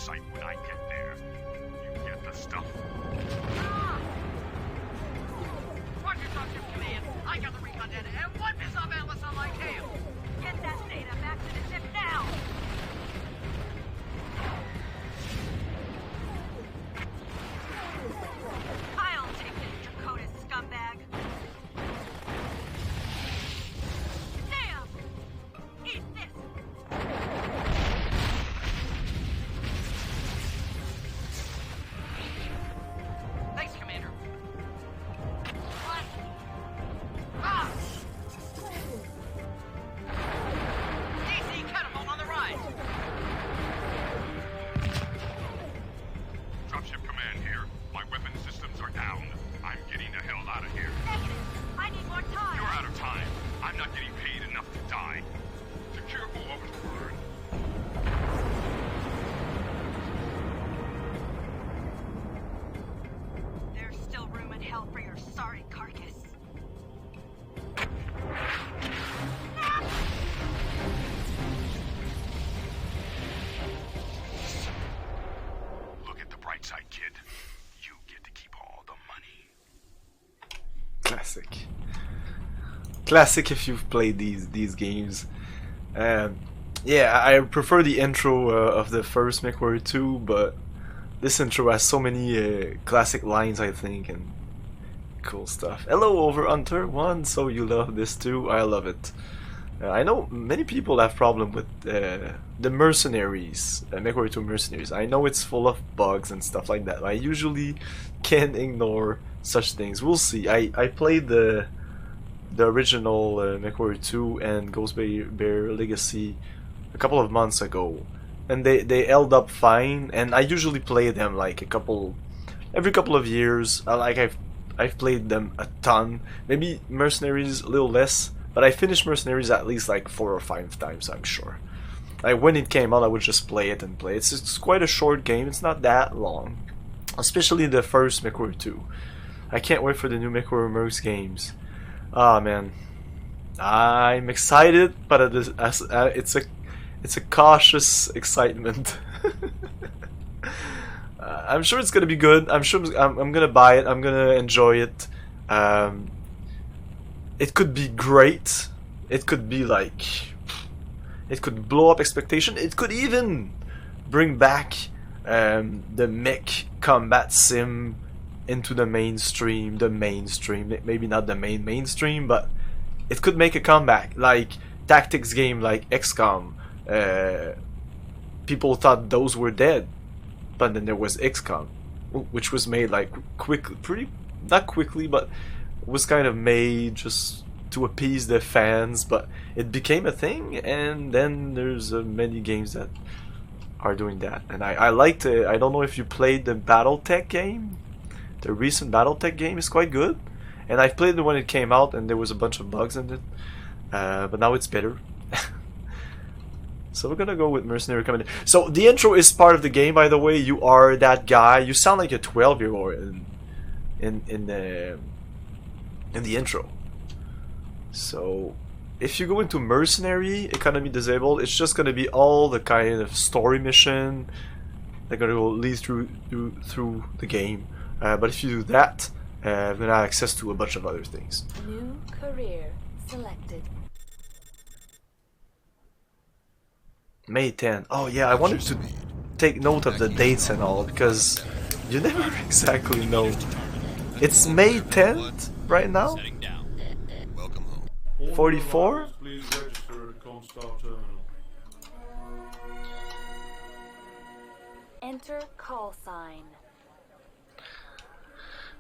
site when I get there. You get the stuff. Roger, Dropship Command. I got the recon data and one missile analyst on my tail. Get that data back to the ship now. I'll take this, Dakota scumbag. Damn! Eat this! Thanks, Commander. What? Ah! DC catapult on the right! Dropship Command here. My weapon systems are down. I'm getting the hell out of here. Negative! I need more time! You're out of time. I'm not getting paid enough to die. Secure all over the world. There's still room in hell for your sorry carcass. Look at the bright side, kid. You get to keep all the money. Classic. Classic if you've played these games. Yeah, I prefer the intro of the first MechWarrior 2, but this intro has so many classic lines, I think, and cool stuff. Hello, Overhunter 1, so you love this too? I love it. I know many people have problem with the Mercenaries, MechWarrior 2 Mercenaries. I know it's full of bugs and stuff like that. I usually can ignore such things. We'll see. I played the original MechWarrior 2 and Ghost Bear Legacy a couple of months ago, and they held up fine. And I usually play them like every couple of years. I've played them a ton. Maybe Mercenaries a little less, but I finished Mercenaries at least like 4 or 5 times, I'm sure. Like when it came out, I would just play it and play it. It's quite a short game. It's not that long, especially the first MechWarrior 2. I can't wait for the new MechWarrior Mercs games. Ah, man, I'm excited, but it's a cautious excitement. I'm sure it's gonna be good. I'm sure I'm gonna buy it. I'm gonna enjoy it. It could be great. It could be like, it could blow up expectation. It could even bring back the mech combat sim into the mainstream. Maybe not the mainstream, but it could make a comeback. Like tactics game like XCOM. People thought those were dead, but then there was XCOM, which was made like not quickly, but was kind of made just to appease the fans. But it became a thing, and then there's many games that are doing that. And I liked it. I don't know if you played the BattleTech game. The recent BattleTech game is quite good, and I played it when it came out, and there was a bunch of bugs in it, but now it's better. So we're gonna go with Mercenary coming in. So the intro is part of the game, by the way. You are that guy. You sound like a 12-year-old in the intro. So if you go into Mercenary Economy Disabled, it's just gonna be all the kind of story mission. They're gonna go lead through the game. But if you do that, we're gonna have access to a bunch of other things. New career selected. May 10. Oh yeah, I wanted to take note of the dates and all, because you never exactly know. It's May 10th right now? 44? Please register at the Comstar terminal. Enter call sign.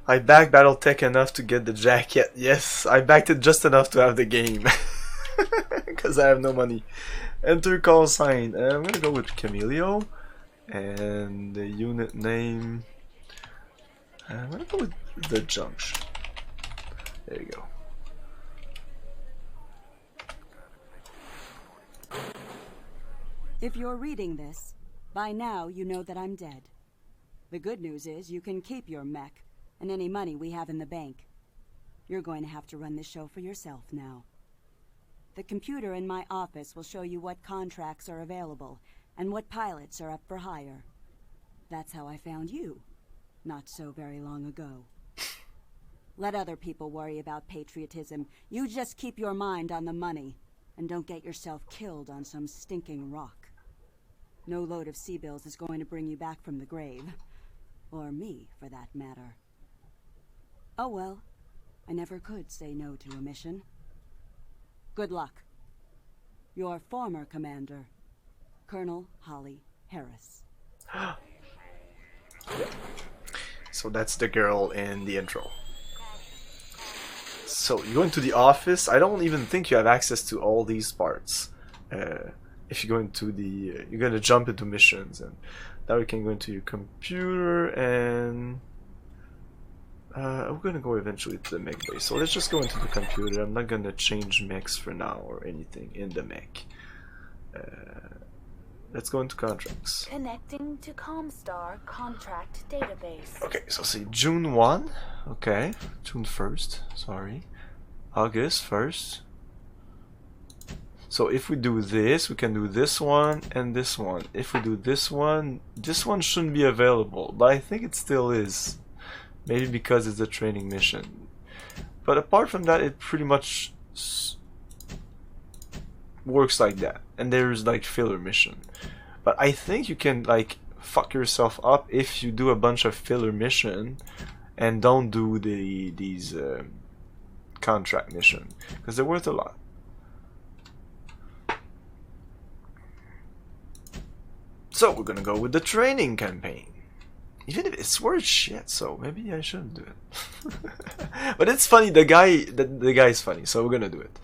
I backed BattleTech enough to get the jacket. Yes, I backed it just enough to have the game. Because I have no money. Enter call sign. I'm gonna go with Camilio. And the unit name. I'm gonna go with the Junction. There you go. If you're reading this, by now you know that I'm dead. The good news is you can keep your mech and any money we have in the bank. You're going to have to run this show for yourself now. The computer in my office will show you what contracts are available and what pilots are up for hire. that's how I found you, not so very long ago. Let other people worry about patriotism. You just keep your mind on the money, and don't get yourself killed on some stinking rock. No load of sea bills is going to bring you back from the grave. Or me, for that matter. Oh well, I never could say no to a mission. Good luck. Your former commander, Colonel Holly Harris. So that's the girl in the intro. So you go into the office. I don't even think you have access to all these parts. If you go into the, you're gonna jump into missions, and now you can go into your computer, and we're gonna go eventually to the mech base. So let's just go into the computer. I'm not gonna change mechs for now or anything in the mech. Let's go into contracts. Connecting to Comstar contract database. Okay, so see June 1. Okay, June 1st. Sorry, August 1st. So if we do this, we can do this one and this one. If we do this one shouldn't be available, but I think it still is. Maybe because it's a training mission. But apart from that, it pretty much works like that. And there's like filler mission. But I think you can like fuck yourself up if you do a bunch of filler mission and don't do these contract mission, because they're worth a lot. So we're gonna go with the training campaign. Even if it's worth shit, so maybe I shouldn't do it. But it's funny, the guy is funny, so we're gonna do it.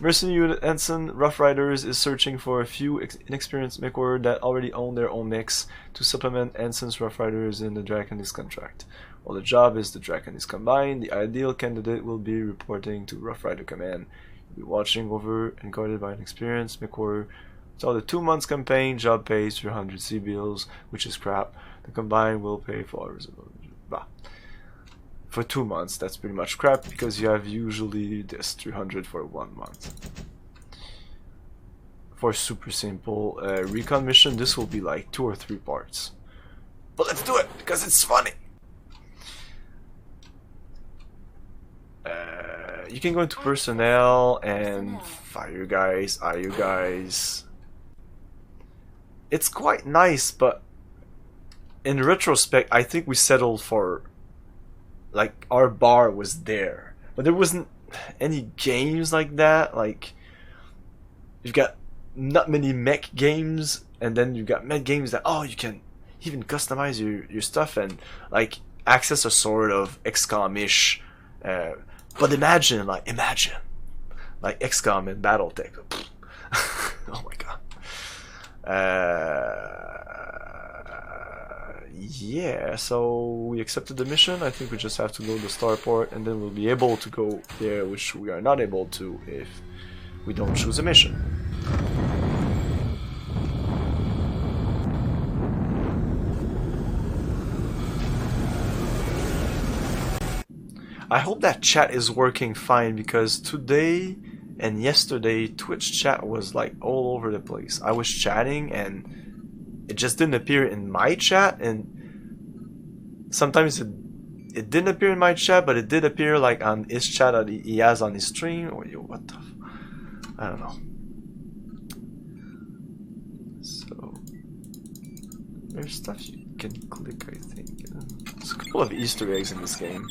Mercenary Unit Ensign Rough Riders is searching for a few inexperienced MechWarrior that already own their own mechs to supplement Ensign's Rough Riders in the Reconnaissance contract. While the job is the Reconnaissance Combined, the ideal candidate will be reporting to Rough Rider Command. You'll be watching over and guarded by an experienced MechWarrior. It's all the 2 months campaign, job pays 300 sea bills, which is crap. The Combined will pay for for 2 months. That's pretty much crap, because you have usually this 300 for 1 month. For super simple recon mission, this will be like 2 or 3 parts. But let's do it because it's funny. You can go into personnel and fire you guys, hire you guys. It's quite nice, but in retrospect, I think we settled for, like, our bar was there, but there wasn't any games like that. Like, you've got not many mech games, and then you've got mech games that, oh, you can even customize your stuff and like access a sort of XCOM-ish. But imagine XCOM and BattleTech. Oh my god. Yeah, so we accepted the mission. I think we just have to go to the starport, and then we'll be able to go there, which we are not able to if we don't choose a mission. I hope that chat is working fine, because today and yesterday Twitch chat was like all over the place. I was chatting and it just didn't appear in my chat, and sometimes it didn't appear in my chat, but it did appear like on his chat that he has on his stream. Or what the I don't know. So there's stuff you can click, I think. There's a couple of Easter eggs in this game.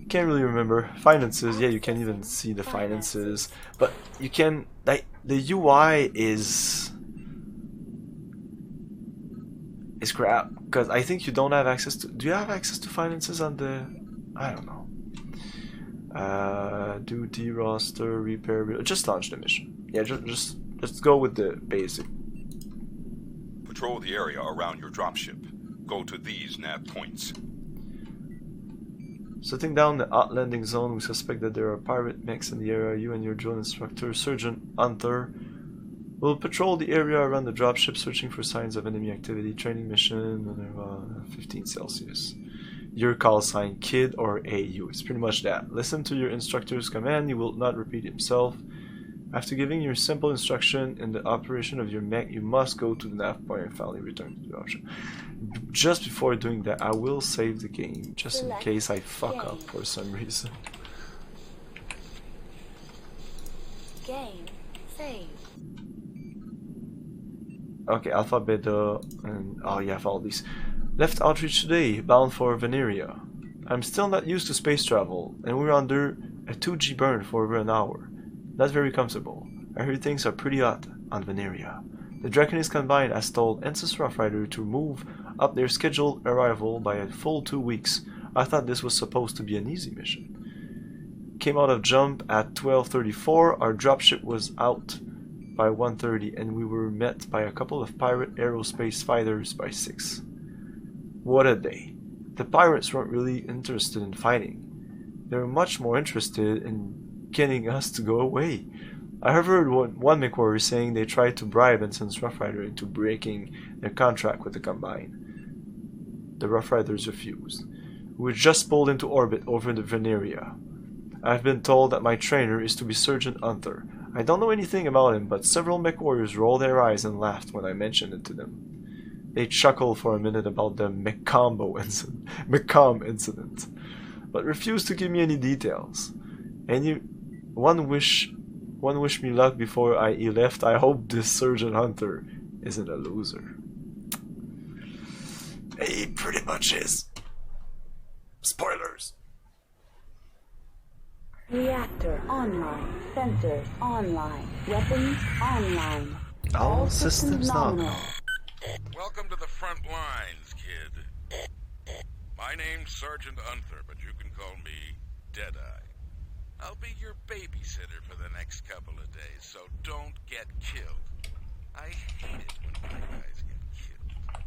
Can't really remember. Finances, yeah, you can even see the finances, but you can, like, the UI is crap, because I think you don't have access to, do you have access to finances on the, I don't know, duty roster, repair, just launch the mission. Yeah, just go with the basic. Patrol the area around your dropship. Go to these nav points. Setting down the hot landing zone, we suspect that there are pirate mechs in the area. You and your drone instructor, Sergeant Hunter, will patrol the area around the dropship, searching for signs of enemy activity. Training mission, 15 Celsius. Your call sign, KID or AU. It's pretty much that. Listen to your instructor's command. He will not repeat himself. After giving your simple instruction in the operation of your mech, you must go to the nav point and finally return to the option. Just before doing that, I will save the game, just in case I fuck up for some reason. Game save. Okay, Alpha, Beta, and oh yeah, all these. Left outreach today, bound for Veneria. I'm still not used to space travel, and we're under a 2G burn for over an hour. Not very comfortable. I heard things are pretty hot on Veneria. The Draconis Combine has told Ensis Rough Rider to move up their scheduled arrival by a full 2 weeks. I thought this was supposed to be an easy mission. Came out of jump at 12:34. Our dropship was out by 1:30, and we were met by a couple of pirate aerospace fighters by 6. What a day. The pirates weren't really interested in fighting. They were much more interested in getting us to go away. I heard one MechWarrior saying they tried to bribe Ensign's Rough Rider into breaking their contract with the Combine. The Rough Riders refused. We just pulled into orbit over the Veneria. I've been told that my trainer is to be Sergeant Hunter. I don't know anything about him, but several MechWarriors rolled their eyes and laughed when I mentioned it to them. They chuckled for a minute about the Mechcom incident, but refused to give me any details. One wish me luck before he left. I hope this Sergeant Hunter isn't a loser. He pretty much is. Spoilers. Reactor online. Sensors online. Weapons online. All systems nominal. Welcome to the front lines, kid. My name's Sergeant Unther, but you can call me Deadeye. I'll be your babysitter for the next couple of days, so don't get killed. I hate it when my guys get killed.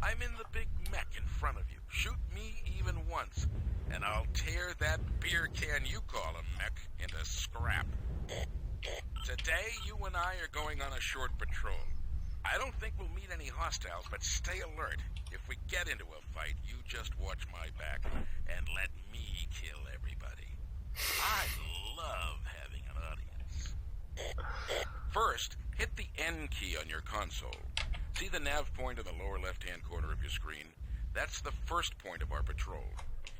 I'm in the big mech in front of you. Shoot me even once, and I'll tear that beer can you call a mech into scrap. Today, you and I are going on a short patrol. I don't think we'll meet any hostiles, but stay alert. If we get into a fight, you just watch my back and let me kill everybody. I love having an audience. First, hit the N key on your console. See the nav point in the lower left-hand corner of your screen? That's the first point of our patrol.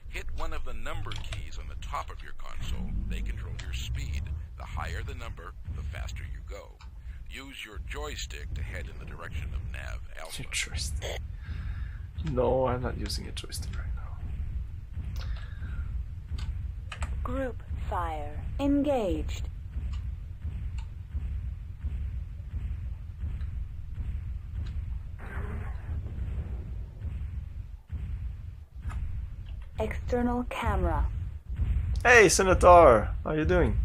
Hit one of the number keys on the top of your console. They control your speed. The higher the number, the faster you go. Use your joystick to head in the direction of Nav Alpha. Your joystick. No, I'm not using a joystick right now. Group fire engaged. External camera. Hey, Senator! How you doing?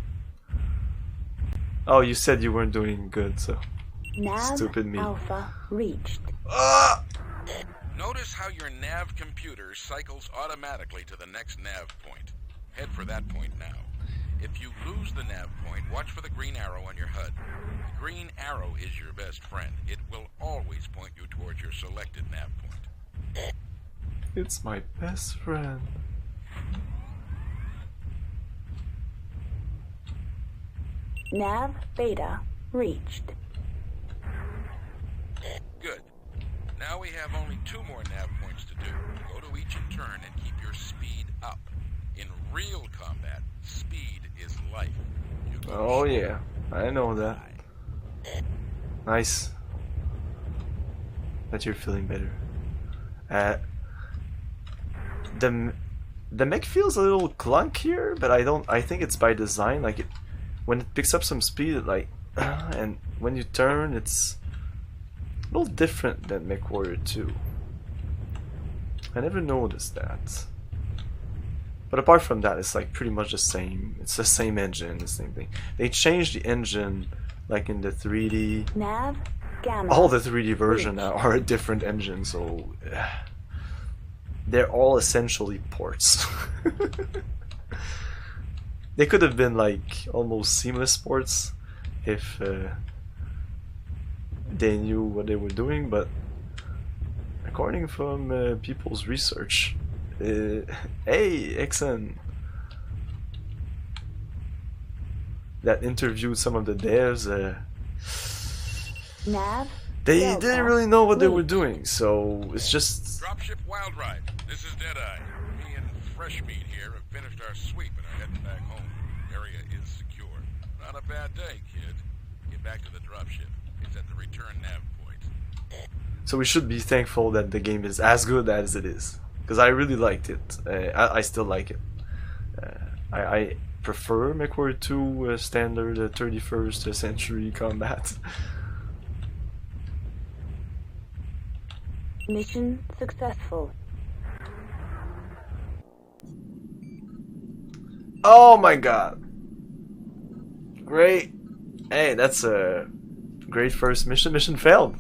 Oh, you said you weren't doing good, so... Nav Stupid me. Alpha reached. Ah! Notice how your nav computer cycles automatically to the next nav point. Head for that point now. If you lose the nav point, watch for the green arrow on your HUD. The green arrow is your best friend. It will always point you towards your selected nav point. It's my best friend. Nav Beta reached. Good. Now we have only 2 more nav points to do. Go to each in turn and keep your speed up. In real combat, speed is life. You go Oh yeah, I know that. Nice. That you're feeling better. The mech feels a little clunkier, but I think it's by design. Like when it picks up some speed, and when you turn, it's a little different than MechWarrior 2. I never noticed that. But apart from that, it's like pretty much the same. It's the same engine, the same thing. They changed the engine, like in the 3D. Nav Gamma. All the 3D version now are a different engine, so they're all essentially ports. They could have been like almost seamless ports if they knew what they were doing, but according from people's research, hey, Exxon, that interviewed some of the devs, Nav. they Delta, didn't really know what they were reach. doing, so it's just... Dropship Wild Ride. This is Deadeye. Me and Fresh Meat here have finished our sweep and are heading back home. Area is secure. Not a bad day, kid. Get back to the dropship. It's at the return nav point. So we should be thankful that the game is as good as it is, because I really liked it. I still like it. I prefer MechWarrior 2 standard 31st century combat. Mission successful. Oh my god! Great! Hey, that's a great first mission. Mission failed.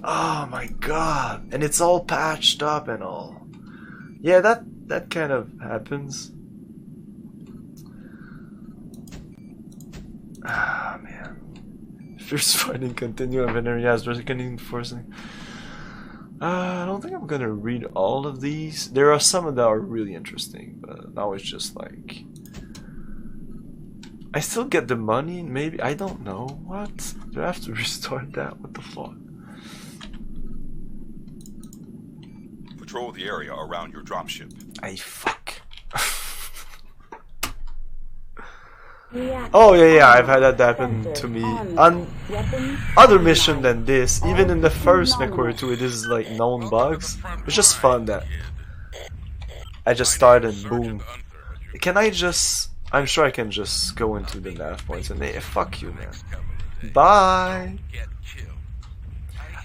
Oh my god! And it's all patched up and all. Yeah, that kind of happens. Ah man. Fierce fighting continue and Venery has Reconnaissance forcing. I don't think I'm gonna read all of these. There are some that are really interesting, but now it's just like I still get the money, maybe, I don't know. What? Do I have to restart that? What the fuck? Patrol the area around your dropship. I fuck. React. Oh yeah, I've had that happen Sensor to me on. on Weapons other mission online. than this. Even in the first MechWarrior 2, it is like known bugs. It's just fun that I just start and boom. Can I just... I'm sure I can just go into the nav points and they... Fuck you, man. Bye!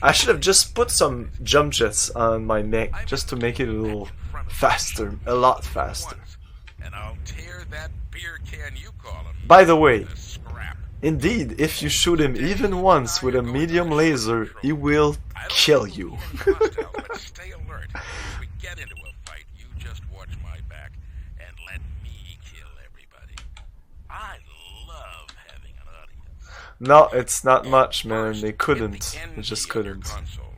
I should have just put some jump jets on my mech just to make it a little faster. A lot faster. And I'll tear that beer can you call him. By the way, to scrap. indeed, if you shoot him even once with a medium laser, he will kill you. Hostile, but stay alert. If we get into a fight, you just watch my back and let me kill everybody. I love having an audience. No, it's not much, man. First, They hit couldn't. the N They just key on your couldn't. console.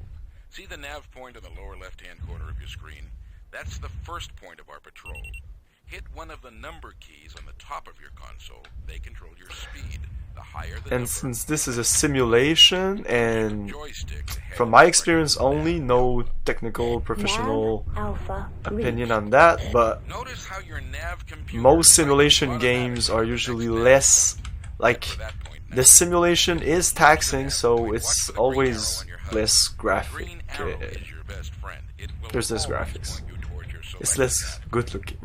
See the nav point in the lower left-hand corner of your screen? That's the first point of our patrol. Hit one of the number keys on the top of your console. They control your speed. The higher the number, And since this is a simulation, and joystick to head from my over. experience only, no technical professional Nav Alpha. opinion reach. on that, but Notice how your nav computer most is simulation automatically games are to the usually next less, nav. like, Get to that point now. the simulation is taxing, so Watch it's for the green always arrow on your HUD. less The graphic. green arrow is your best friend. It will There's less always graphics. point you towards your It's selected less nav. good looking.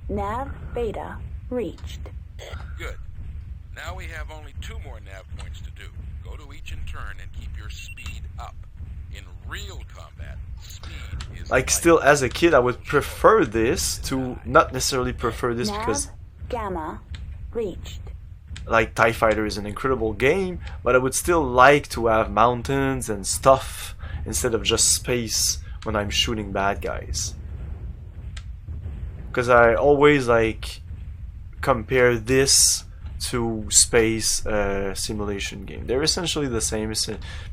Nav Beta reached. Good. Now we have only 2 more nav points to do. Go to each in turn and keep your speed up. In real combat, speed is Like, life. still, as a kid, I would prefer this to not necessarily prefer this Nav because, Gamma reached. like, TIE Fighter is an incredible game, but I would still like to have mountains and stuff instead of just space when I'm shooting bad guys. Because I always, like, compare this to space simulation game. They're essentially the same.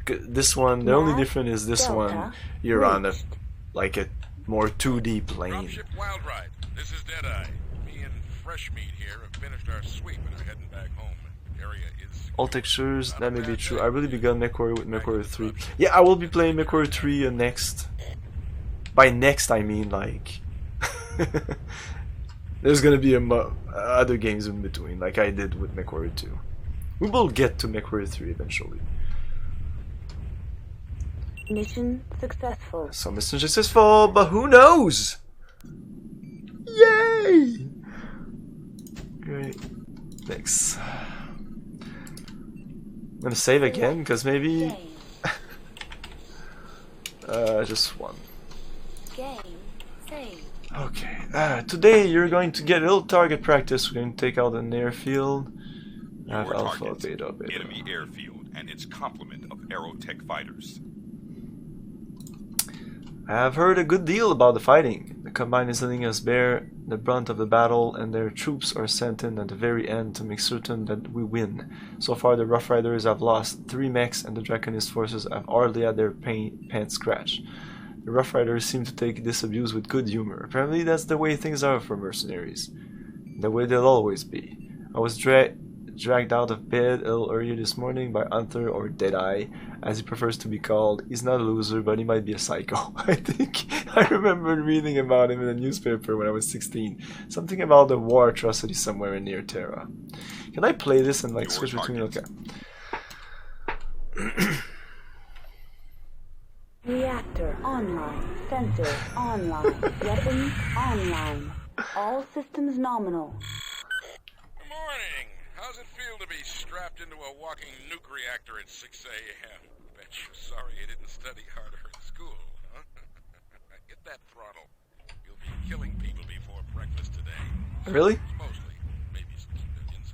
This one, the only Nav difference is this Delta one, you're on a, reached. like, a more 2D plane. Dropship Wild Ride. This is Deadeye. Me and Fresh Meat here have finished our sweep and are heading back home. Area is secure. All textures, Not that a may be bad true. day. I really begun MechWarrior with Back to MechWarrior the 3. dropship. Yeah, I will be playing MechWarrior 3 next. By next, I mean, like... There's gonna be other games in between, like I did with MechWarrior 2. We will get to MechWarrior 3 eventually. Mission successful. So mission successful, but who knows? Yay! Great. Next. I'm gonna save again, because maybe... Game. just one. Game. Save. Okay. Today you're going to get a little target practice. We're going to take out an airfield. I have Your alpha, target, beta. enemy airfield, and its complement of aerotech fighters. I have heard a good deal about the fighting. The Combine is letting us bear the brunt of the battle, and their troops are sent in at the very end to make certain that we win. So far, the Rough Riders have lost 3 mechs, and the Draconist forces have hardly had their pants scratched. The Rough Riders seem to take this abuse with good humor. Apparently, that's the way things are for mercenaries. the way they'll always be. I was dragged out of bed a little earlier this morning by Hunter, or Deadeye, as he prefers to be called. He's not a loser, but he might be a psycho. I think I remember reading about him in a newspaper when I was 16. Something about a war atrocity somewhere near Terra. Can I play this and like switch between? Okay. Reactor online. Sensors online. Weapons online. All systems nominal. Good morning. How's it feel to be strapped into a walking nuke reactor at 6 a.m.? Bet you're sorry you didn't study harder in school, huh? Get that throttle. You'll be killing people before breakfast today. Really? Mostly. Maybe some civilians.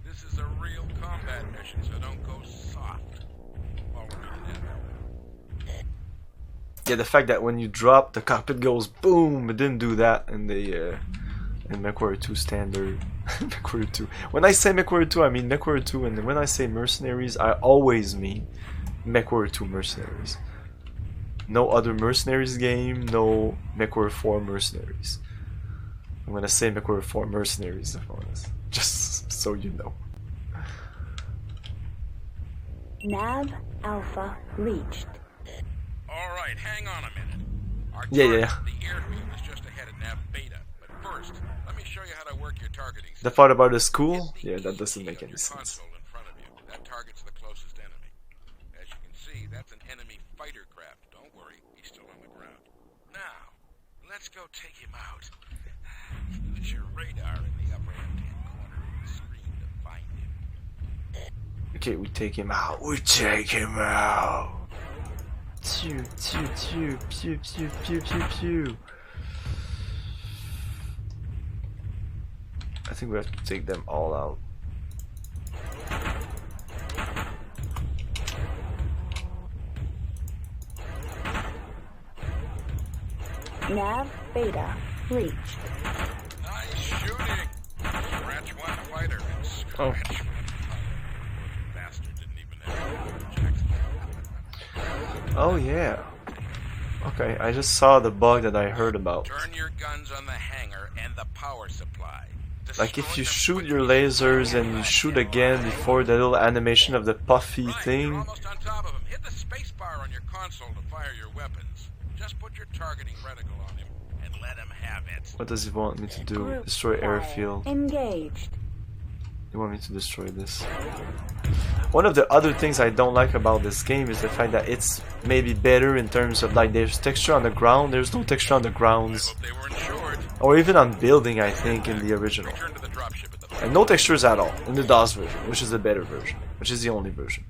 This is a real combat mission, so don't go soft. All right, Yeah, the fact that when you drop, the cockpit goes boom. It didn't do that in the in MechWarrior 2 standard. MechWarrior 2. When I say MechWarrior 2, I mean MechWarrior 2, and when I say Mercenaries, I always mean MechWarrior 2 Mercenaries. No other Mercenaries game, no MechWarrior 4 Mercenaries. I'm gonna say MechWarrior 4 Mercenaries, just so you know. Nav Alpha reached. Alright, hang on a minute. Our Yeah. The airfield is just ahead of Nav Beta. But first, let me show you how to work your targeting system. The part about the school? Yeah, that doesn't make any sense. Console in front of you. That target's the closest enemy. As you can see, that's an enemy fighter craft. Don't worry, he's still on the ground. Now, let's go take him out. Use your radar in the upper left-hand corner of the screen to find him. Okay, we take him out. We take him out. Pew, pew, pew, pew, pew, pew, pew, pew. I think we have to take them all out. Nav Beta reached. Nice shooting! Scratch one fighter and scratch one pilot. Bastard didn't even have Jackson. Oh yeah. Okay, I just saw the bug that I heard about. Turn your guns on the hangar and the power supply. Like if you shoot your lasers and you shoot again before the little animation of the puffy You're thing. almost on top of him. Hit the space bar on your console to fire your weapons. Just put your targeting reticle on him and let him have it. What does he want me to do? Group Destroy fire airfield. engaged. You want me to destroy this? One of the other things I don't like about this game is the fact that it's maybe better in terms of like there's texture on the ground. There's no texture on the grounds. Hope they were insured. Or even on building, I think, in the original. Return to the dropship at the And no textures at all in the DOS version, which is the better version, which is the only version.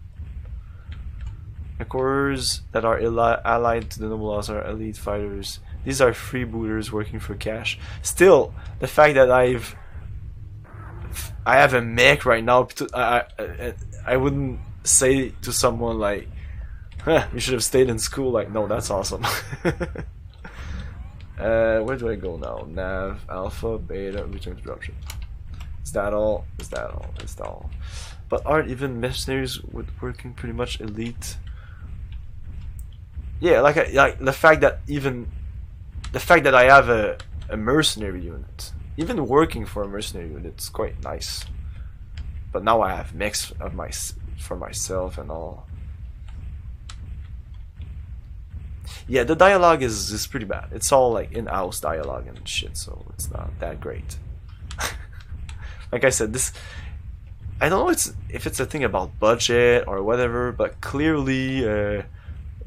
MechWarriors that are allied to the noble laws are elite fighters. These are freebooters working for cash. Still, the fact that I have a mech right now, I wouldn't say to someone like, huh, you should have stayed in school. Like, no, that's awesome. Where do I go now? Nav, Alpha, Beta, return to dropship. Is that all? Is that all? Is that all? But aren't even mercenaries working pretty much elite? Yeah, like the fact that I have a mercenary unit, even working for a mercenary unit, it's quite nice. But now I have mechs of for myself and all. Yeah, the dialogue is pretty bad. It's all like in-house dialogue and shit, so it's not that great. Like I said, this, I don't know if it's a thing about budget or whatever, but clearly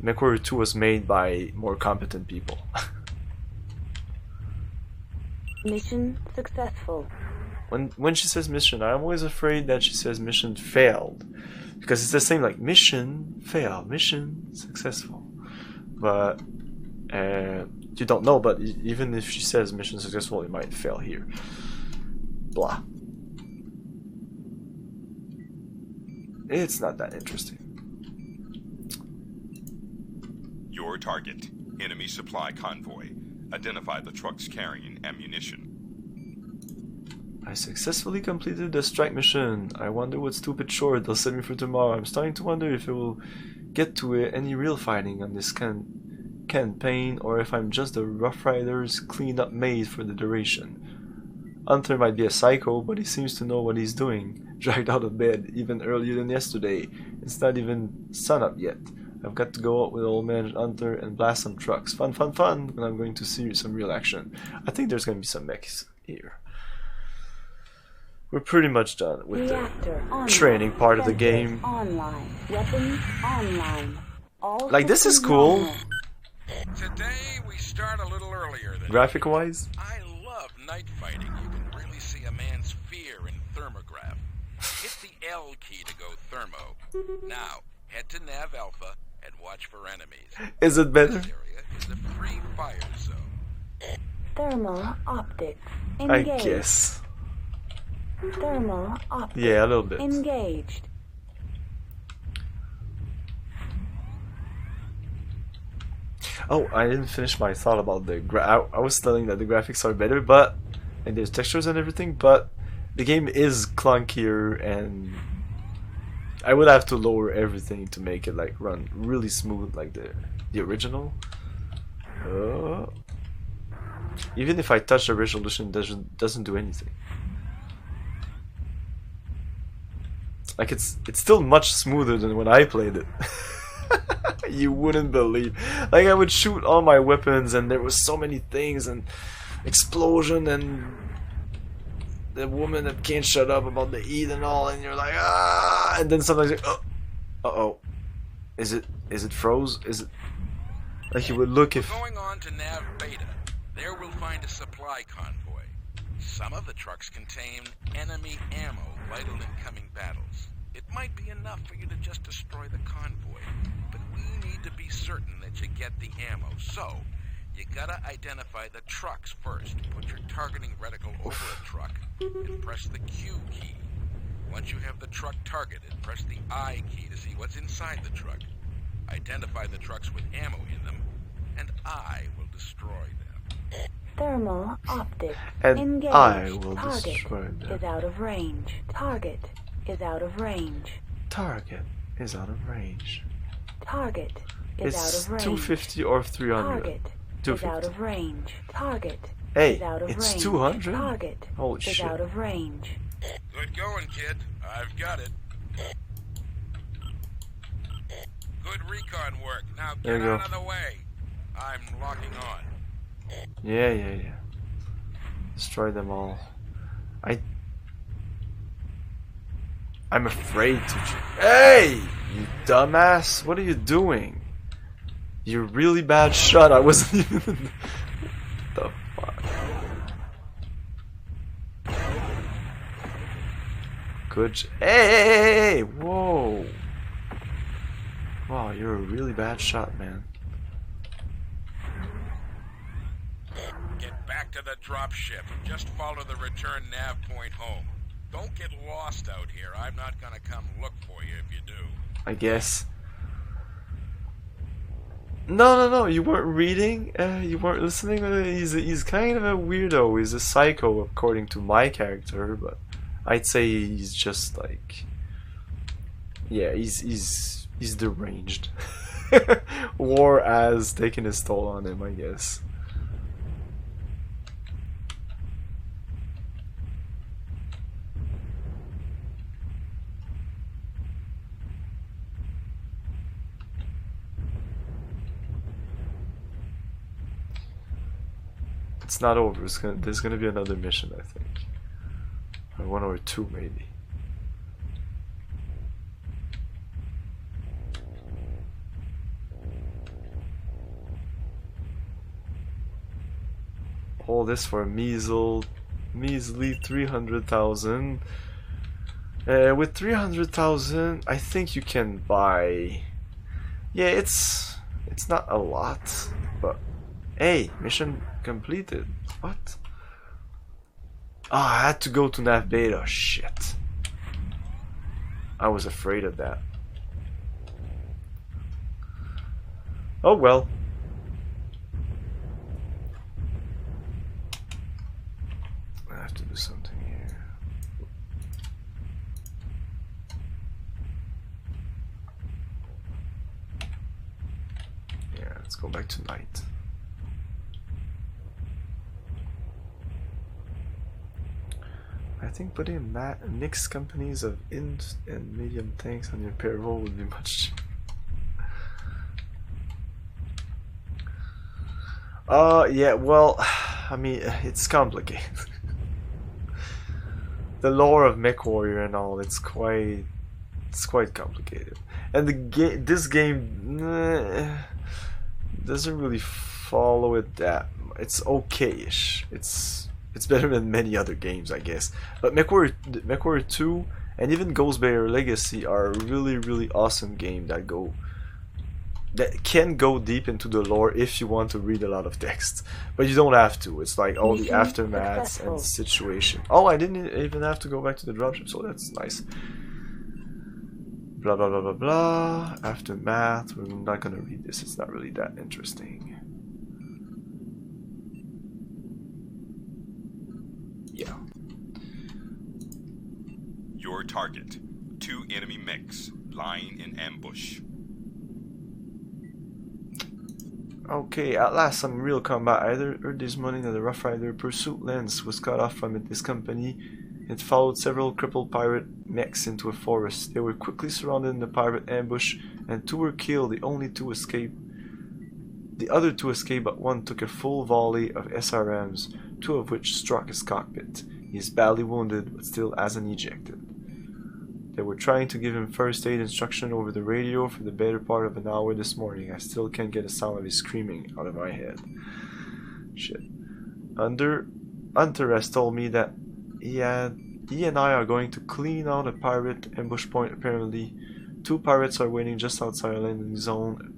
MechWarrior 2 was made by more competent people. Mission successful. When she says mission, I'm always afraid that she says mission failed, because it's the same like mission failed, mission successful. But you don't know. But even if she says mission successful, it might fail here. Blah. It's not that interesting. Your target. Enemy supply convoy. Identify the trucks carrying ammunition. I successfully completed the strike mission. I wonder what stupid chore they'll send me for tomorrow. I'm starting to wonder if it will get to any real fighting on this campaign, or if I'm just a Rough Riders clean-up maid for the duration. Hunter might be a psycho, but he seems to know what he's doing. Dragged out of bed even earlier than yesterday. It's not even sunup yet. I've got to go out with old man Hunter and blast some trucks. Fun, fun, fun! And I'm going to see some real action. I think there's going to be some mechs here. We're pretty much done with the training part of the game. Online. Weapons online. All Like, this is cool. Today we start a little earlier than Graphic wise. I love night fighting. You can really see a man's fear in thermograph. Hit the L key to go thermo. Now, head to Nav Alpha and watch for enemies. Is it better? This area is a free fire zone. Thermal optics. I Engaged. guess. Thermal optics. Yeah, a little bit. Engaged. Oh, I didn't finish my thought about the I was telling that the graphics are better, but and there's textures and everything, but the game is clunkier, and I would have to lower everything to make it like run really smooth like the original. Even if I touch the resolution, doesn't do anything. Like it's still much smoother than when I played it. You wouldn't believe. Like I would shoot all my weapons and there was so many things and explosion and the woman that can't shut up about the heat and all, and you're like ah, and then sometimes like, oh, is it froze? Is it like you would look if Going on to Nav Beta. There we'll find a supply convoy. Some of the trucks contain enemy ammo vital in coming battles. It might be enough for you to just destroy the convoy, but we need to be certain that you get the ammo. So, you gotta identify the trucks first. Put your targeting reticle over a truck and press the Q key. Once you have the truck targeted, press the I key to see what's inside the truck. Identify the trucks with ammo in them, and I will destroy them. Thermal optics. and Engaged. I will Target destroy them. is out of range. Target is out of range. Target is out of range. Target is out It's of range. 250 or 300. Target is out 250. of range. Target Hey, is out of it's range. 200? Target Holy is shit. out of range. Good going, kid. I've got it. Good recon work. Now There get you out go. of the way. I'm locking on. Yeah. Destroy them all. I'm afraid to. Hey, you dumbass! What are you doing? You're really bad shot. I wasn't even. The fuck. Good. Hey! Whoa! Wow, you're a really bad shot, man. Get back to the dropship. Just follow the return nav point home. Don't get lost out here. I'm not gonna come look for you if you do. I guess. No. You weren't reading. You weren't listening. He's kind of a weirdo. He's a psycho, according to my character. But I'd say he's just like, yeah, he's deranged. War has taken its toll on him, I guess. It's not over. There's gonna be another mission, I think, or one or two maybe. All this for a measly 300,000. With 300,000, I think you can buy. Yeah, it's not a lot, but hey, mission completed. What? Oh, I had to go to Nav Beta. Shit. I was afraid of that. Oh well. I have to do something here. Yeah, let's go back to night. think putting mixed companies of int and medium tanks on your payroll would be much cheaper. Yeah, well, I mean, it's complicated. The lore of MechWarrior and all, it's quite complicated. And this game doesn't really follow it that much. It's okay-ish. It's better than many other games, I guess. But MechWarrior 2 and even Ghostbearer Legacy are a really awesome game that can go deep into the lore if you want to read a lot of text. But you don't have to. It's like all the aftermaths and situation. Oh, I didn't even have to go back to the dropship, so that's nice. Blah blah blah blah blah. Aftermath. We're not gonna read this. It's not really that interesting. Yeah. Your target. 2 enemy mechs lying in ambush. Okay, at last some real combat. I heard this morning that the Rough Rider pursuit lens was cut off from this company. It followed several crippled pirate mechs into a forest. They were quickly surrounded in the pirate ambush, and 2 were killed. The other 2 escaped, but one took a full volley of SRMs, 2 of which struck his cockpit. He is badly wounded, but still hasn't ejected. They were trying to give him first aid instruction over the radio for the better part of an hour this morning. I still can't get a sound of his screaming out of my head. Shit. Hunter has told me that he and I are going to clean out a pirate ambush point apparently. 2 pirates are waiting just outside our landing zone,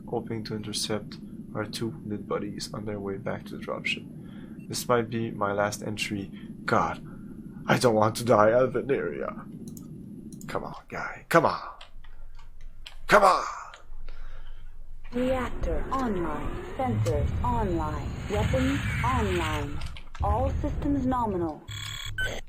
hoping to intercept our 2 wounded buddies on their way back to the dropship. This might be my last entry. God, I don't want to die out of an area. Come on, guy. Come on. Come on. Reactor online. Sensors online. Weapons online. All systems nominal.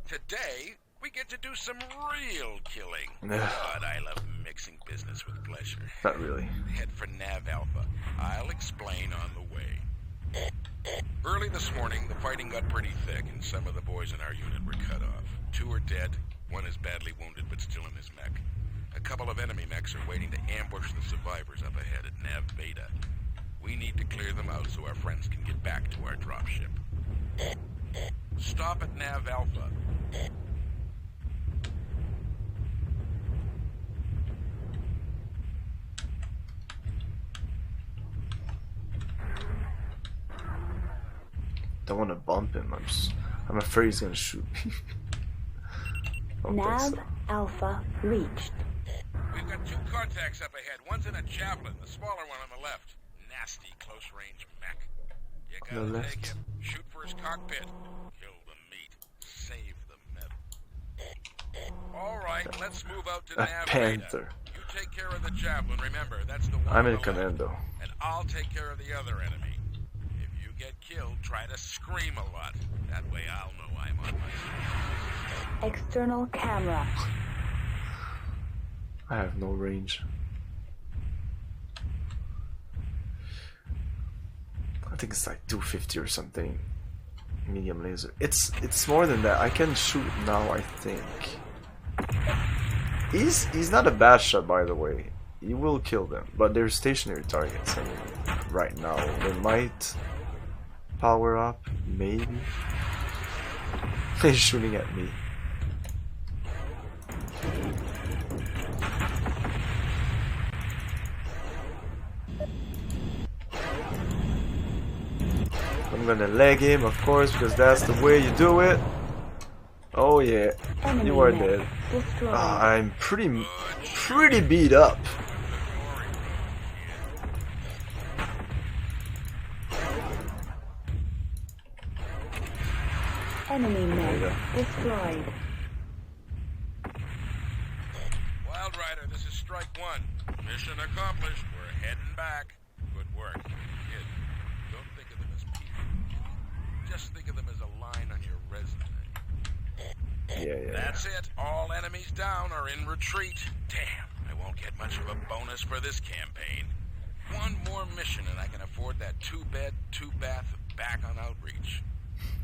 Today, we get to do some real killing. God, I love mixing business with pleasure. Not really. Head for Nav Alpha. I'll explain on the way. Early this morning, the fighting got pretty thick, and some of the boys in our unit were cut off. 2 are dead. 1 is badly wounded, but still in his mech. A couple of enemy mechs are waiting to ambush the survivors up ahead at Nav Beta. We need to clear them out so our friends can get back to our dropship. Stop at Nav Alpha. Don't want to bump him. I'm afraid he's gonna shoot me. Nav Alpha reached. We've got 2 contacts up ahead. One's in a javelin, the smaller one on the left. Nasty close-range mech. You gotta take him. Shoot for his cockpit. Kill the meat. Save the metal. All right, let's move out to Nav Panther. Beta. You take care of the javelin. Remember, that's the one. I'm on in the commando. left. And I'll take care of the other enemy. If you get killed, try to scream a lot. That way I'll know I'm on my side. External camera. I have no range. I think it's like 250 or something. Medium laser. It's more than that. I can shoot now, I think. He's not a bad shot, by the way. He will kill them, but they're stationary targets. I mean, right now they might power up, maybe. He's shooting at me. I'm gonna leg him, of course, because that's the way you do it. Oh yeah, Enemy you are mech dead. destroyed. I'm pretty beat up. Enemy There you mech go. destroyed. Wild Rider, this is Strike 1. Mission accomplished. We're heading back. Good work. Kid, don't think of them as people. Just think of them as a line on your resume. Yeah. That's it. All enemies down are in retreat. Damn, I won't get much of a bonus for this campaign. 1 more mission and I can afford that 2-bed, 2-bath back on outreach.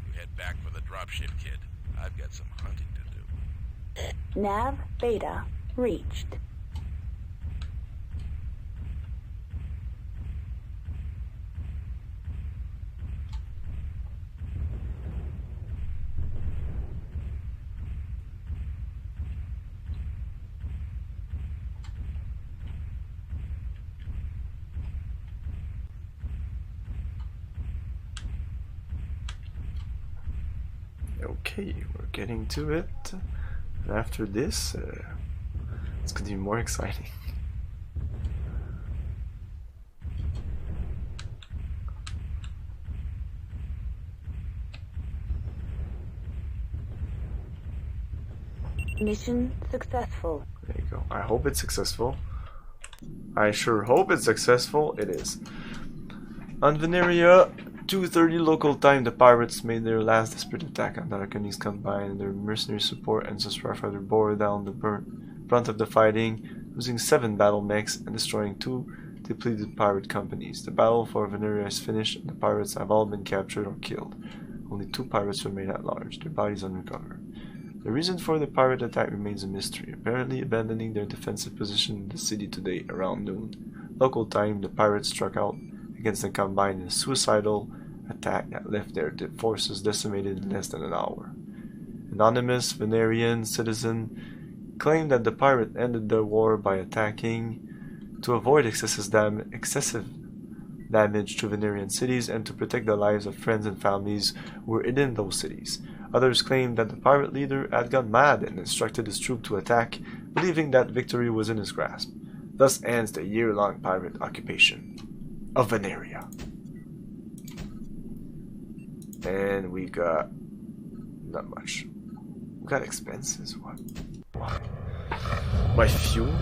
You head back for the dropship, kid. I've got some hunting to do. Nav Beta reached. Okay, we're getting to it. And after this, it's gonna be more exciting. Mission successful. There you go. I hope it's successful. I sure hope it's successful. It is. On Veneria, 2:30 local time, the pirates made their last desperate attack on the Reconnaissance combined. Their mercenary support and Starfighter bore down the brunt of the fighting, losing 7 battle mechs and destroying 2 depleted pirate companies. The battle for Veneria is finished, and the pirates have all been captured or killed. Only 2 pirates remain at large, their bodies unrecovered. The reason for the pirate attack remains a mystery, apparently abandoning their defensive position in the city today around noon. Local time, the pirates struck out against the combined in a suicidal attack that left their forces decimated in less than an hour. Anonymous Venerian citizen claimed that the pirate ended the war by attacking to avoid excessive damage to Venerian cities and to protect the lives of friends and families who were in those cities. Others claimed that the pirate leader had gone mad and instructed his troop to attack, believing that victory was in his grasp. Thus ends the year-long pirate occupation of Veneria. And we got not much. We got expenses. What? Why? My fuel?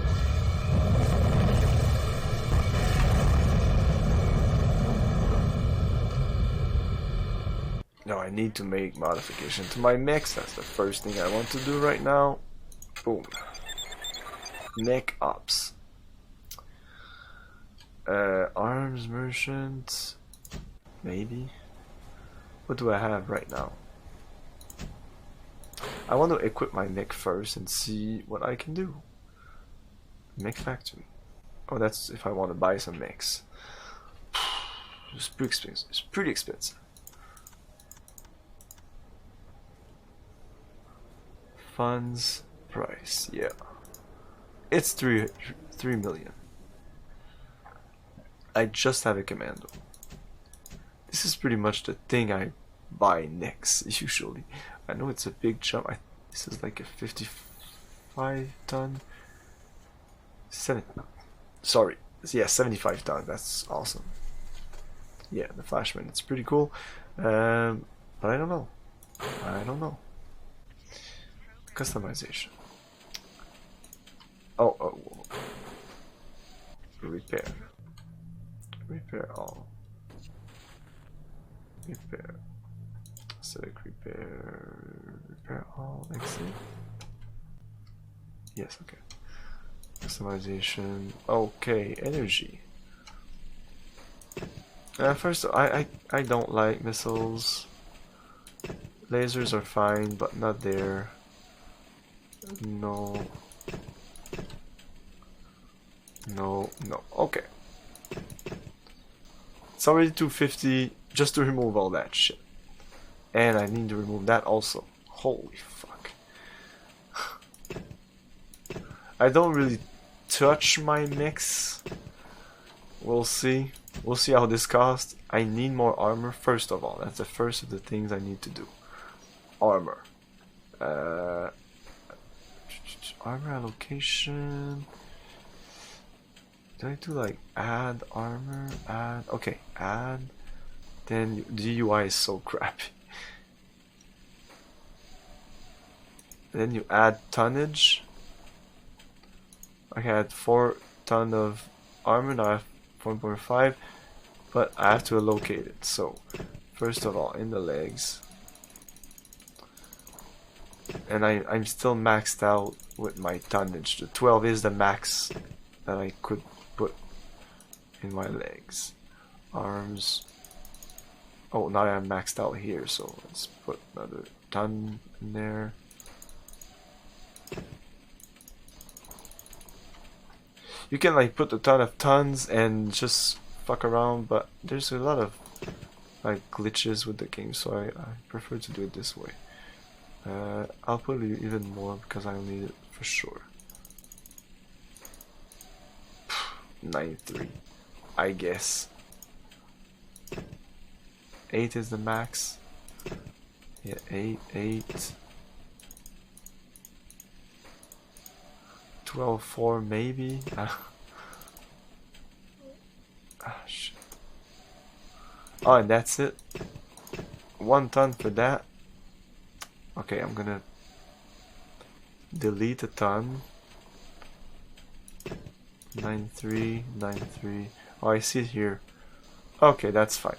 No, I need to make modification to my mechs. That's the first thing I want to do right now. Boom. Mech ops. Arms merchant. Maybe. What do I have right now? I want to equip my mech first and see what I can do. Mech factory. Oh, that's if I want to buy some mechs. It's pretty expensive. It's pretty expensive. Funds price, yeah. It's 3 million. I just have a commando. This is pretty much the thing I buy next, usually. I know it's a big jump. This is like a 55 ton. 75 ton. That's awesome. Yeah, the Flashman. It's pretty cool. But I don't know. Customization. Oh. Repair. Repair all. Repair. Select repair. Repair all. Exit. Yes, okay. Customization. Okay, energy. First, I don't like missiles. Lasers are fine, but not there. No. Okay. It's already 250 just to remove all that shit. And I need to remove that also. Holy fuck. I don't really touch my mechs. We'll see. We'll see how this costs. I need more armor first of all. That's the first of the things I need to do. Armor. Armor allocation. Did I do like add armor? Add. Okay, add. Then the UI is so crappy. Then you add tonnage. I had 4 ton of armor. Now I have 1.5, but I have to allocate it. So, first of all, in the legs. And I'm still maxed out with my tonnage. The 12 is the max that I could put in my legs. Arms. Oh, now I'm maxed out here, so let's put another ton in there. You can like put a ton of tons and just fuck around, but there's a lot of like glitches with the game, so I prefer to do it this way. I'll put even more because I'll need it for sure. 93, I guess. 8 is the max. Yeah, 8. 12.4 maybe. Shit. Oh, and that's it. 1 ton for that. Okay, I'm gonna delete a ton. 93, 93. Oh, I see it here. Okay, that's fine.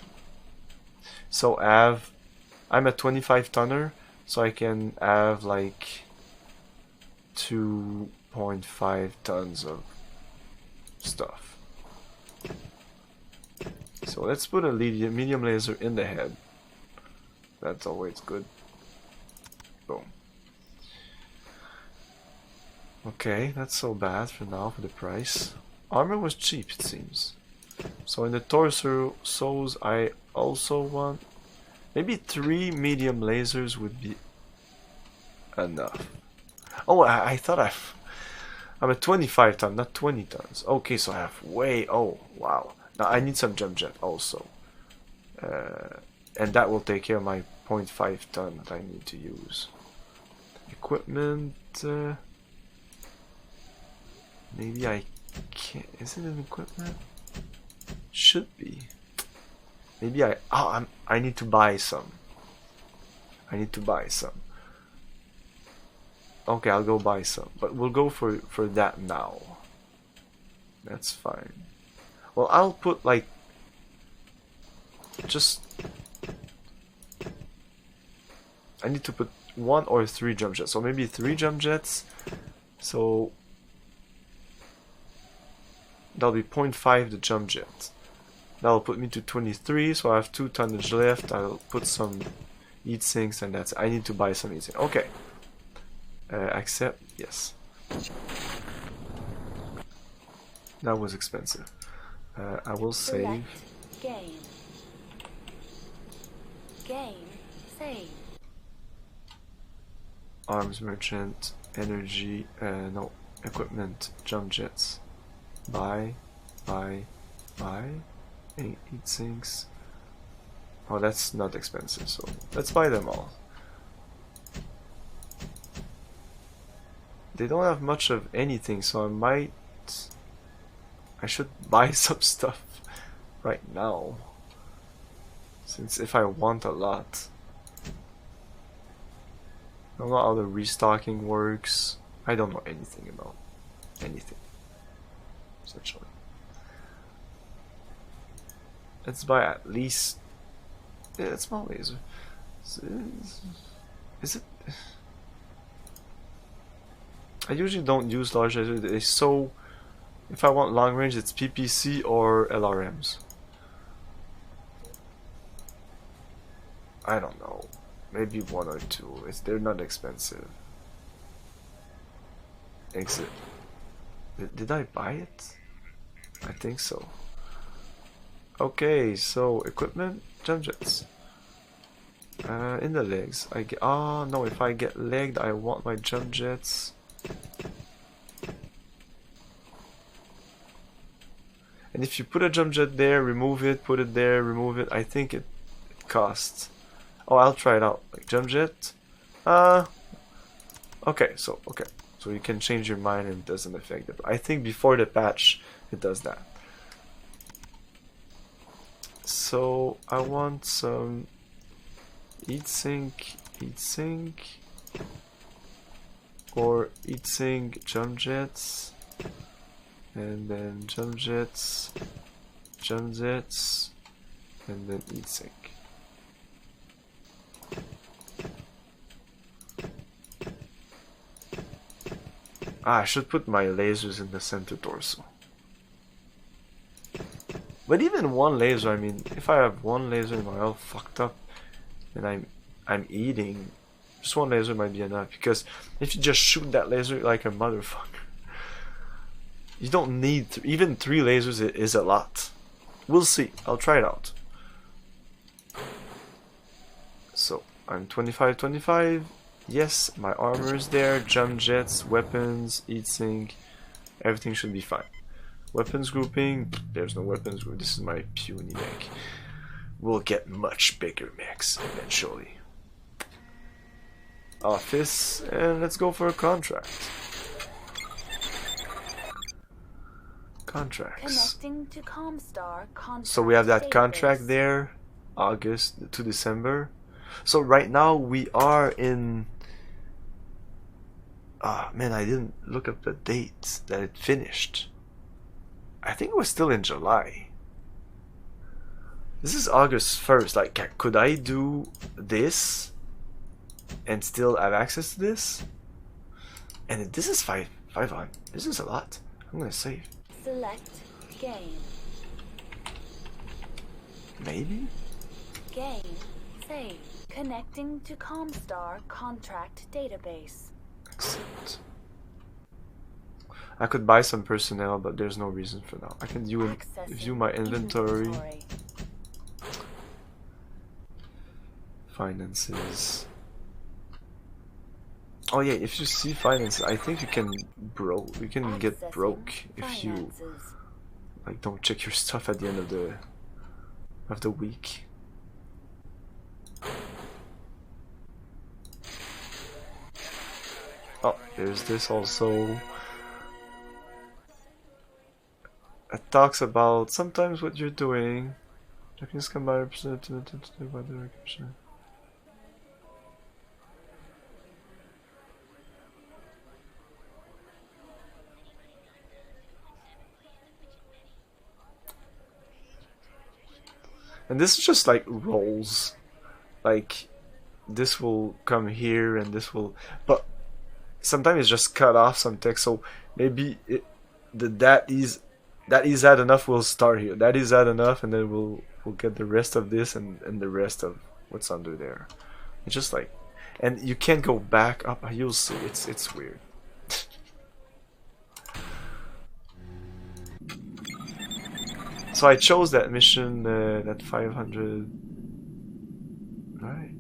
So I'm a 25 tonner, so I can have like 2.5 tons of stuff. So let's put a medium laser in the head. That's always good. Boom. Okay, not so bad for now for the price. Armor was cheap, it seems. So in the torsos, I also want maybe 3 medium lasers would be enough. Oh, I thought I'm a 25 ton, not 20 tons. Okay, so I have way. Oh, wow. Now I need some jump jet also, and that will take care of my 0.5 ton that I need to use. Equipment. Maybe I can't. Is it an equipment? Should be. Maybe I need to buy some. I need to buy some. Okay, I'll go buy some, but we'll go for that now. That's fine. Well, I'll put like just. I need to put 1 or 3 jump jets, so maybe 3 jump jets. So that'll be 0.5 the jump jet. That'll put me to 23, so I have 2 tonnage left. I'll put some heat sinks, and that's. I need to buy some heat sinks. Okay. Accept. Yes. That was expensive. I will save. Select game. Game save. Arms merchant, energy, no, equipment, jump jets. Buy. Heat sinks. Oh, that's not expensive, so let's buy them all. They don't have much of anything, so I should buy some stuff right now, since if I want a lot. I don't know how the restocking works. I don't know anything about anything, essentially. Let's buy at least. Yeah, it's small laser. Is it? I usually don't use large lasers. So if I want long range, it's PPC or LRMs. I don't know. Maybe 1 or 2. They're not expensive. Exit. Did I buy it? I think so. Okay, so equipment, jump jets. In the legs, I get. Oh no! If I get legged, I want my jump jets. And if you put a jump jet there, remove it, put it there, remove it, I think it costs. Oh, I'll try it out. Like jump jet. Okay, so you can change your mind and it doesn't affect it. I think before the patch, it does that. So I want some heat sink, or heat sink jump jets, and then jump jets, and then heat sink. I should put my lasers in the center torso. But even 1 laser, I mean, if I have 1 laser and I'm all fucked up, and I'm eating, Just one laser might be enough, because if you just shoot that laser like a motherfucker, you don't need even 3 lasers is a lot. We'll see. I'll try it out. So I'm 25. Yes, my armor is there. Jump jets, weapons, heat sink, everything should be fine. Weapons grouping. There's no weapons group. This is my puny mech. We'll get much bigger mechs eventually. Office, and let's go for a contract. Contracts. Connecting to Comstar contract So we have that database. contract there, August to December. So right now we are in. Ah man, I didn't look up the date that it finished. I think it was still in July. This is August 1st. Like, could I do this and still have access to this? And this is 500. This is a lot. I'm gonna save. Select game. Maybe? Game. Save. Connecting to Comstar contract database. Excellent. I could buy some personnel, but there's no reason for now. I can view my inventory. Finances. Oh yeah, if you see finances, I think you can get broke if you like don't check your stuff at the end of the week. Oh, there's this also. It talks about sometimes what you're doing. Japanese come by represented by the recognition. And this is just like rolls. Like this will come here and this will, but sometimes it's just cut off some text. So maybe that is add enough. We'll start here. That is add enough, and then we'll get the rest of this and the rest of what's under there. It's just like, and you can't go back up. You'll see. It's weird. So I chose that mission, that 500. Right.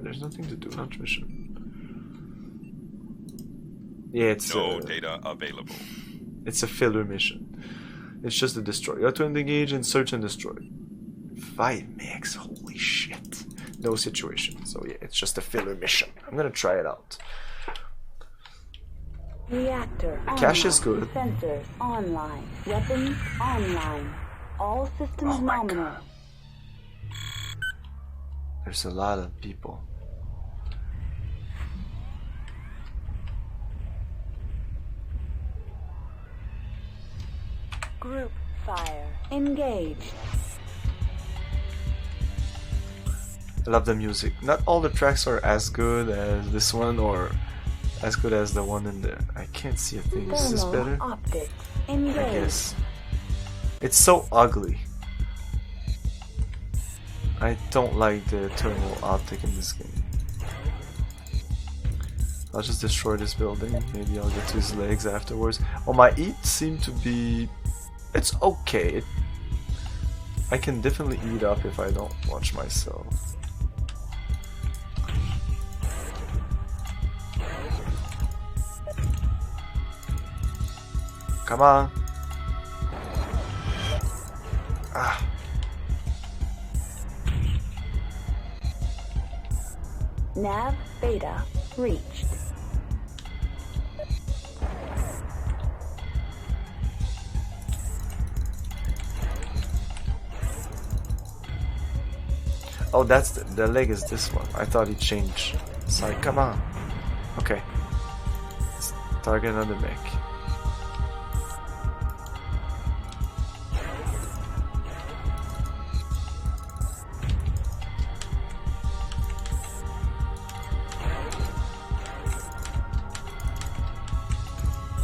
There's nothing to do. Launch mission. Yeah, it's No data available. It's a filler mission. It's just a destroy. You have to engage in search and destroy. 5 mechs, holy shit. No situation. So yeah, it's just a filler mission. I'm gonna try it out. Reactor The cache is good. Sensors online. Weapons online. All systems Oh my nominal. God. There's a lot of people. Group fire. Engaged. I love the music. Not all the tracks are as good as this one or as good as the one in the... I can't see a thing. Is this better? Optics. I Engaged. guess. It's so ugly. I don't like the thermal optic in this game. I'll just destroy this building. Maybe I'll get to his legs afterwards. Oh, my eat seem to be... It's okay. I can definitely eat up if I don't watch myself. Come on. Ah. Nav beta reached. Oh, that's the leg is this one. I thought he changed. Sorry, come on. Okay. Let's target another mech.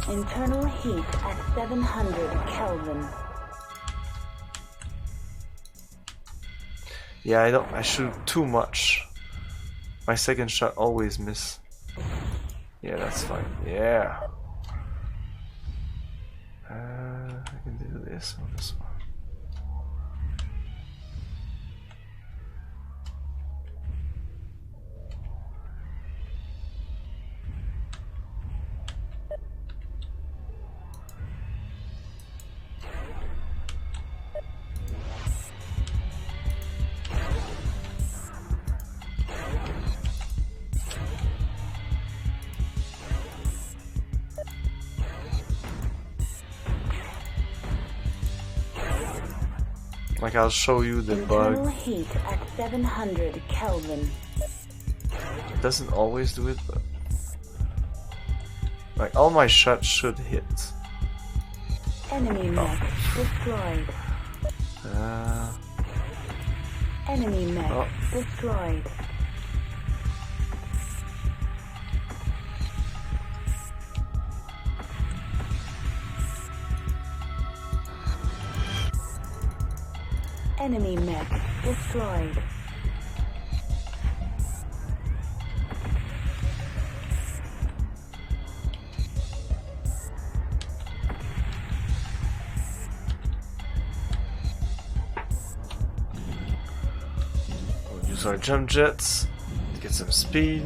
Internal heat at 700 Kelvin. Yeah, I shoot too much. My second shot always miss. Yeah, that's fine. Yeah. I can do this on this one. Like I'll show you the Internal bug. heat at 700 Kelvin. It doesn't always do it, but like all my shots should hit. Enemy mech destroyed. Enemy mech destroyed. Enemy mech destroyed. We'll use our jump jets to get some speed.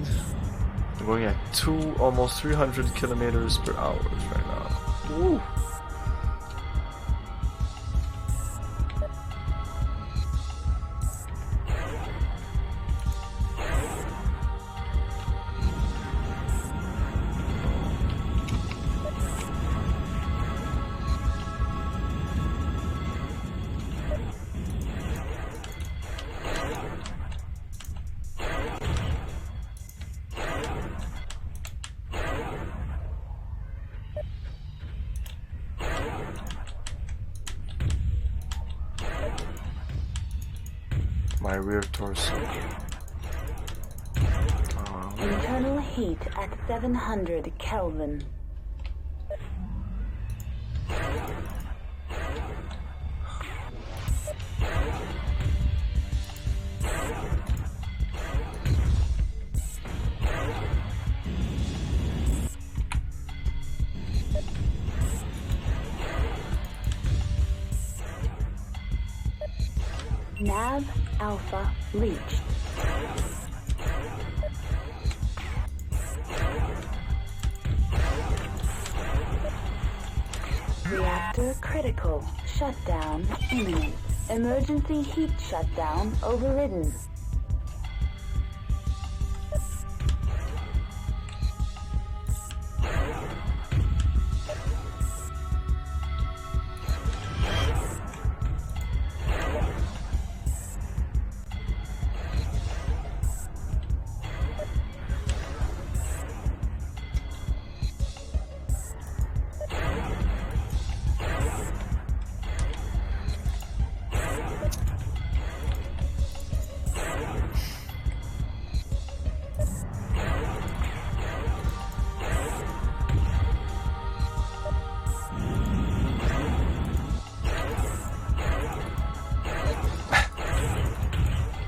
We're going at almost 300 kilometers per hour right now. Woo. My rear torso. Internal heat at 700 Kelvin. Nav Alpha reached. Reactor critical. Shutdown imminent. Emergency heat shutdown overridden.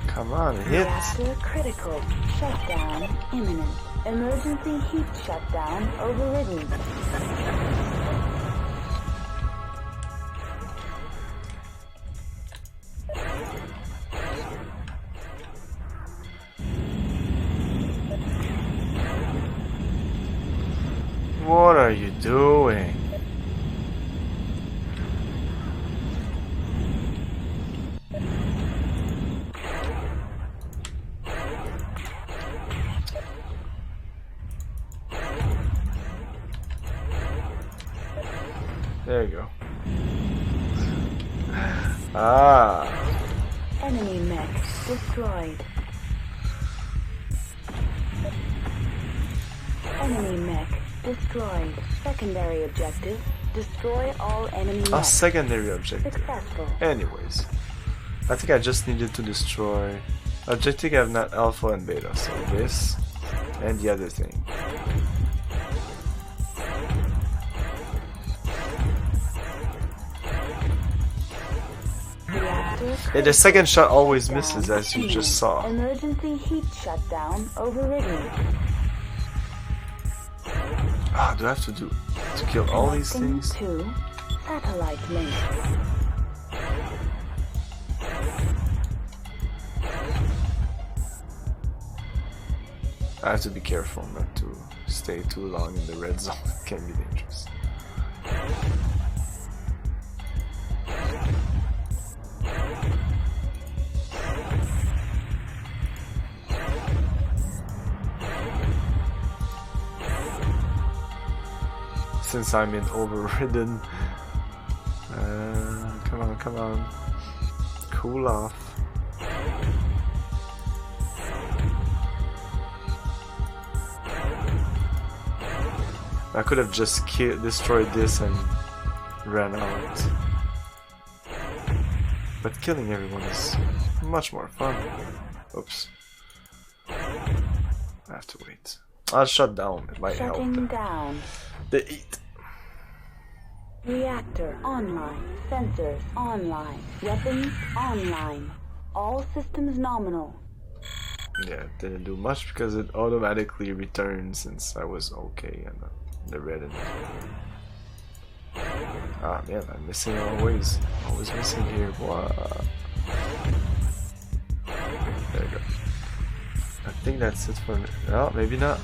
Come on, hit! Reactor critical. Shutdown imminent. Emergency heat shutdown overridden. What are you doing? There you go. Ah. Enemy mech destroyed. Enemy mech destroyed. Secondary objective. Destroy all enemy A mechs. secondary objective. Successful. Anyways. I think I just needed to destroy. Objective have not alpha and beta, so this and the other thing. Reactor Yeah, the second shot always Shutdown misses, as you just saw. Emergency heat shutdown overridden. Ah, do I have to kill all these Connecting things? to satellite link. I have to be careful not to stay too long in the red zone. It can be dangerous. Since I'm in overridden, come on, cool off. I could have just destroyed this and ran out. But killing everyone is much more fun. Oops. I have to wait. I'll shut down, it might help. Shutting down. The eat. Reactor online. Sensors online. Weapons online. All systems nominal. Yeah, it didn't do much because it automatically returned since I was okay and the red and ah man, I'm missing always missing here. Wow. There you go. I think that's it for me. No, maybe not.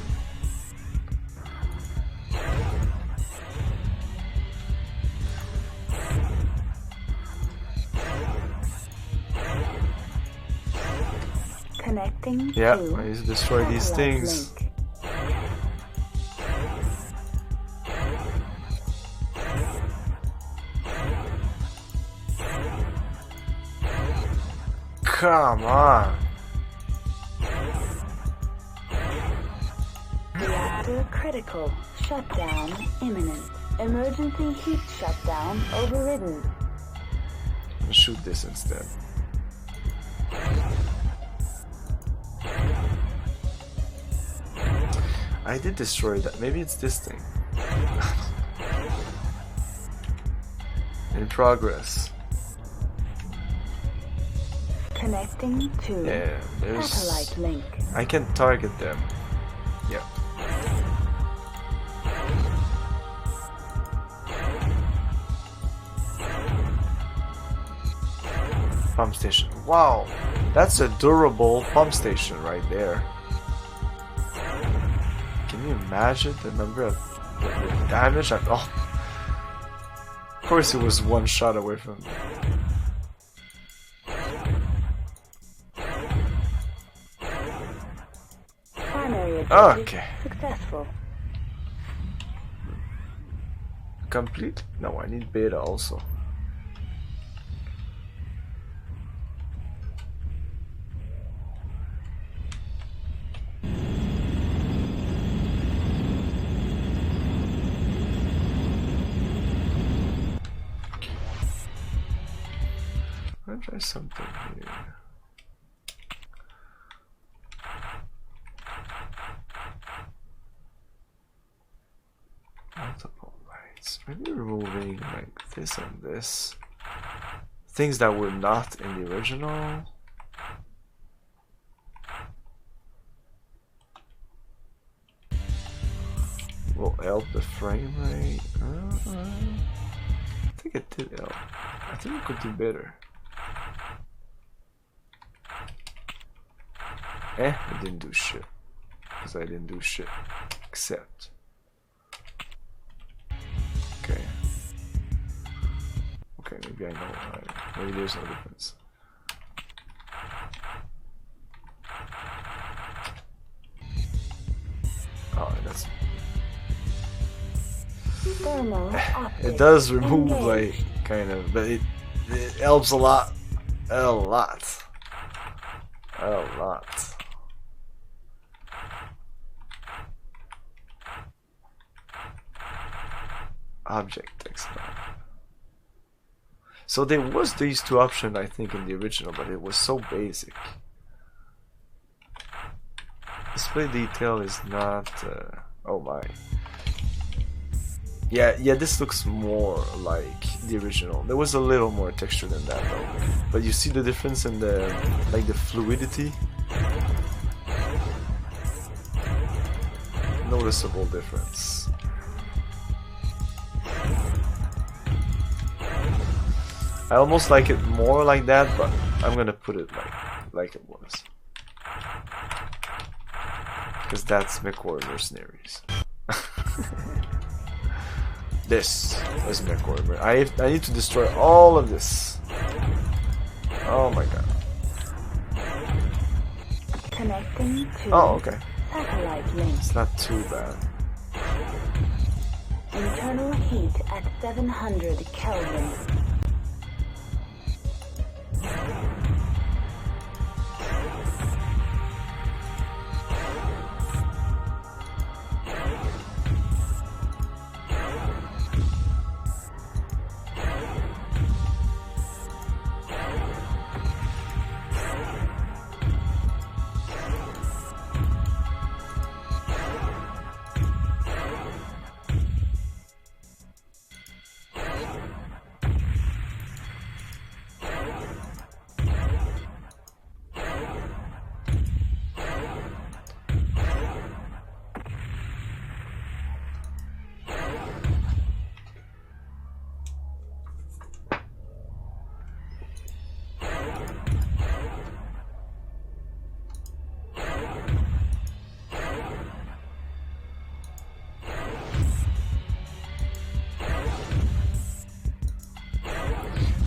Connecting Yeah, to I need to destroy these satellite things. link. Come on. Reactor critical. Shutdown imminent. Emergency heat shutdown overridden. I'll shoot this instead. I did destroy that. Maybe it's this thing. In progress. Connecting to Yeah, there's. satellite link. I can target them. Yep. Pump station. Wow, that's a durable pump station right there. Can you imagine the number of the damage? Oh, of course it was one shot away from me. Primary objective Okay. successful. Complete? No, I need beta also. I'll try something here. Multiple lights. Maybe removing like this and this. Things that were not in the original. Will help the frame rate. I think it did help. I think it could do better. It didn't do shit. Because I didn't do shit. Except. Okay. Okay, maybe I know why. Maybe there's no difference. Oh, that's. Thermal It does remove, engaged. like, kind of, but it helps a lot. A lot. A lot. Object expand. So there was these two options, I think, in the original, but it was so basic. Display detail is not. Oh my. Yeah, this looks more like the original. There was a little more texture than that though. But you see the difference in the like the fluidity? Noticeable difference. I almost like it more like that, but I'm gonna put it like it was. Because that's MechWarrior Mercenaries. This is MechWarrior. I need to destroy all of this. Oh my god. Connecting to Oh, okay. satellite link. It's not too bad. Internal heat at 700 Kelvin.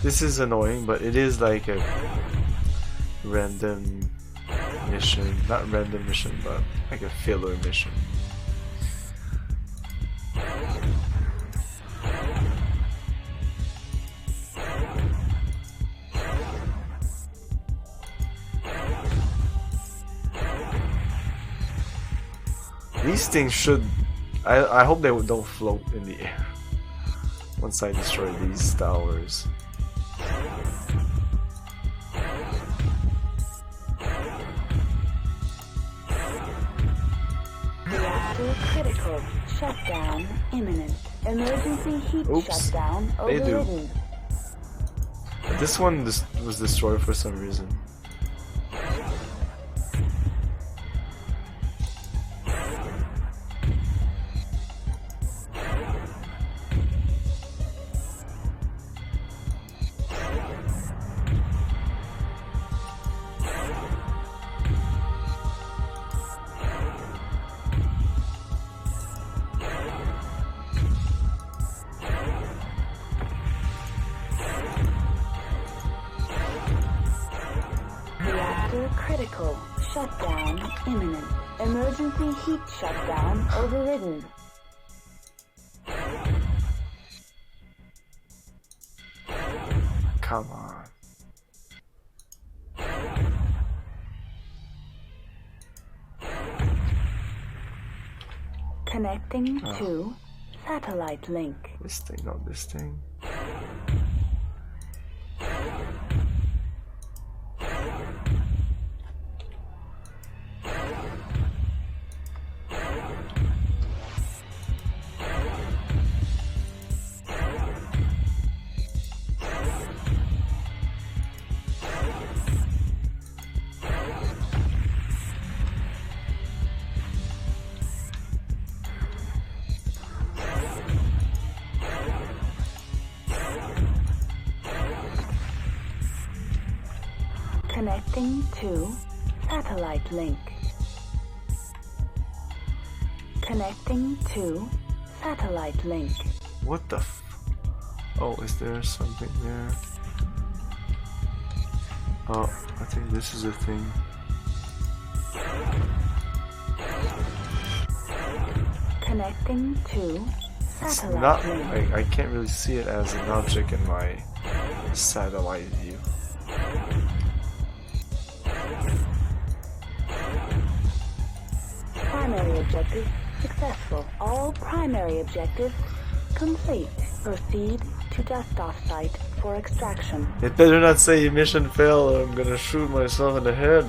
This is annoying, but it is like a random mission. Not random mission, but like a filler mission. These things should... I hope they don't float in the air once I destroy these towers. Reactor critical. Shutdown imminent. Emergency heat shutdown overridden. This one was destroyed for some reason. Critical. Shutdown imminent. Emergency heat shutdown overridden. Come on. Connecting to satellite link. This thing, not this thing. Connecting to satellite link. Connecting to satellite link. What the f... Oh, is there something there? Oh, I think this is a thing. Connecting to It's satellite not... link. I can't really see it as an object in my satellite view. Primary objective successful. All primary objectives complete. Proceed to dust-off site for extraction. It better not say mission failed or I'm gonna shoot myself in the head.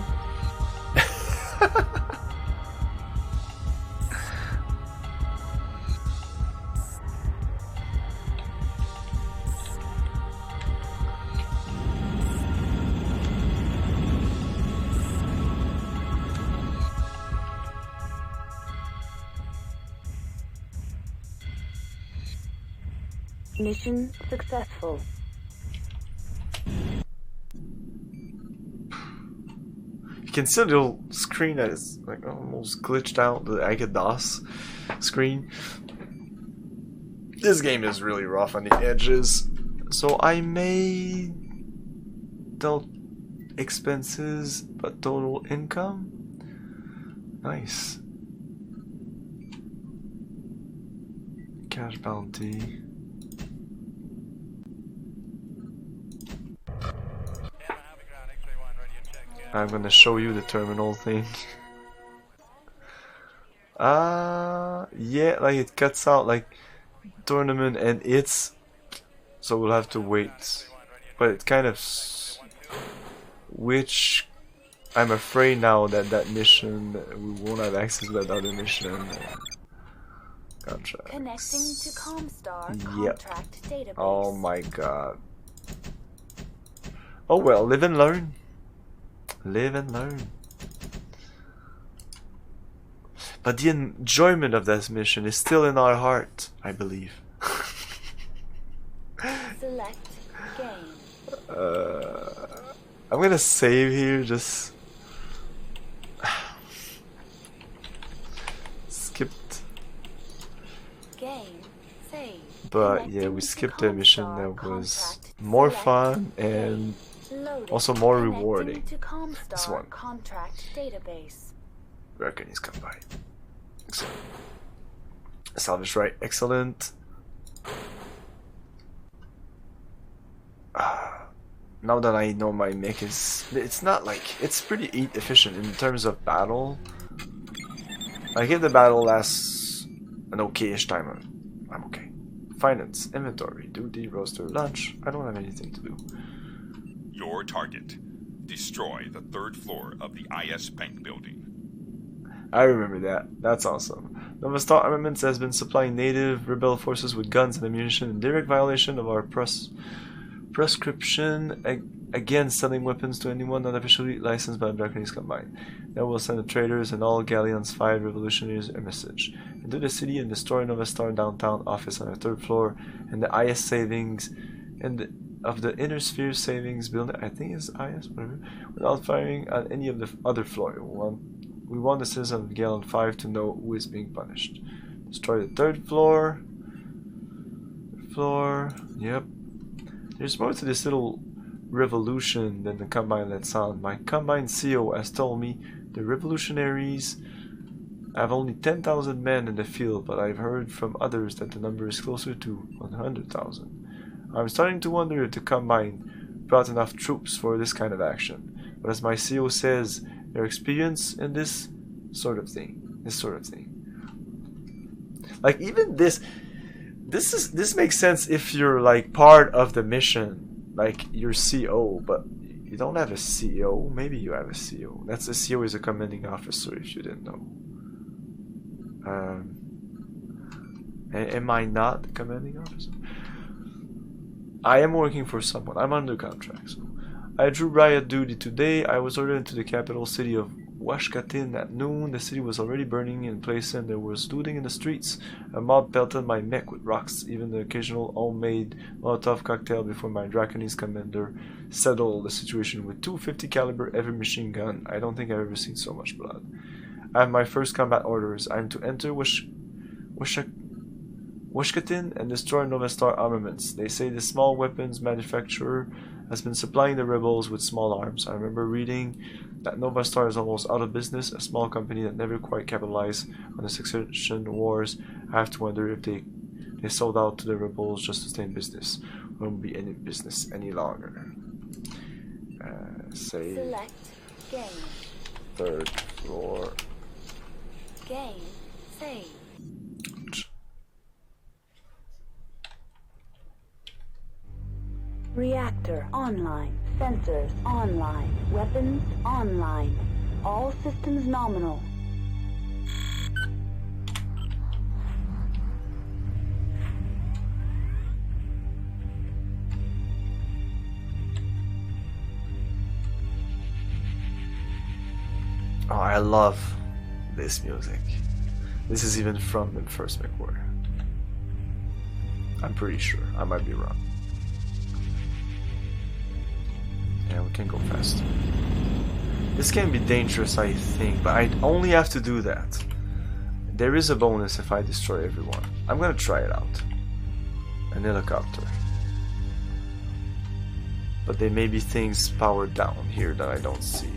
Mission successful. You can see the little screen that is like almost glitched out, the Agados screen. This game is really rough on the edges, so I made total expenses but total income. Nice. Cash bounty. I'm gonna show you the terminal thing. Yeah, like it cuts out like tournament and it's, so we'll have to wait. But it kind of, which I'm afraid now that that mission, we won't have access to that other mission. Contract. Connecting to Comstar Yep. contract database. Oh my god. Oh well, live and learn. Live and learn. But the enjoyment of this mission is still in our heart, I believe. Select game. I'm gonna save here, just skipped. Game. Save. But yeah, we skipped the mission that was more fun and also more rewarding. This one. Contract database. Reconnaissance Combine. Excellent. Salvage right, excellent. Now that I know my mech is, it's not like, it's pretty efficient in terms of battle. Like if the battle lasts an okay-ish time, I'm okay. Finance, inventory, duty, roster, lunch. I don't have anything to do. Your target. Destroy the 3rd floor of the IS Bank building. I remember that. That's awesome. Nova Star Armaments has been supplying native rebel forces with guns and ammunition in direct violation of our prescription against selling weapons to anyone not officially licensed by the Reconnaissance Combine. Now we'll send the traders and all galleons 5 revolutionaries a message. Into the city and destroy Nova Star downtown office on the 3rd floor and the IS savings and of the Inner Sphere savings building, I think it's IS, whatever, without firing on any of the other floor. We want the citizens of Gallon 5 to know who is being punished. Destroy the 3rd floor. Yep. There's more to this little revolution than the Combine lets on. My Combine CO has told me the revolutionaries have only 10,000 men in the field, but I've heard from others that the number is closer to 100,000. I'm starting to wonder if the Combine brought enough troops for this kind of action. But as my CO says, their experience in this sort of thing. Like even this makes sense if you're like part of the mission, like your CO, but you don't have a CO. Maybe you have a CO. That's a CO is a commanding officer if you didn't know. Am I not the commanding officer? I am working for someone. I'm under contract. So I drew riot duty today. I was ordered into the capital city of Washkatin at noon. The city was already burning in place and there was looting in the streets. A mob pelted my mech with rocks, even the occasional homemade Molotov cocktail before my Draconese commander settled the situation with 250 caliber heavy machine gun. I don't think I've ever seen so much blood. I have my first combat orders. I am to enter Washkatin and destroy Nova Star Armaments. They say the small weapons manufacturer has been supplying the rebels with small arms. I remember reading that Nova Star is almost out of business, a small company that never quite capitalized on the succession wars. I have to wonder if they sold out to the rebels just to stay in business. Won't be any business any longer. Say Select game. 3rd floor. Game. Save. Reactor online. Sensors online. Weapons online. All systems nominal. Oh, I love this music. This is even from the first MechWarrior. I'm pretty sure. I might be wrong. Yeah, we can go faster. This can be dangerous, I think, but I only have to do that. There is a bonus if I destroy everyone. I'm gonna try it out. An helicopter. But there may be things powered down here that I don't see.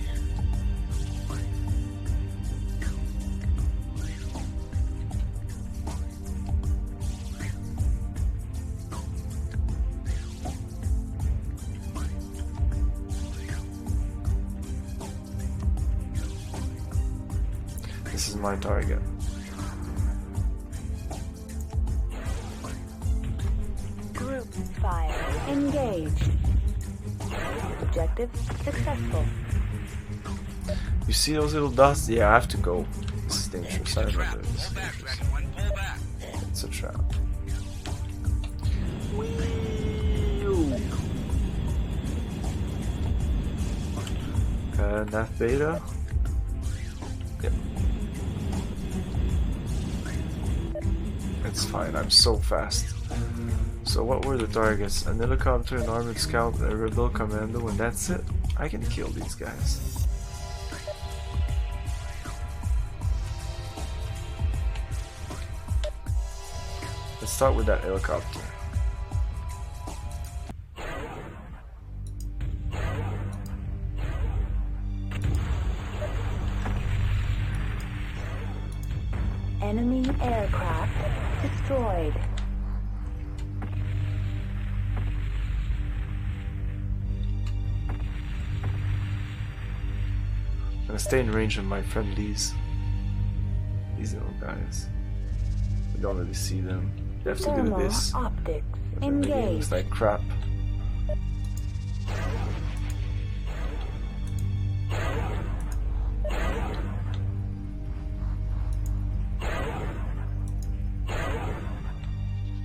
This is my target. Group fire. Engage. Objective successful. You see those little dots? Yeah, I have to go. This is dangerous. I remember this. It's a trap. Nav beta. Yep. It's fine. I'm so fast. So what were the targets? An helicopter, an armored scout, a rebel commando, and that's it? I can kill these guys. Let's start with that helicopter. Enemy aircraft destroyed. I'm gonna stay in range of my friendlies. These little guys. We don't really see them. You have to do Thermal this. optics But then the game engaged. looks like crap.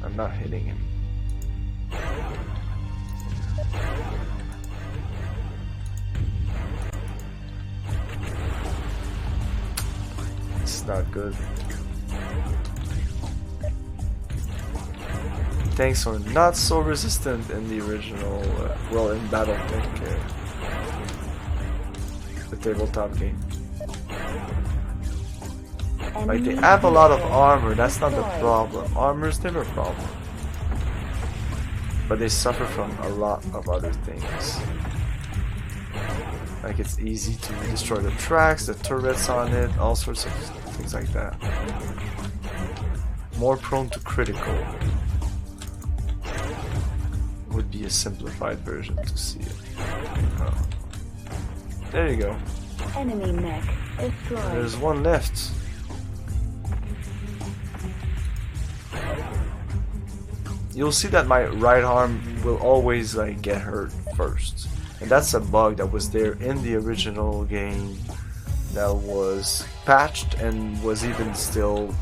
I'm not hitting him. It's not good. Tanks are not so resistant in the original, well, in Battletech, the tabletop game. Like, they have a lot of armor, that's not the problem. Armor's never a problem. But they suffer from a lot of other things. Like, it's easy to destroy the tracks, the turrets on it, all sorts of things like that. More prone to critical would be a simplified version to see it. Oh. There you go. Enemy mech destroyed. There's one left. You'll see that my right arm will always like get hurt first. And that's a bug that was there in the original game that was patched and was even still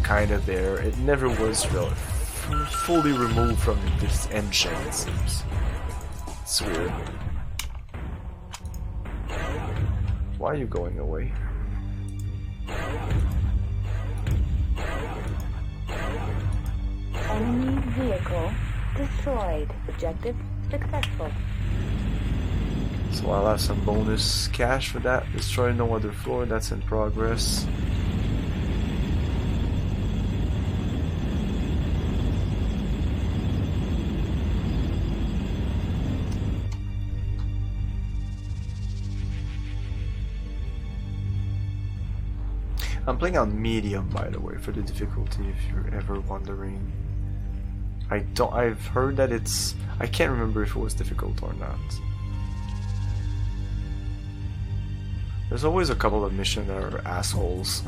kind of there. It never was really fully removed from this engine, it seems. It's weird. Why are you going away? Enemy vehicle destroyed. Objective successful. So I'll have some bonus cash for that. Destroy no other floor, that's in progress. I'm playing on medium, by the way, for the difficulty, if you're ever wondering. I've heard that it's... I can't remember if it was difficult or not. There's always a couple of missions that are assholes.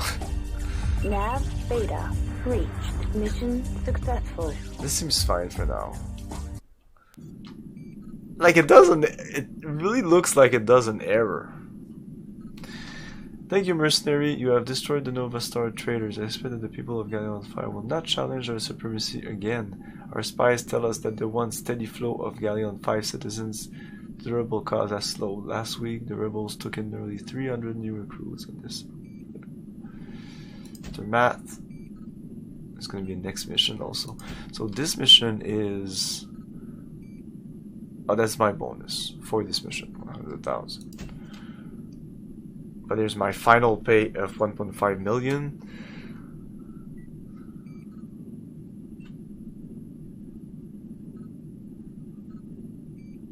Nav beta reached. Mission successful. This seems fine for now. Like, it doesn't... It really looks like it does an error. Thank you, Mercenary. You have destroyed the Nova Star traders. I expect that the people of Galleon 5 will not challenge our supremacy again. Our spies tell us that the once steady flow of Galleon 5 citizens to the rebel cause has slowed. Last week, the rebels took in nearly 300 new recruits in this. After math, It's gonna be a next mission also. So this mission is... Oh, that's my bonus for this mission, 100,000. But there's my final pay of 1.5 million.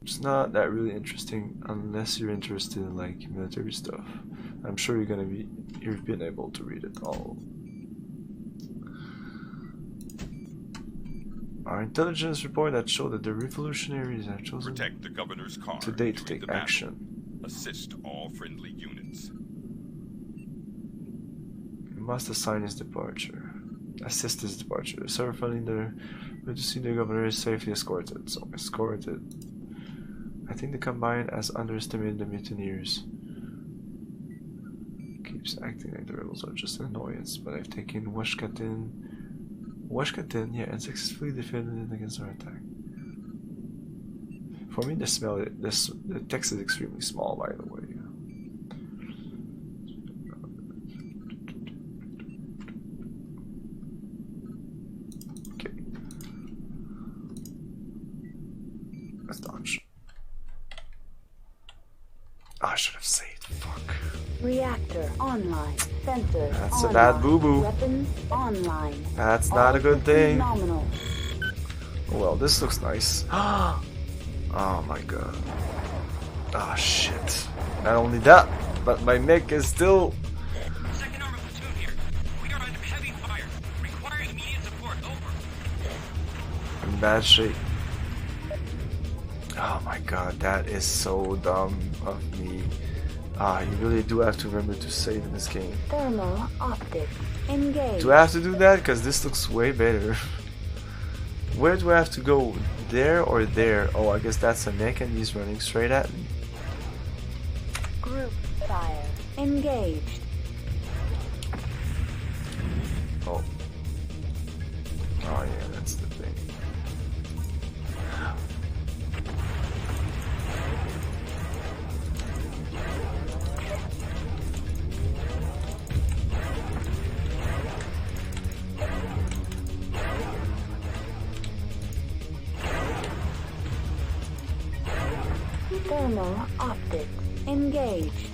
It's not that really interesting unless you're interested in like military stuff. I'm sure you've been able to read it all. Our intelligence report that showed that the revolutionaries have chosen Protect the governor's car today to during take the battle. action. Assist all friendly units. We must assign his departure. Assist his departure. Serve funding there to see the governor is safely escorted. So escorted. I think the Combine has underestimated the mutineers. Keeps acting like the rebels are just an annoyance, but I've taken Washkatin, yeah, and successfully defended it against our attack. For me, the text is extremely small, by the way. Okay. Let's dodge. Oh, I should have saved. Fuck. Reactor online. Sensors That's online. a bad boo-boo. Weapons online. That's not a good thing. Nominal. Oh, well, this looks nice. Oh my god. Ah, shit. Not only that, but my mech is still... Second armor platoon here. We are under heavy fire. Requiring immediate support. Over. in bad shape. Oh my god, that is so dumb of me. You really do have to remember to save in this game. Thermal optics engaged. Do I have to do that? Because this looks way better. Where do I have to go? There or there? Oh, I guess that's a mech and he's running straight at me. Group fire engaged. Oh. Oh yeah, that's the thing. Thermal optics engaged.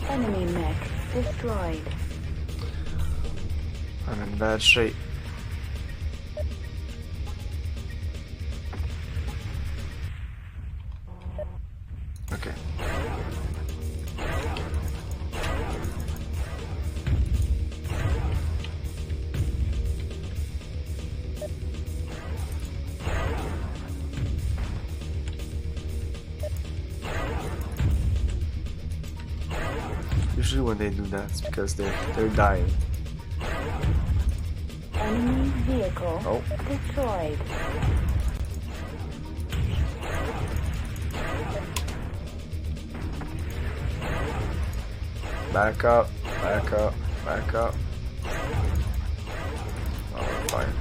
Enemy mech destroyed. I'm in bad shape. Okay. Usually when they do that, it's because they're dying. Enemy vehicle Oh. destroyed. Back up, back up, back up. Oh, we're fine.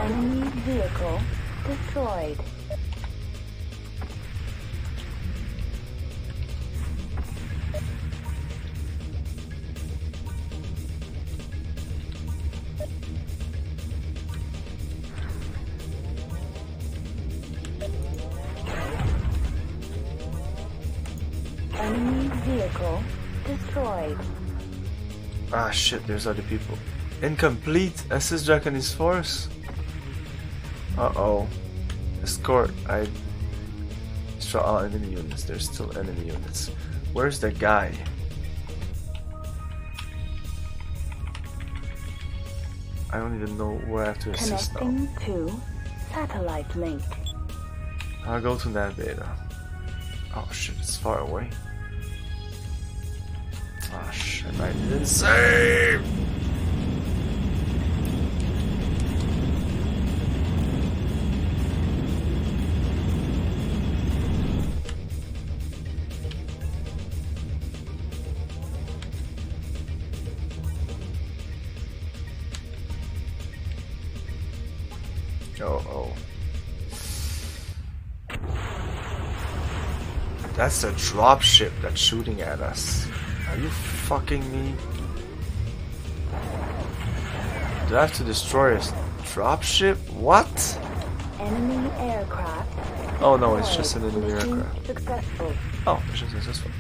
Enemy vehicle destroyed. Enemy vehicle destroyed. Ah shit, there's other people. Incomplete. Assist Jack and his force. Uh-oh. Escort. I saw all enemy units. There's still enemy units. Where's the guy? I don't even know where I have to assist now. Connecting to satellite link. I'll go to that beta. Oh shit, it's far away. and I didn't save! Oh. That's the dropship that's shooting at us. Are you fucking me? Do I have to destroy a dropship? What? Enemy aircraft. Oh no, it's just an enemy Mission aircraft. successful. Oh, mission successful.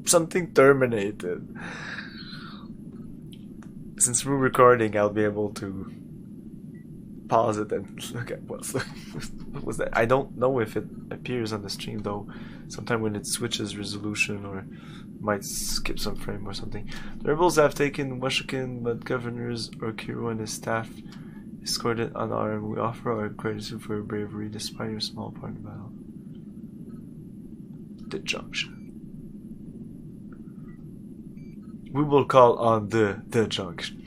Something terminated. Since we're recording, I'll be able to pause it and look at what was that. I don't know if it appears on the stream though. Sometime when it switches resolution or might skip some frame or something. The rebels have taken Washington, but governors Okiro and his staff escorted unarmed. We offer our gratitude for your bravery despite your small part in battle. The junction. We will call on the junction.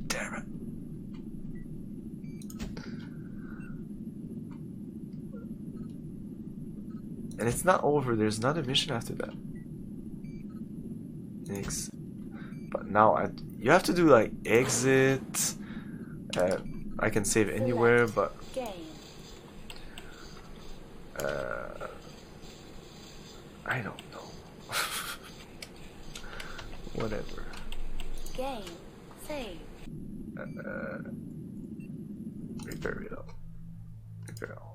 Damn it. And it's not over, there's another mission after that. Next. But now you have to do like exit. I can save anywhere, but I don't know. Whatever. Game. Save. Repair it up. Repair all.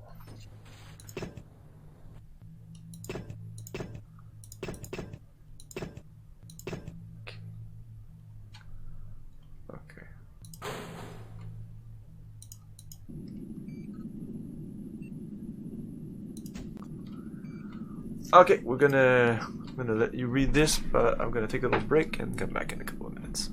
Okay. Okay, I'm gonna let you read this, but I'm gonna take a little break and come back in a couple of minutes.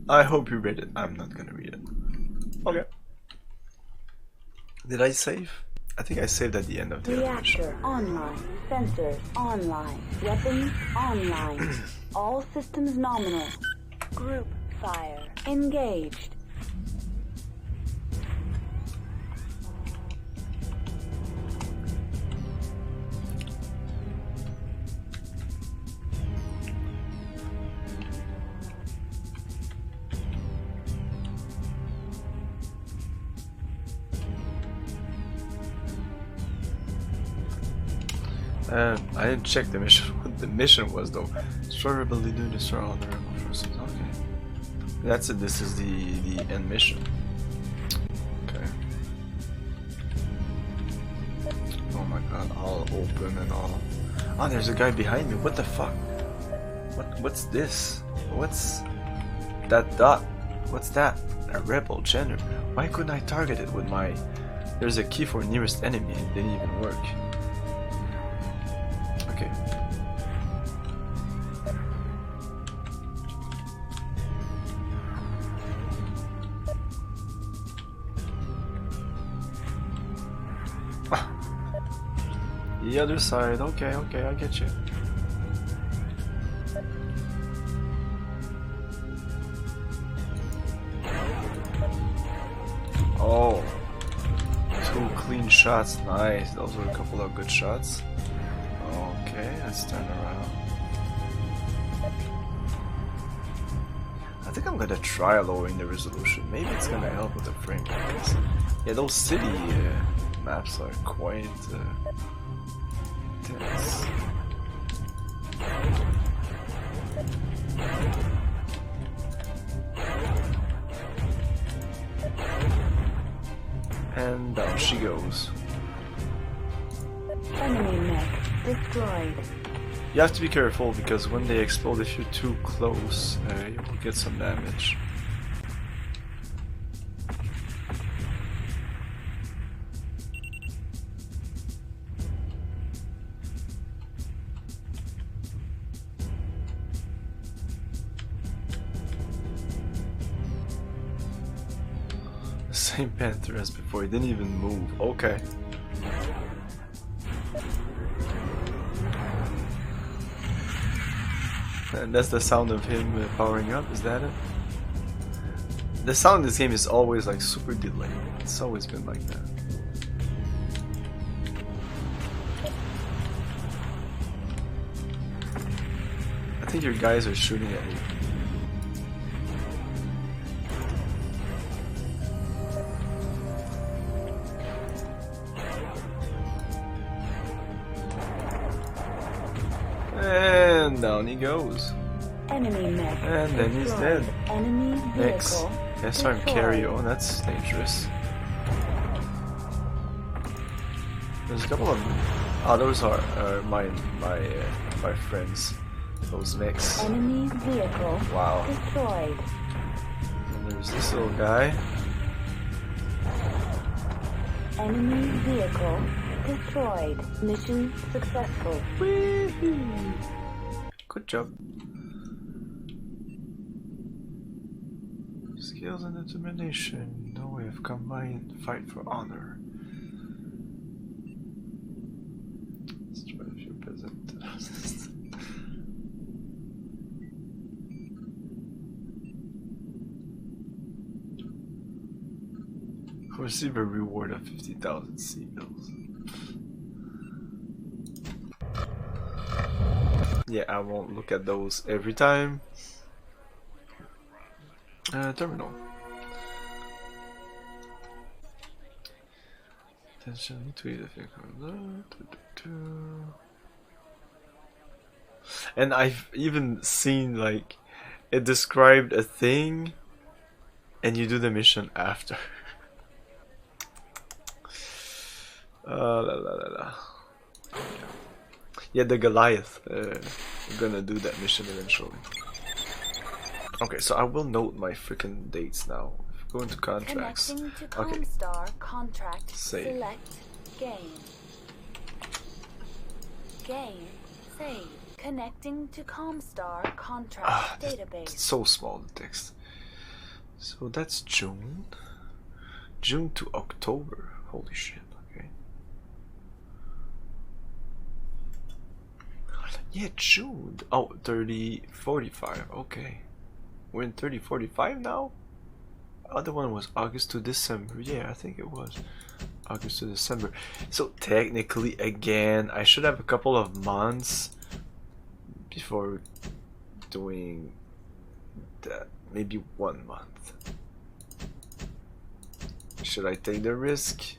I hope you read it. I'm not gonna read it. Okay. Did I save? I think I saved at the end of the Reactor online. Sensors online. Weapons online. All systems nominal. Group fire. Engaged. I didn't check the mission. What the mission was though. Destroy rebel leader, destroy all the rebel forces. Okay, that's it. This is the end mission. Okay. Oh my god, all open and all. Oh, there's a guy behind me. What the fuck? What's this? What's that dot? What's that? A rebel general. Why couldn't I target it with my? There's a key for nearest enemy. It didn't even work. Okay. The other side. Okay, okay, I get you. Oh, 2 clean shots. Nice. Those were a couple of good shots. Okay, let's turn around. I think I'm gonna try lowering the resolution. Maybe it's gonna help with the frame rate. Yeah, those city maps are quite intense. And down she goes. Enemy mech destroyed. You have to be careful because when they explode, if you're too close, you will get some damage. The same panther as before, he didn't even move. Okay. And that's the sound of him powering up, is that it? The sound in this game is always like super delayed. It's always been like that. I think your guys are shooting at you. And down he goes. Enemy mech And then he's dead. Enemy Next. vehicle Yes, I'm destroyed. carry on. That's dangerous. There's a couple of. Oh, those are my friends. Those mechs. Enemy vehicle Wow. destroyed. And there's this little guy. Enemy vehicle destroyed. Mission successful. Good job. Skills and determination. No way of combined fight for honor. Let's try a few peasant. Receive a reward of 50,000 seagulls. Yeah, I won't look at those every time. Terminal. Attention, tweet if you And I've even seen like it described a thing and you do the mission after. La la la la. Yeah, the Goliath. We're gonna do that mission eventually. Okay, so I will note my freaking dates now. Go into contracts. Connecting to Okay. Comstar contract. Save. Select game. Game. Save. Connecting to Comstar contract database. It's so small, the text. So that's June. June to October. Holy shit, okay. Yeah, June. Oh, 3045. Okay. We're in 3045 now? Other one was August to December. Yeah, I think it was August to December. So technically, again, I should have a couple of months before doing that. Maybe 1 month. Should I take the risk?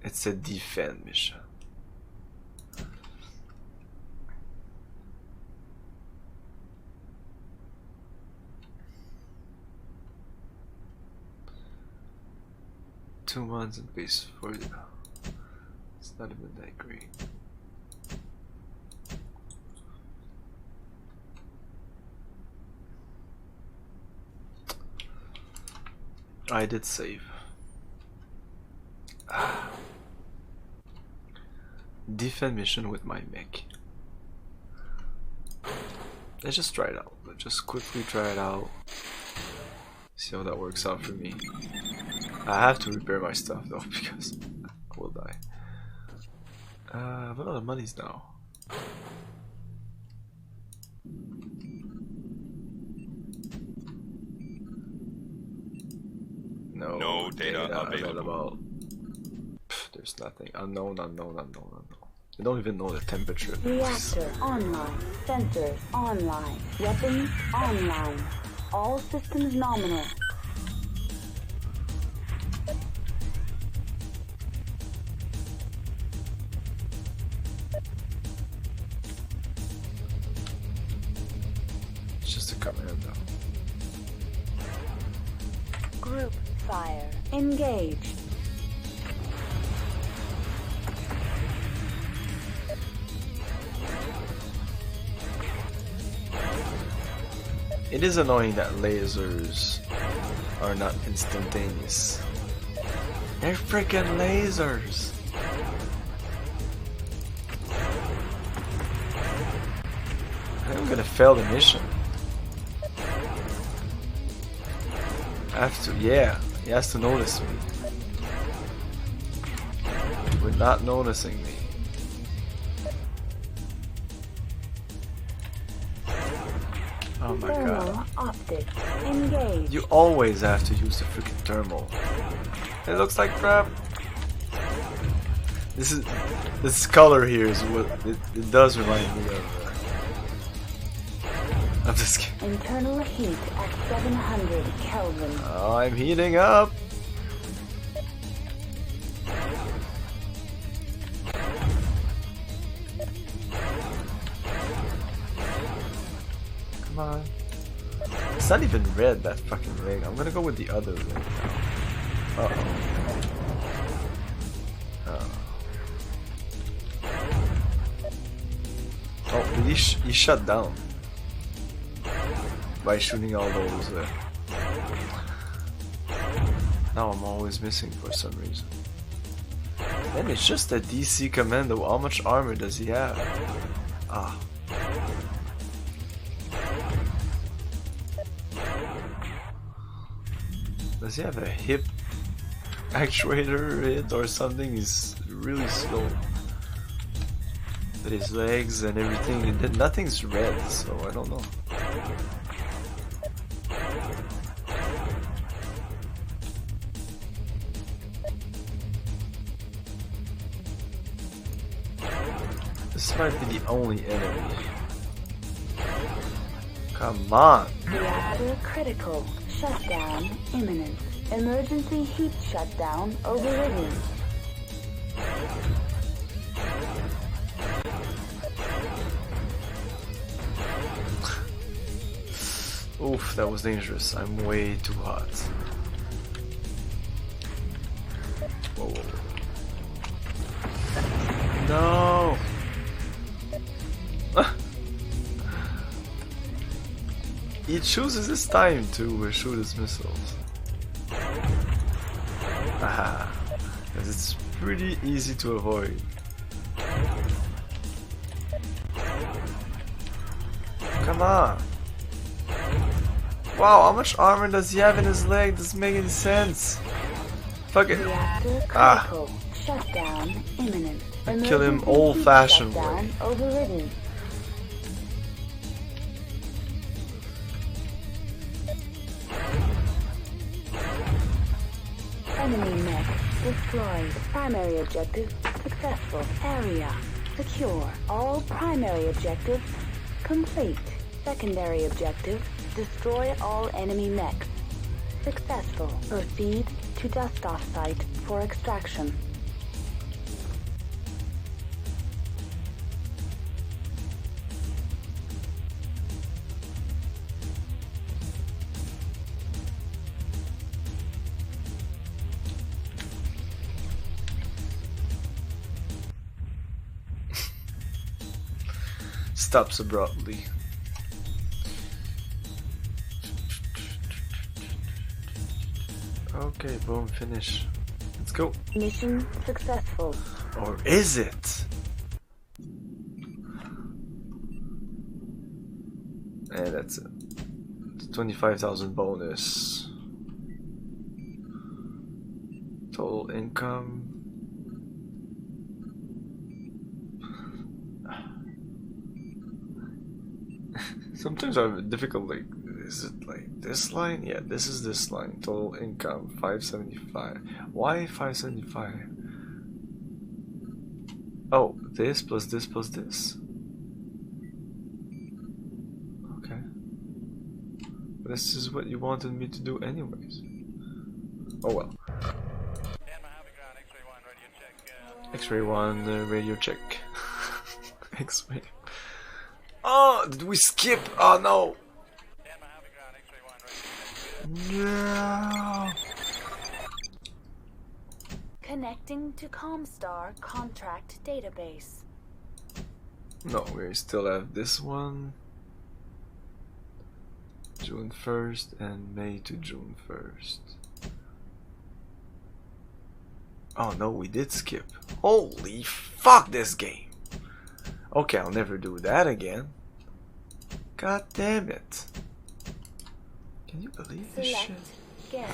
It's a defend mission. Two months in base 40. It's not even that great. I did save. Defend mission with my mech. Let's just try it out. Let's just quickly try it out. See how that works out for me. I have to repair my stuff though because I will die. I have a lot of monies now. No data available. Pff, there's nothing. Unknown. I don't even know the temperature. Reactor online. Sensors online. Weapons online. All systems nominal. It's just a command though. Group fire. Engaged. It is annoying that lasers are not instantaneous. They're freaking lasers! I'm gonna fail the mission. I have to, yeah, he has to notice me. We're not noticing me. Oh my god. Optics. Engaged. You always have to use the freaking thermal. It looks like crap. This color here is what it does remind me of this game. Internal heat at 700 Kelvin. I'm heating up. Come on. It's not even red, that fucking rig. I'm gonna go with the other rig now. Uh-oh. Oh, he shut down by shooting all those there. Now I'm always missing for some reason. Then it's just a DC commando. How much armor does he have? Ah. Does he have a hip actuator hit or something? He's really slow. But his legs and everything, nothing's red, so I don't know. This might be the only enemy. Come on! Reactor critical. Shutdown imminent. Emergency heat shutdown overridden. Oof, that was dangerous. I'm way too hot. Whoa. No! He chooses his time to shoot his missiles. Aha. Because it's pretty easy to avoid. Come on! Wow, how much armor does he have in his leg? Doesn't make any sense. Fuck it. Reactor Ah. critical. Shutdown imminent. Kill him Emergency old-fashioned shutdown way. overridden. Enemy mech destroyed. Primary objective successful. Area secure. All primary objectives complete. Secondary objective destroy all enemy mechs. Successful. Proceed to dust-off site for extraction. Stops abruptly. Okay, boom, finish. Let's go. Mission successful. Or is it? And that's it. It's 25,000 bonus. Total income. Sometimes I'm difficult, like, is it like this line? Yeah, this is this line. Total income 575. Why 575? Oh, this plus this plus this. Okay. This is what you wanted me to do anyways. Oh well. X-ray 1, radio check. X-ray. Oh, did we skip? Oh no! No! Connecting to Comstar contract database. No, we still have this one. June 1st and May to June 1st. Oh no, we did skip. Holy fuck this game! Okay, I'll never do that again. God damn it. Can you believe this Select shit? game.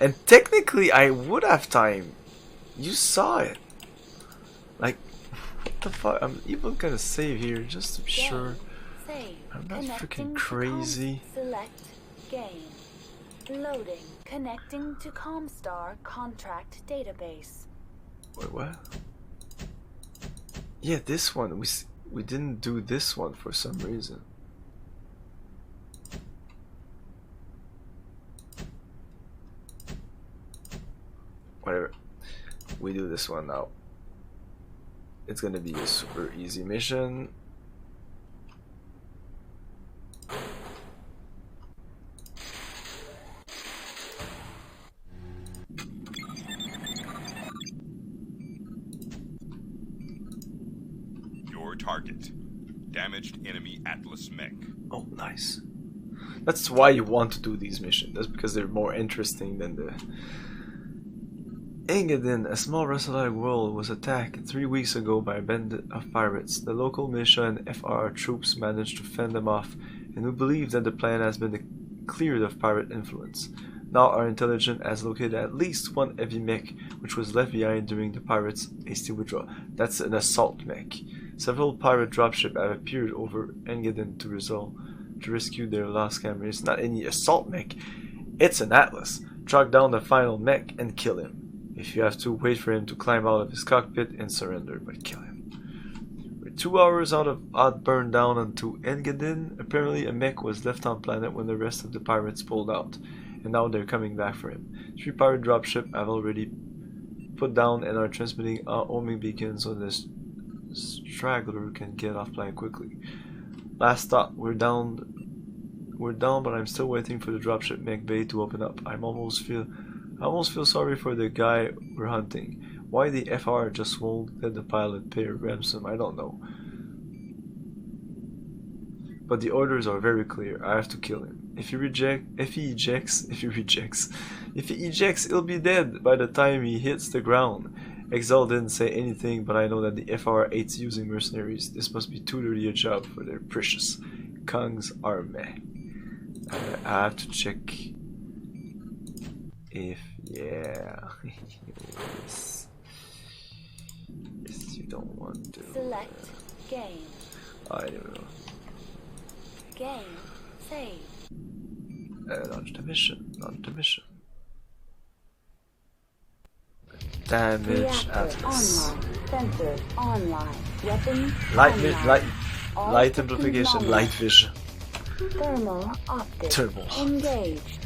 And technically I would have time. You saw it. Like, what the fuck? I'm even gonna save here just to be sure Save. I'm not Connecting freaking to crazy. Select game. Loading. Connecting to Comstar contract database. Wait, what? Yeah, this one. We didn't do this one for some reason. Whatever. We do this one now. It's gonna be a super easy mission. Your target. Damaged enemy Atlas mech. Oh, nice. That's why you want to do these missions. That's because they're more interesting than the... Engadin, a small Russellite world, was attacked 3 weeks ago by a band of pirates. The local militia and FR troops managed to fend them off, and we believe that the plan has been cleared of pirate influence. Now our intelligence has located at least one heavy mech, which was left behind during the pirates' hasty withdrawal. That's an assault mech. Several pirate dropships have appeared over Engadin to rescue their lost camera. It's not any assault mech, it's an Atlas. Track down the final mech and kill him. If you have to, wait for him to climb out of his cockpit and surrender, but kill him. We're 2 hours out of burn down onto Engadin. Apparently a mech was left on planet when the rest of the pirates pulled out, and now they're coming back for him. 3 pirate dropships have already put down and are transmitting homing beacons so this straggler can get off planet quickly. Last stop, we're down, but I'm still waiting for the dropship mech bay to open up. I almost feel sorry for the guy we're hunting. Why the FR just won't let the pilot pay a ransom, I don't know. But the orders are very clear. I have to kill him. If he ejects, he'll be dead by the time he hits the ground. Exalt didn't say anything, but I know that the FR hates using mercenaries. This must be too dirty a job for their precious Kong's army. I have to check if yes. Yes, you don't want to. Select game. I don't know. Game save. Launch the mission. Launch the mission. Damage Reactor atlas. online. Sensors online. Weapons Light All light systems amplification, nominal. light vision. Thermal optics. Thermal. Engaged.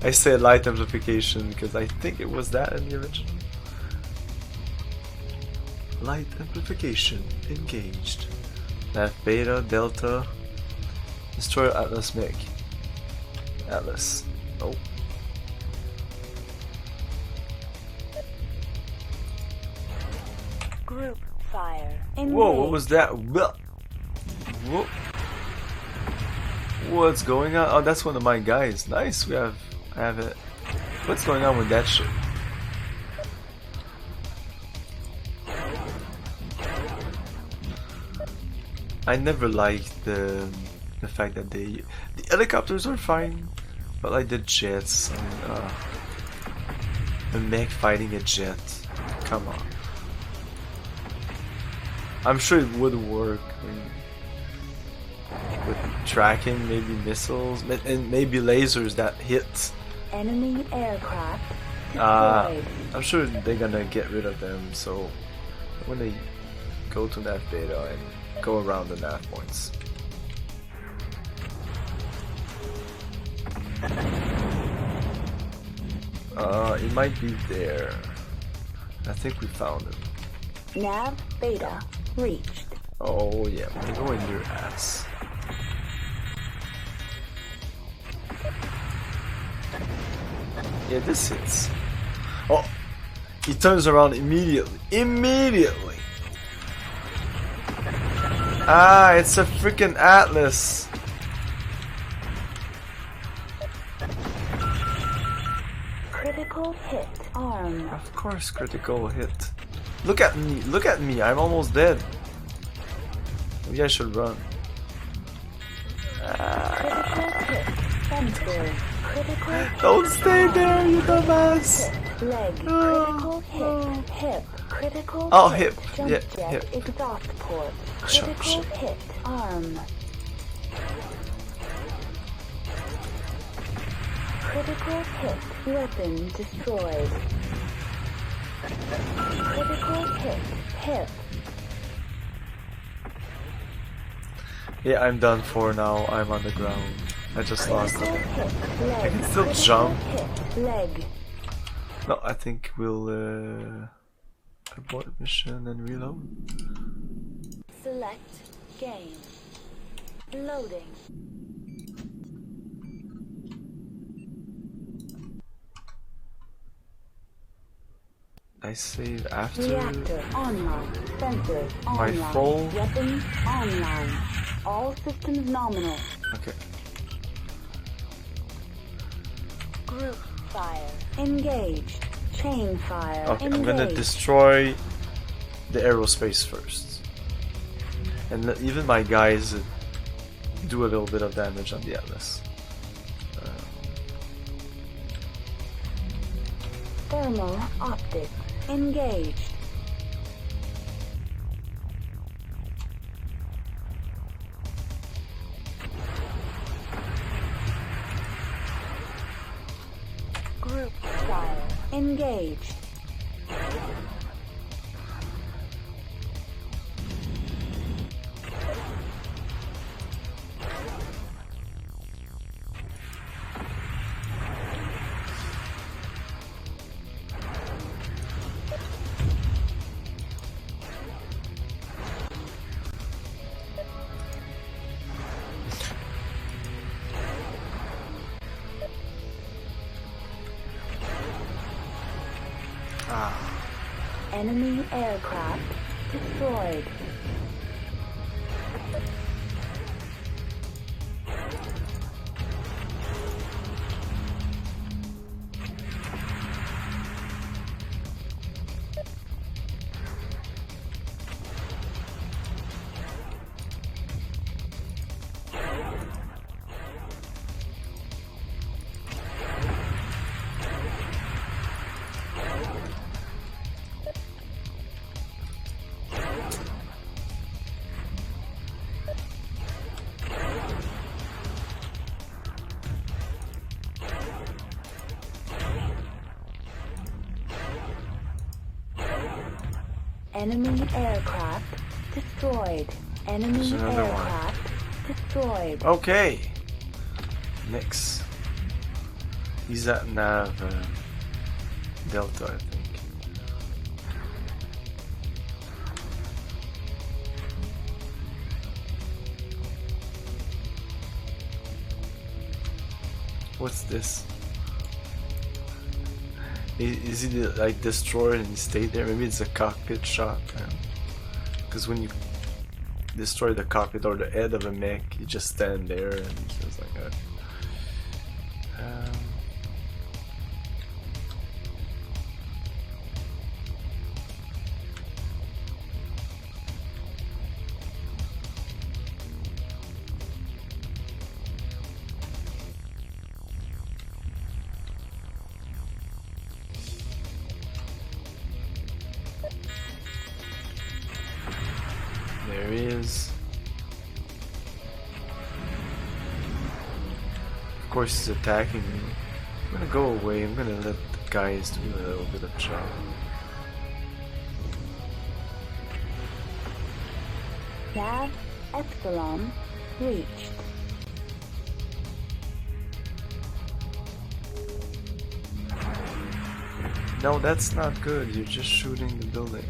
I say light amplification because I think it was that in the original. Light amplification engaged. Nav beta, delta. Destroy Atlas Mech. Atlas. Oh. Group fire. Engaged. Whoa, what was that? Whoa. What's going on? Oh, that's one of my guys. Nice, I have it. What's going on with that shit? I never liked the fact that the helicopters are fine, but like the jets and a mech fighting a jet. Come on. I'm sure it would work with tracking, maybe missiles, and maybe lasers that hit. Enemy aircraft destroyed. I'm sure they're gonna get rid of them, so when they go to nav beta and go around the nav points. It might be there. I think we found it. Nav beta reached. Oh yeah, I'm gonna go in your ass. Yeah, this hits. Oh, he turns around immediately. Immediately! Ah, it's a freaking Atlas. Critical hit arm. Of course, critical hit. Look at me, look at me, I'm almost dead. Maybe I should run. Critical hit sensor. Critical hit Don't stay arm. there, you dumbass. Leg. Critical hit hip. Critical Oh, hit. hip. Jump Yeah, jet hip. exhaust port. Jump Critical jet. hit arm. Critical hit weapon destroyed. Critical hit hip. Yeah, I'm done for now. I'm on the ground. I just lost Critical it. hit leg. I can still Critical jump. hit leg. No, I think we'll abort mission and reload. Select game. Loading. I save after. Reactor online. Sensors My online. full- Weapons online. All systems nominal. Okay. Group fire. Engaged. Chain fire. Okay, Engaged. I'm gonna destroy the aerospace first. And even my guys do a little bit of damage on the Atlas. Thermal optics. Engaged. Group fire. Engaged. Enemy aircraft destroyed. Enemy aircraft destroyed. Enemy There's another one. aircraft destroyed. Okay. Next. He's at Nav Delta, I think. What's this? Is he like destroyed and he stayed there? Maybe it's a cockpit shot. Because when you destroy the cockpit or the head of a mech, you just stand there and it's just like that. There he is. Of course he's attacking me. I'm gonna go away, I'm gonna let the guys do a little bit of job. Nav Epsilon reached. No, that's not good, you're just shooting the building.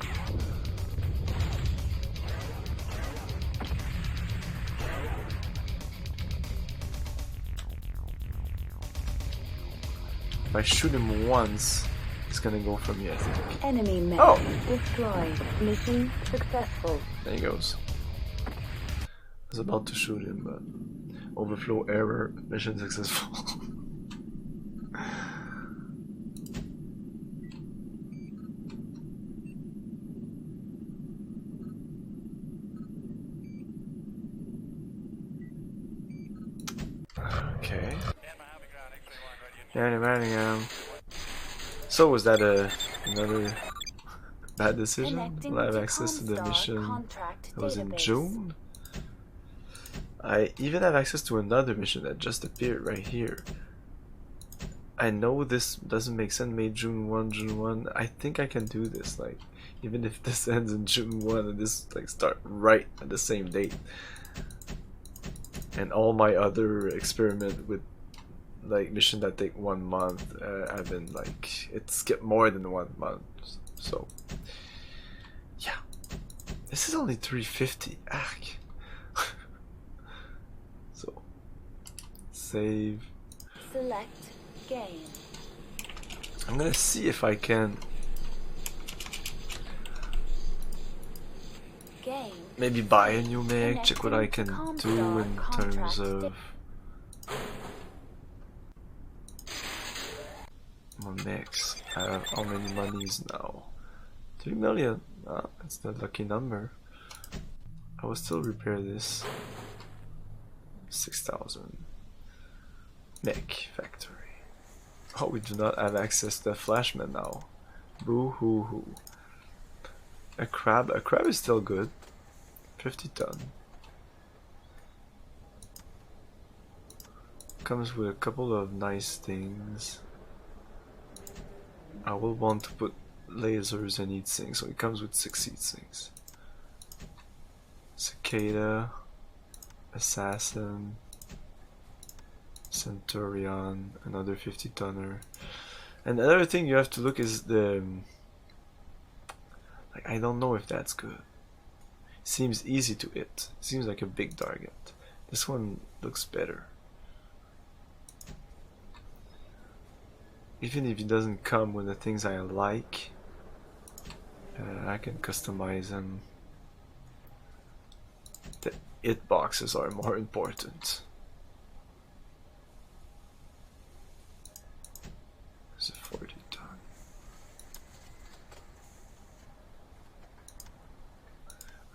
If I shoot him once, it's gonna go for me, I think. Enemy mech Oh! destroyed. Mission successful. There he goes. I was about to shoot him, but overflow error, mission successful. Okay. So was that another bad decision? Connecting Will I have to access to the Comstar mission contract that was in database. June? I even have access to another mission that just appeared right here. I know this doesn't make sense, May June 1. I think I can do this, like, even if this ends in June 1 and this like start right at the same date. And all my other experiment with like mission that take 1 month, I've been like, it skipped more than 1 month. So yeah, this is only 350. So save. Select game. I'm gonna see if I can Game. maybe buy a new mech, check what I can Connecting do to in Comstar terms contract of more mechs. I have how many monies now? 3 million. Ah, that's the lucky number. I will still repair this. 6,000. Mech factory. Oh, we do not have access to the flashman now. Boo hoo hoo. A crab is still good. 50 ton. Comes with a couple of nice things. I will want to put lasers and heat sinks, so it comes with 6 heat sinks. Cicada, Assassin, Centurion, another 50 tonner. And the other thing you have to look is the, like, I don't know if that's good. Seems easy to hit. Seems like a big target. This one looks better. Even if it doesn't come with the things I like, I can customize them. The hit boxes are more important. It's a 40 ton.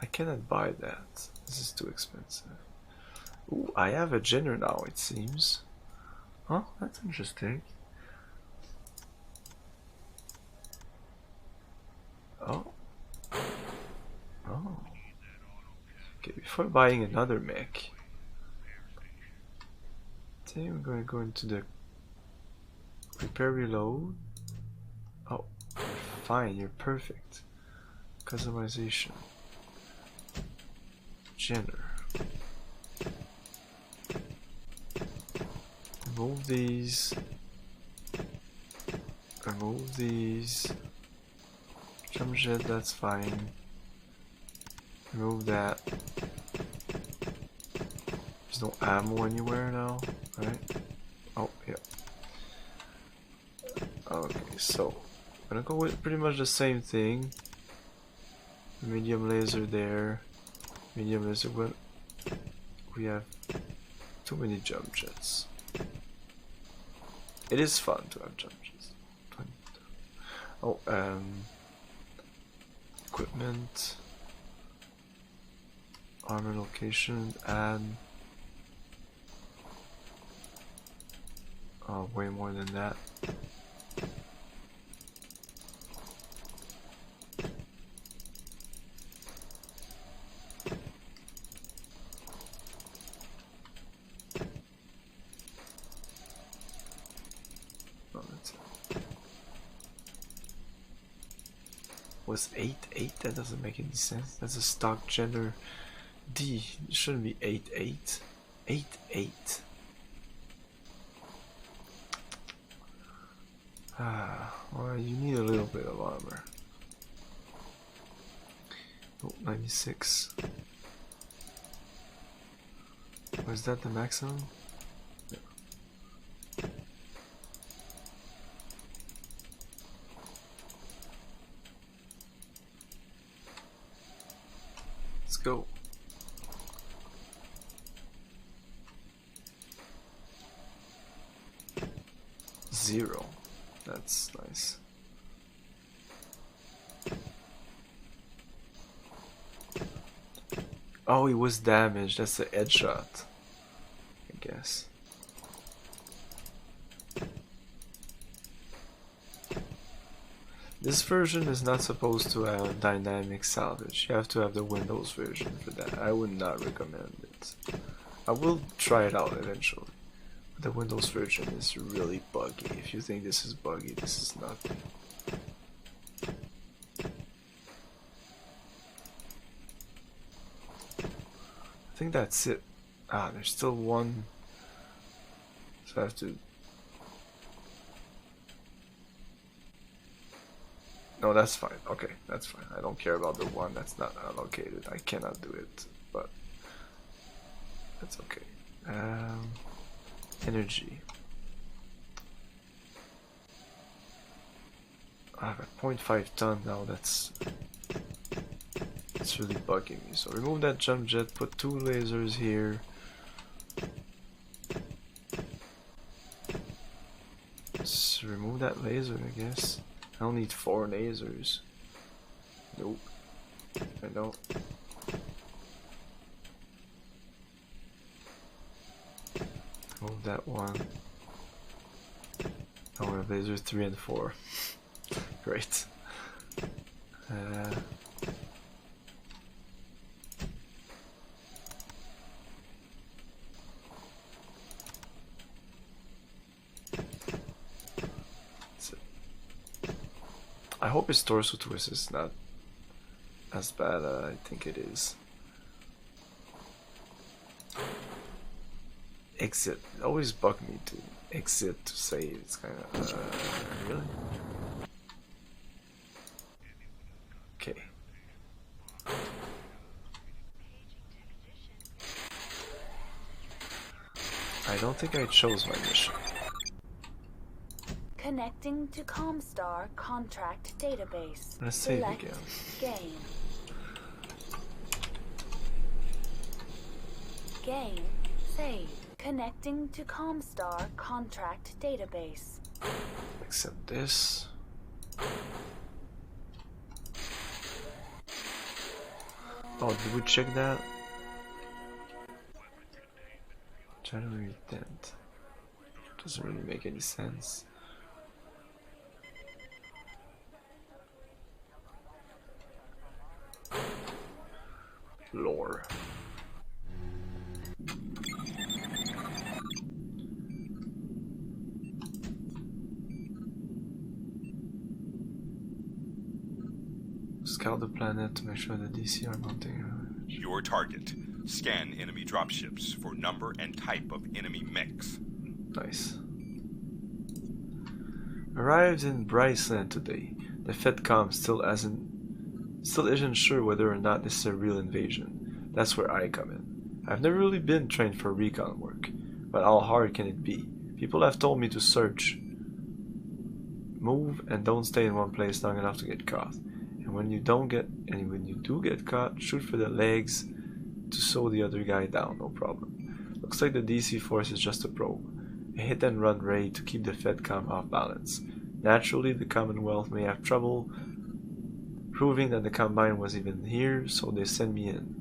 I cannot buy that. This is too expensive. Ooh, I have a Jenner now, it seems. Oh, that's interesting. Oh. Oh. Okay, before buying another mech, I think we're going to go into the repair reload. Oh, fine, you're perfect. Customization. Gender. Remove these. Remove these. Jump jet, that's fine. Remove that. There's no ammo anywhere now, right? Oh, yeah. Okay, so I'm gonna go with pretty much the same thing. Medium laser there. Medium laser, but we have too many jump jets. It is fun to have jump jets. Oh, equipment, armor location, and way more than that. Was 8-8? That doesn't make any sense. That's a stock gender. D. It shouldn't be 8-8. 8-8. Ah, well, you need a little bit of armor. Oh, 96. Was that the maximum? Yeah. Let's go. Zero. That's nice. Oh, he was damaged. That's the headshot, I guess. This version is not supposed to have dynamic salvage. You have to have the Windows version for that. I would not recommend it. I will try it out eventually. The Windows version is really buggy. If you think this is buggy, this is nothing. I think that's it. Ah, there's still one. So I have to... No, that's fine. Okay, that's fine. I don't care about the one that's not allocated. I cannot do it, but that's okay. Energy. I have a 0.5 ton now. That's really bugging me. So remove that jump jet. Put 2 lasers here. Just remove that laser, I guess. I don't need 4 lasers. Nope. I don't. Move that one. Oh, we have lasers 3 and 4. Great. I hope his torso twist is not as bad as I think it is. Exit. It always bugged me to exit to save. It's kind of really. Okay. I don't think I chose my mission. Connecting to Comstar contract database. Let's save Select again. Game. Game saved. Connecting to Comstar contract database. Accept this. Oh, did we check that? January 10th. Doesn't really make any sense. Lore. Let's Scout the planet to make sure the DC are mounting. Your target. Scan enemy dropships for number and type of enemy mechs. Nice. Arrived in Bryceland today. The FedCom still isn't sure whether or not this is a real invasion. That's where I come in. I've never really been trained for recon work, but how hard can it be? People have told me to search, move, and don't stay in one place long enough to get caught. And when you do get caught, shoot for the legs to sew the other guy down, no problem. Looks like the DC force is just a probe, a hit and run raid to keep the FedCom off balance. Naturally, the Commonwealth may have trouble proving that the Combine was even here, so they send me in.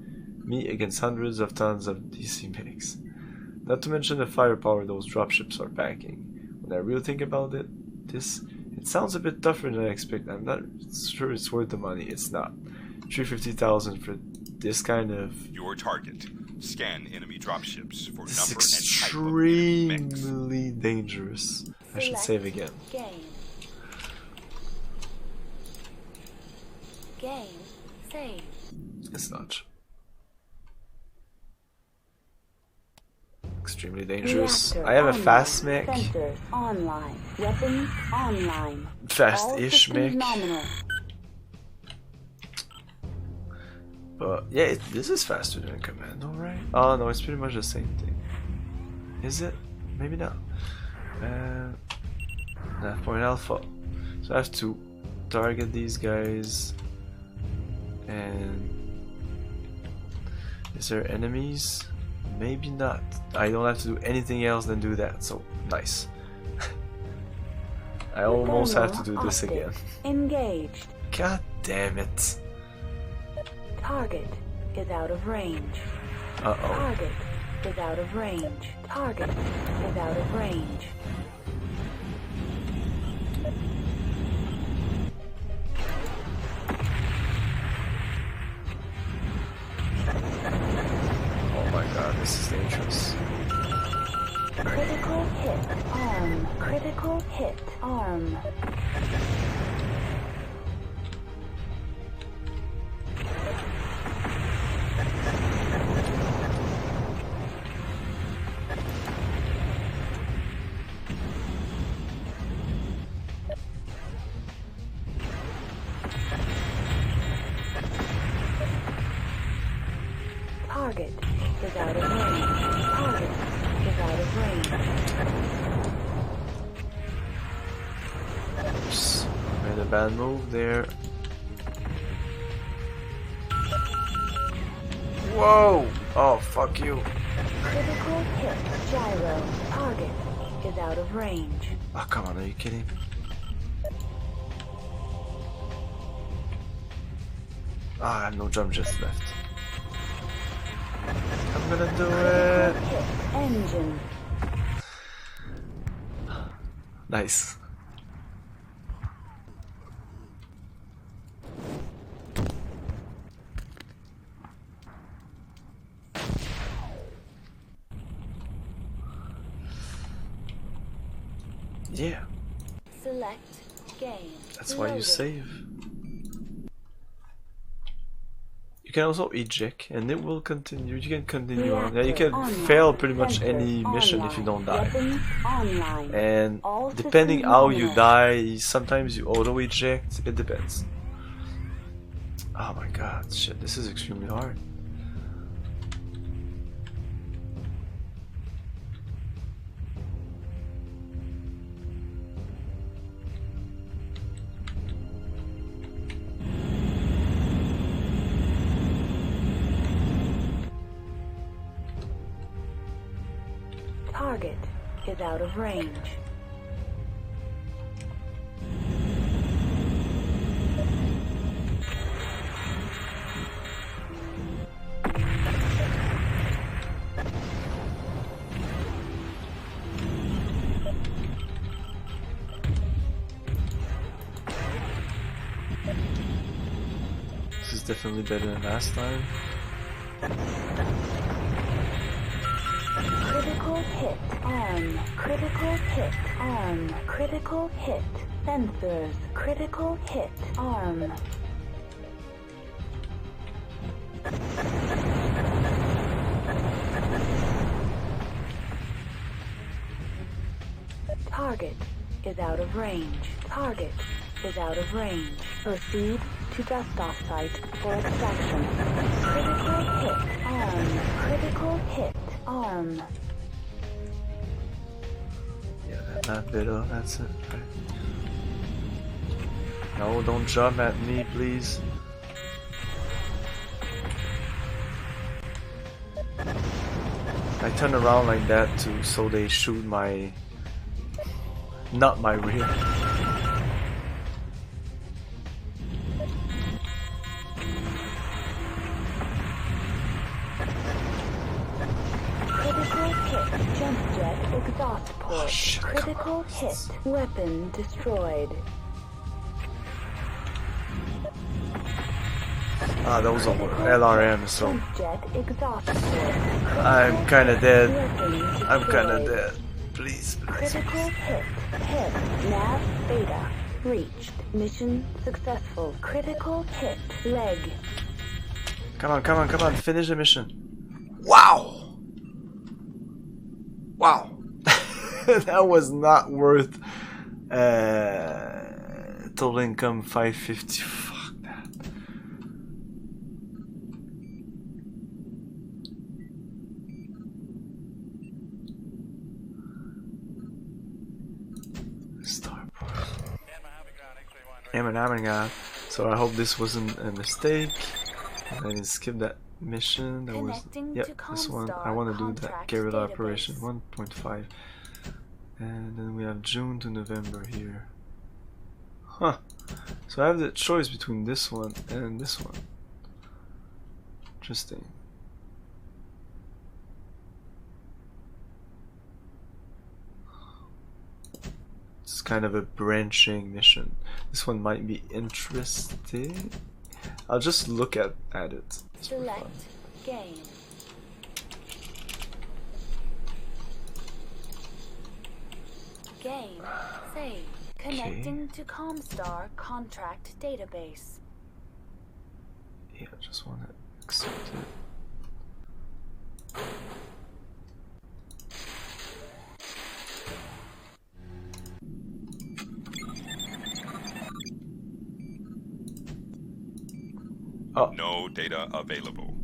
Me against hundreds of tons of DC mechs. Not to mention the firepower those dropships are packing. When I really think about it, it sounds a bit tougher than I expected. I'm not sure it's worth the money. It's not. 350,000 for this kind of... Your target. Scan enemy dropships for This is number and type of enemy mechs. extremely dangerous. I should save again. Game. Game. Save. It's not. Extremely dangerous. Reactor I have a online. fast mech. Sensors online. Weapons online. Fast-ish All systems mech. nominal. But yeah, this is faster than Commando, right? Oh no, it's pretty much the same thing. Is it? Maybe not. Nav point alpha. So I have to target these guys. And is there enemies? Maybe not. I don't have to do anything else than do that. So nice. I almost have to do this Thermal again. optic Engaged. God damn it. Target is out of range. Uh-oh. Target is out of range. Target is out of range. Oh my god, this is dangerous. Critical hit. Arm. Critical hit. Arm. Target is out of range. Target is out of range. Oops. Made a bad move there. Whoa! Oh, fuck you. Critical hit. Gyro. Target is out of range. Oh, come on, are you kidding? Ah, I have no jump jets left. I'm gonna do it! Hit. Engine. Nice. Yeah, Select game. that's why you Loaded. save. You can also eject and it will continue. You can continue on. Yeah, you can Reactor fail online. pretty much Sensors any mission if you don't die. Weapons online. And All depending systems how you nominal. die, sometimes you auto eject. It depends. Oh my god, shit, this is extremely hard. Target is out of range. This is definitely better than last time. Critical hit. Arm. Critical hit. Arm. Critical hit. Sensors. Critical hit. Arm. Target is out of range. Target is out of range. Proceed to dust-off site for extraction. Critical hit. Arm. Critical hit. Arm. Yeah, that bit of, that's it. Right. No, don't jump at me, please. I turn around like that too, so they shoot my... not my rear. Critical hit. Jump jet exhaust port. Oh, shit, Critical hit. Weapon destroyed. Ah, those are LRM, so Jump jet exhaust port. I'm kinda dead. Weapon I'm kinda destroyed. dead. Please, please. Critical hit. Hit. Nav beta. Reached. Mission successful. Critical hit. Leg. Come on, come on, come on, finish the mission. Wow! Wow. That was not worth total income 550. Fuck that. Starport. So I hope this wasn't a mistake. I didn't skip that mission. That was, yeah, this one. I want to do that guerrilla operation 1.5. And then we have June to November here. Huh. So I have the choice between this one and this one. Interesting. It's kind of a branching mission. This one might be interesting. I'll just look at it. Select game. Game. Save. Connecting to Comstar contract database. Yeah, I just want to accept it. Oh. No data available.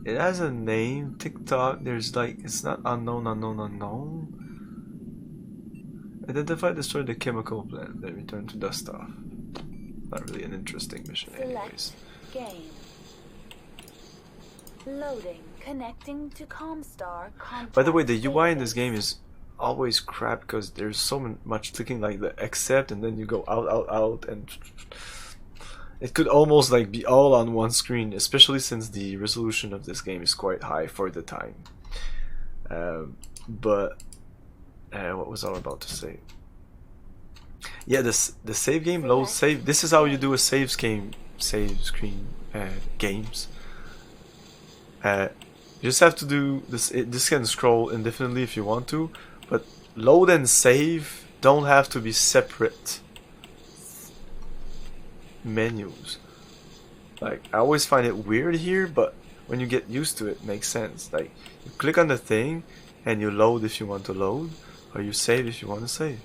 It has a name, TikTok. There's like, it's not unknown. Identify, destroy the chemical plant, then return to dust off. Not really an interesting mission, anyways. Game. Loading. Connecting to Comstar contract. By the way, the UI in this game is always crap because there's so much clicking, like the accept, and then you go out, and it could almost like be all on one screen, especially since the resolution of this game is quite high for the time. What was I about to say? Yeah, the save game loads save. This is how you do a save screen games. You just have to do this. This can scroll indefinitely if you want to, but load and save don't have to be separate menus. Like, I always find it weird here, but when you get used to it, it makes sense. Like, you click on the thing and you load if you want to load, or you save if you want to save.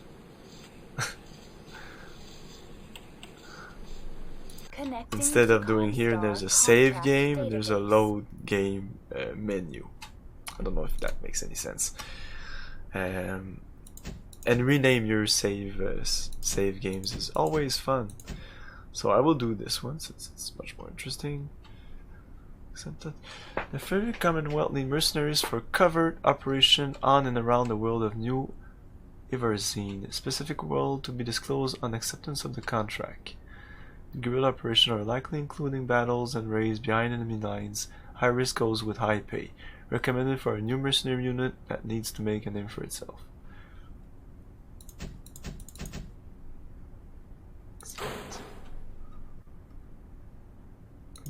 Instead of doing here, there's a save game and there's a load game menu. I don't know if that makes any sense. And rename your save games is always fun. So I will do this one since it's much more interesting. Accepted. The Federal Commonwealth need mercenaries for covert operation on and around the world of New Iverzine. Specific world to be disclosed on acceptance of the contract. Guerrilla operations are likely including battles and raids behind enemy lines. High risk goes with high pay. Recommended for a new mercenary unit that needs to make a name for itself.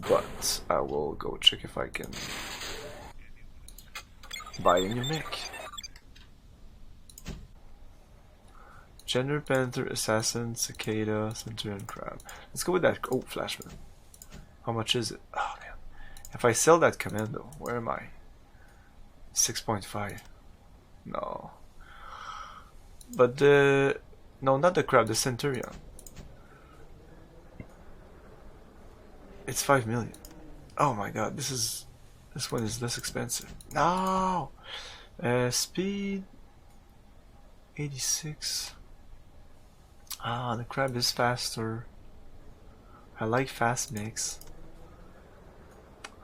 But I will go check if I can buy a new mech. Gender, Panther, Assassin, Cicada, Centurion, Crab. Let's go with that. Oh, Flashman. How much is it? Oh man. If I sell that Commando, where am I? 6.5. No. But the... No, not the crab, the Centurion. It's 5 million. Oh my god, this one is less expensive. No! Speed 86. Ah, the crab is faster. I like fast mechs.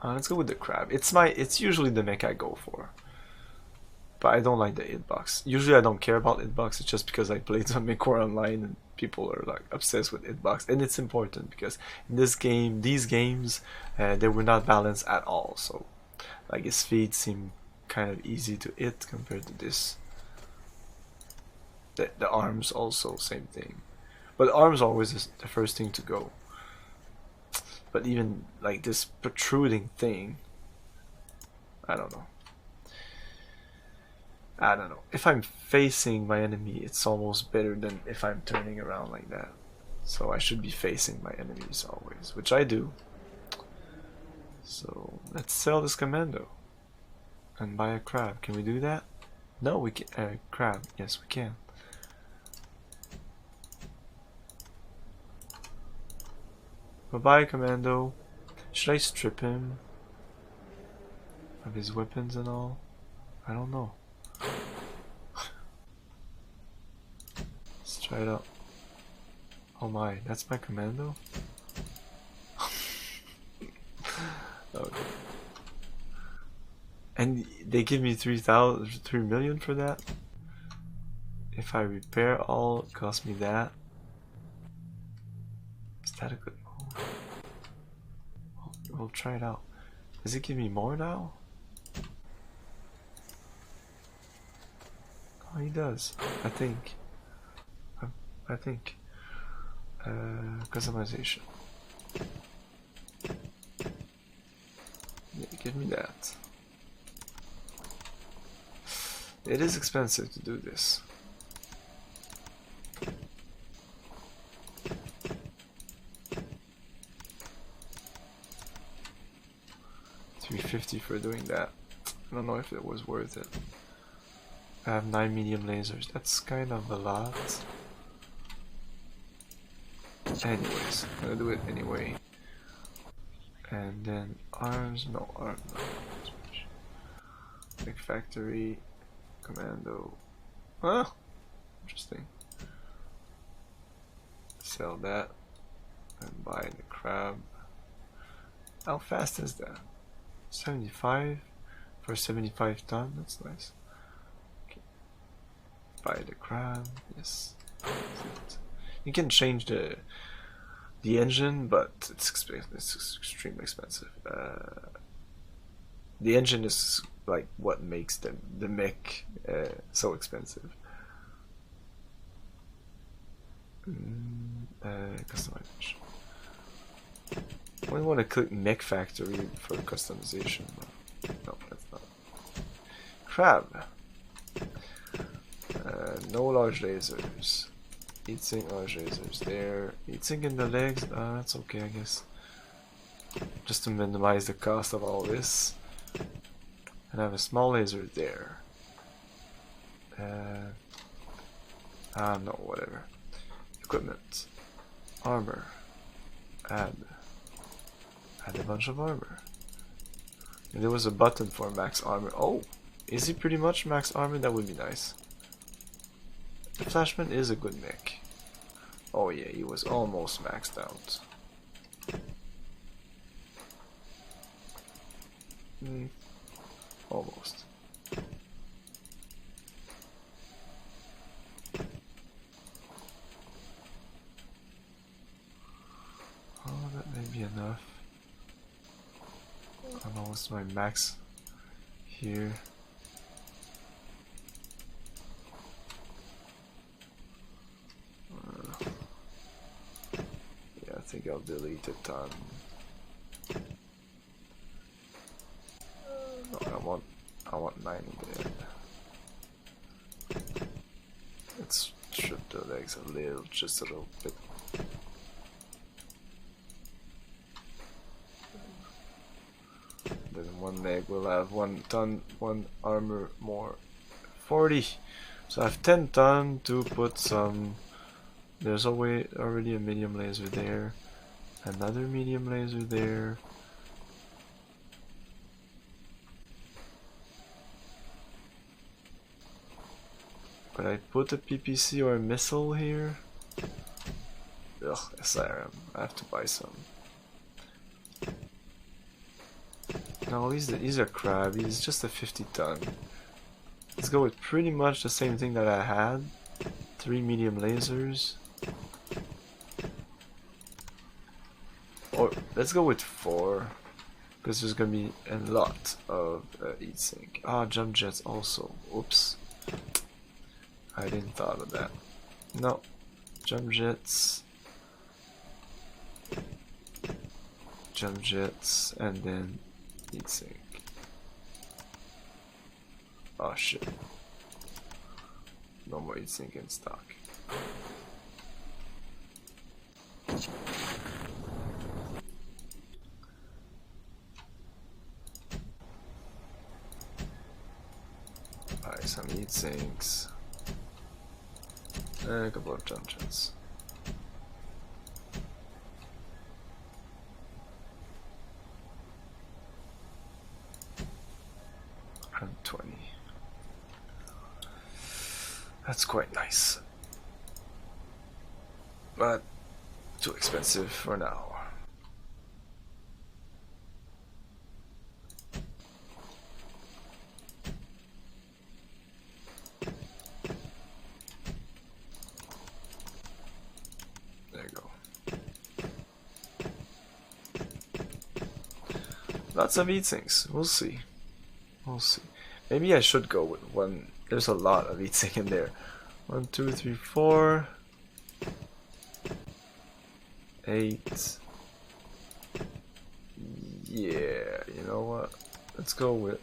Let's go with the crab. It's usually the mech I go for. But I don't like the hitbox. Usually I don't care about hitbox, it's just because I played some MechWarrior online and people are like obsessed with hitbox. And it's important because in this game, these games, they were not balanced at all. So like his feet seem kind of easy to hit compared to this. The arms also, same thing. But the arms always is the first thing to go. But even like this protruding thing, I don't know. I don't know. If I'm facing my enemy, it's almost better than if I'm turning around like that. So I should be facing my enemies always, which I do. So let's sell this commando and buy a crab. Can we do that? No, we can. Crab. Yes, we can. Bye-bye, commando. Should I strip him of his weapons and all? I don't know. Let's try it out. Oh my, that's my commando? Okay. And they give me 3 million for that? If I repair all, it costs me that? Is that a good move? We'll try it out. Does it give me more now? Oh, he does. I think. Customization. Yeah, give me that. It is expensive to do this. $350 for doing that. I don't know if it was worth it. I have 9 medium lasers. That's kind of a lot. Anyways, I'm gonna do it anyway. And then arms, no arms. Big factory, commando. Ah, interesting. Sell that and buy the crab. How fast is that? 75 for 75 ton. That's nice. Okay. Buy the crab. Yes. You can change the engine, but it's extremely expensive. The engine is like what makes the mech so expensive. Customization. I only want to click Mech Factory for customization. No, that's not. Crab. No large lasers. Heatsink large lasers there. Heatsink in the legs. That's okay, I guess. Just to minimize the cost of all this. And I have a small laser there. No, whatever. Equipment. Armor. Add a bunch of armor. And there was a button for max armor. Oh, is he pretty much max armor? That would be nice. The Flashman is a good mech. Oh yeah, he was almost maxed out. Almost. Oh, that may be enough. I don't know what's my max here. Yeah, I think I'll delete a ton. No, I want 90 there. Let's strip the legs a little, just a little bit. Then one leg will have 1 ton, 1 armor more. 40. So I have 10 ton to put some. There's already a medium laser there. Another medium laser there. Could I put a PPC or a missile here? Ugh, SRM. I have to buy some. No, he's a crab. He's just a 50 ton. Let's go with pretty much the same thing that I had. 3 medium lasers. Or let's go with 4. Because there's gonna be a lot of heat sink. Ah, jump jets also. Oops. I didn't thought of that. No. Jump jets. Jump jets and then heat sink. Oh shit. No more heat sink in stock. Buy some heat sinks. And a couple of jump jets. And 20. That's quite nice. But too expensive for now. There you go. Lots of heat sinks. We'll see. We'll see. Maybe I should go with one. There's a lot of heat sink in there. 1, 2, 3, 4, 8. Yeah, you know what? Let's go with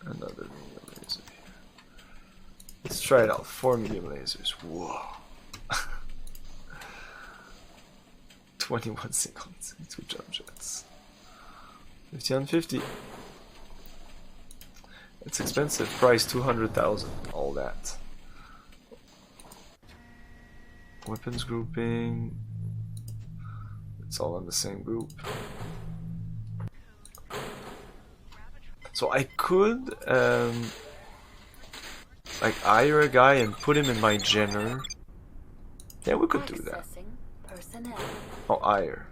another medium laser here. Let's try it out. 4 medium lasers. Whoa. 21 seconds. 2 jump jets. 50 on 50. It's expensive. Price 200,000. All that. Weapons grouping. It's all in the same group. So I could like hire a guy and put him in my Jenner. Yeah, we could do that. Personnel. Oh, hire.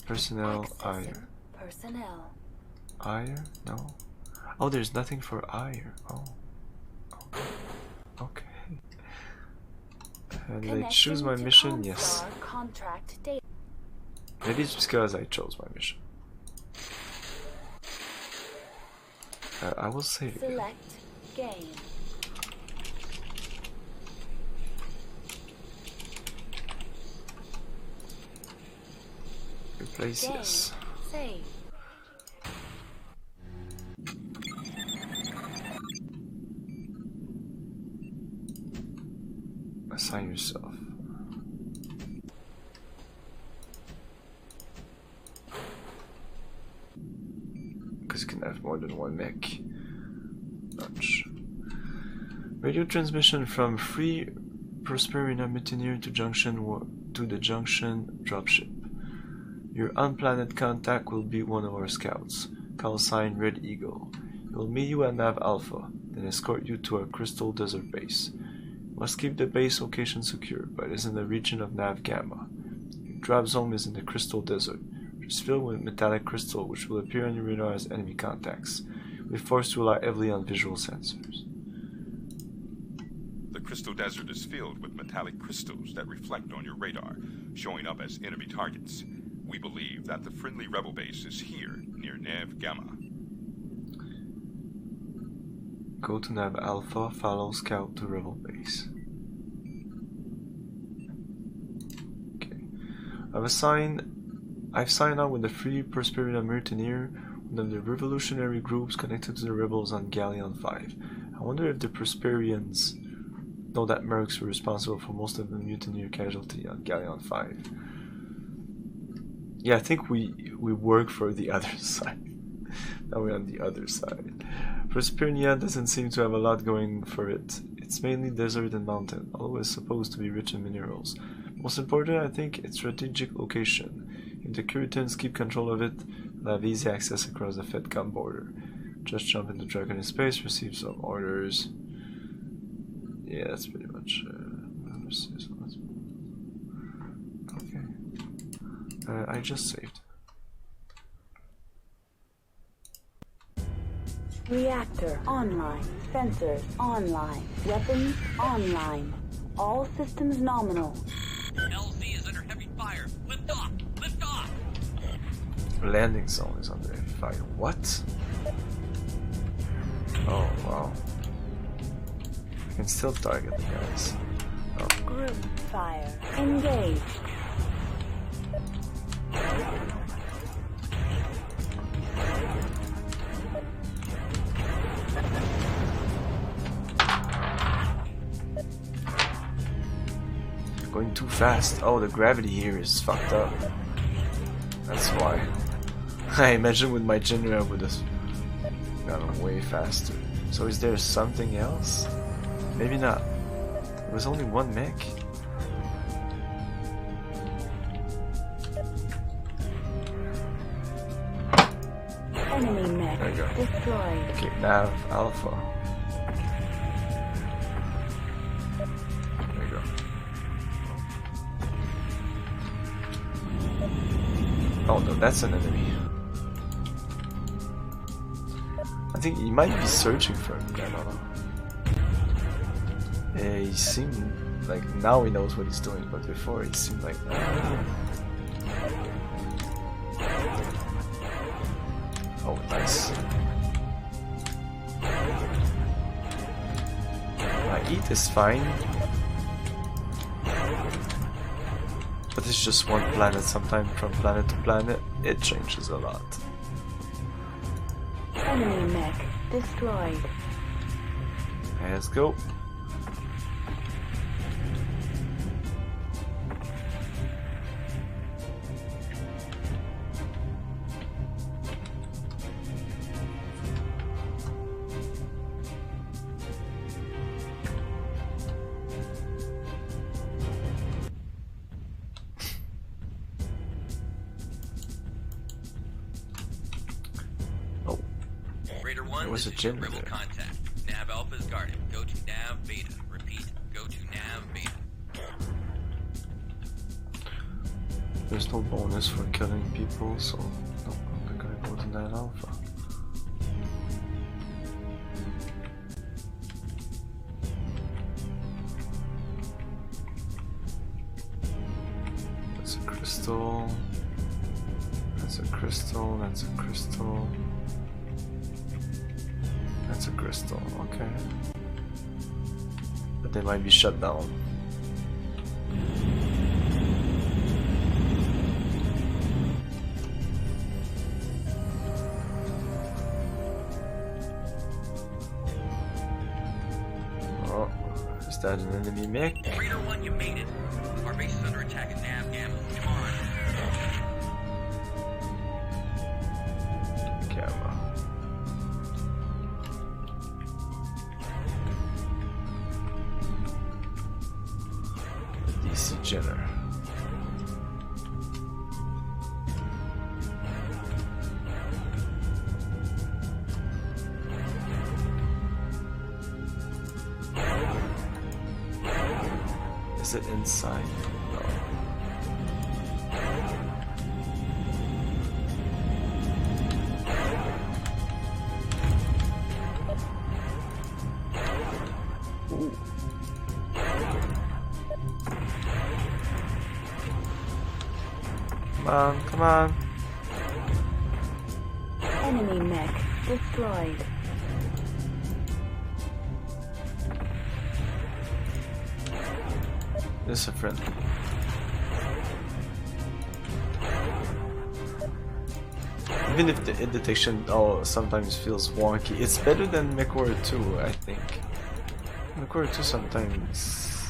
Personnel, hire. Personnel. Hire? No. Oh, there's nothing for hire. Oh. Okay. Did I choose my mission? Yes. Contract data. Maybe it's because I chose my mission. I will save it. Select game. Replace Game. yes. Save. Assign yourself. Because you can have more than one mech. Launch. Radio transmission from Free Prosperina Mutineer to the Junction dropship. Your unplanned contact will be one of our scouts. Call sign Red Eagle. He will meet you at Nav Alpha, then escort you to our Crystal Desert base. Must keep the base location secure, but it is in the region of Nav Gamma. Your drop zone is in the Crystal Desert, which is filled with metallic crystal which will appear on your radar as enemy contacts. We're forced to rely heavily on visual sensors. The Crystal Desert is filled with metallic crystals that reflect on your radar, showing up as enemy targets. We believe that the friendly rebel base is here, near Nav Gamma. Go to Nav Alpha, follow Scout to Rebel Base. Okay. I've signed on with the Free Prosperina Mutineer, one of the revolutionary groups connected to the rebels on Galleon 5. I wonder if the Prosperians know that mercs were responsible for most of the mutineer casualty on Galleon 5. Yeah, I think we work for the other side. Now we're on the other side. Prosperina doesn't seem to have a lot going for it. It's mainly desert and mountain, although it's supposed to be rich in minerals. Most important, I think, its strategic location. If the Curitans keep control of it, they'll have easy access across the FedCom border. Just jump into truck in space, receive some orders. Yeah, that's pretty much. Okay. I just saved. Reactor online. Sensors online. Weapons online. All systems nominal. LZ is under heavy fire. Lift off! Lift off! Landing zone is under heavy fire. What? Oh wow. I can still target the guys. Oh. Group fire. Engaged. Going too fast. Oh, the gravity here is fucked up. That's why. I imagine with my generator I would have gone way faster. So is there something else? Maybe not. There was only one mech. Enemy mech There you go. destroyed. Okay, nav alpha. There you go. Oh no, that's an enemy. I think he might be searching for him, I don't know. Yeah, he seemed like now he knows what he's doing, but before it seemed like oh, nice. My eat is fine. But it's just one planet, sometimes from planet to planet, it changes a lot. Enemy mech destroyed. Let's go. Raider 1, There was this a is your generator. rebel contact. Nav Alpha is guarded. Go to Nav Beta. Repeat, go to Nav Beta. There's no bonus for killing people, so no, I'm gonna go to that alpha. That's a crystal. That's a crystal. That's a crystal. That's a crystal. Okay. But they might be shut down. Oh, is that an enemy mech? Raider 1, you made it. Our base is under attack at Nav Gamma. Come on. Camera. DC Jenner. Is it inside? No. Ooh. Come on, come on. Enemy mech destroyed. This is a friend. Even if the hit detection sometimes feels wonky, it's better than MechWarrior 2, I think. MechWarrior 2 sometimes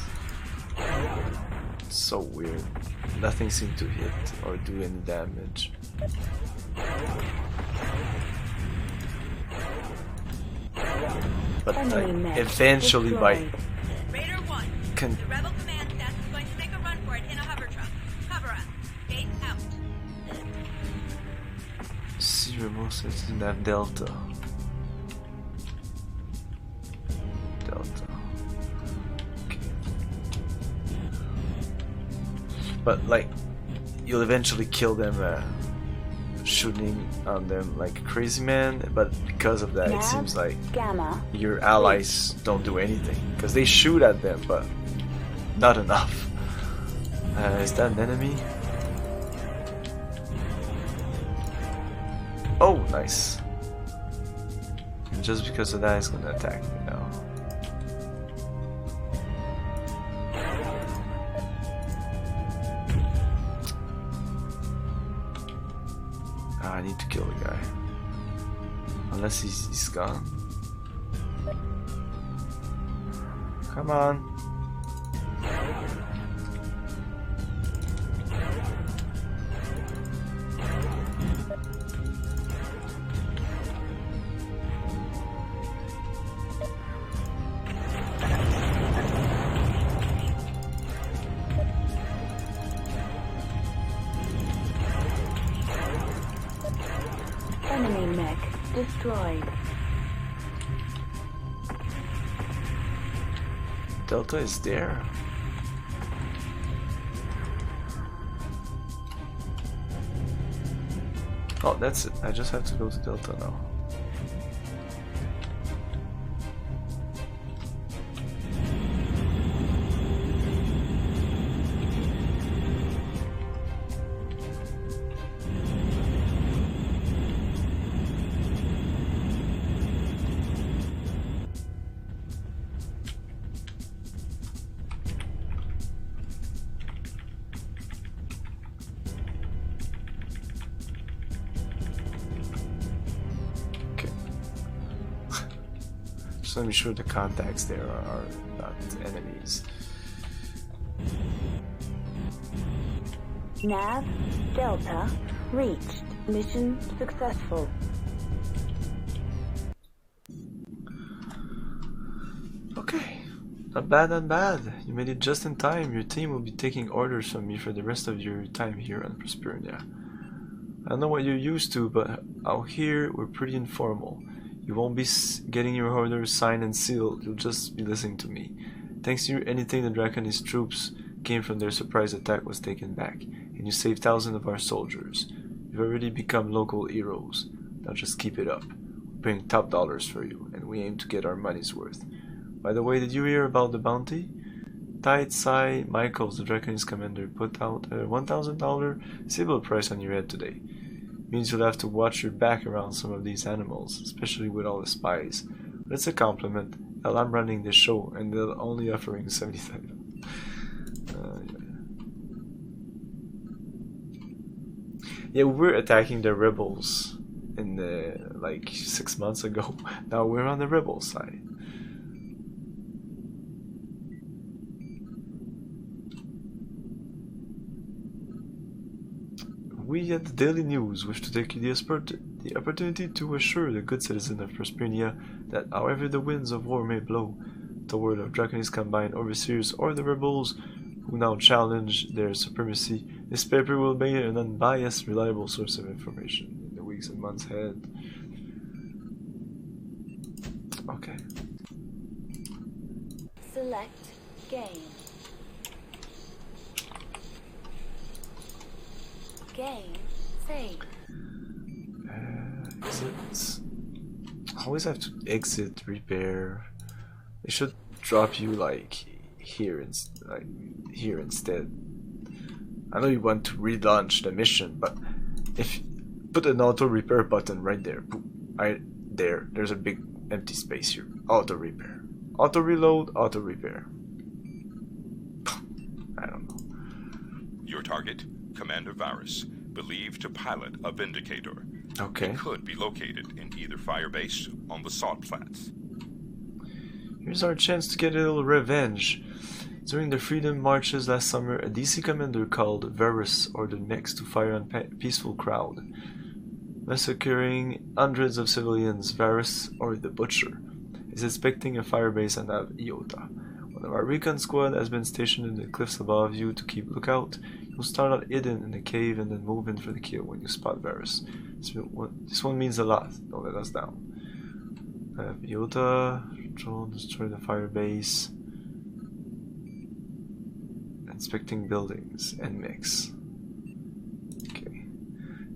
it's so weird. Nothing seemed to hit or do any damage. but Enemy mech eventually by destroyed. Raider 1, can the Rebel command staff is going to make a run for it in a hover truck. Cover us. Base out. see remote doesn't have Delta. Delta. Okay. But like, you'll eventually kill them shooting on them like a crazy man, but because of that, it Nav, seems like Gamma. your allies don't do anything because they shoot at them, but not enough. Is that an enemy? Oh, nice. And just because of that, it's gonna attack me now. I need to kill the guy. Unless he's gone. Come on. Enemy mech destroyed. Delta is there. Oh, that's it. I just have to go to Delta now. Just let me sure the contacts there are not enemies. Nav, Delta, reached. Mission successful. Okay, not bad, not bad. You made it just in time. Your team will be taking orders from me for the rest of your time here on Prosperinia. I don't know what you're used to, but out here we're pretty informal. You won't be getting your orders signed and sealed, you'll just be listening to me. Thanks to you, anything the Draconese troops came from their surprise attack was taken back, and you saved thousands of our soldiers. You've already become local heroes. Now just keep it up. We're paying top dollars for you, and we aim to get our money's worth. By the way, did you hear about the bounty? Tide Sai Michaels, the Draconese commander, put out a $1,000 civil price on your head today. Means you'll have to watch your back around some of these animals, especially with all the spies. But it's a compliment. Hell, I'm running this show, and they're only offering 75. Yeah, we were attacking the rebels in the like 6 months ago. Now we're on the rebel side. We at the Daily News wish to take the opportunity to assure the good citizen of Prosperinia that however the winds of war may blow toward our Draconese combined overseers or the rebels who now challenge their supremacy, this paper will be an unbiased, reliable source of information in the weeks and months ahead. Okay. Select game. Game saved. Exit. I always have to exit, repair. They should drop you like here instead. I know you want to relaunch the mission, but if you put an auto repair button right there, there's a big empty space here. Auto repair, auto reload, auto repair. I don't know. Your target, Commander Varus, believed to pilot a Vindicator. Okay. It could be located in either firebase on the Salt Flats. Here's our chance to get a little revenge. During the freedom marches last summer, a DC commander called Varus ordered mechs to fire on peaceful crowd, massacring hundreds of civilians. Varus, or the Butcher, He's inspecting a firebase on Iota. One of our recon squad has been stationed in the cliffs above you to keep lookout. You'll start out hidden in the cave and then move in for the kill when you spot Varus. This one means a lot. Don't let us down. Iota, destroy the firebase. Inspecting buildings and mechs. Okay.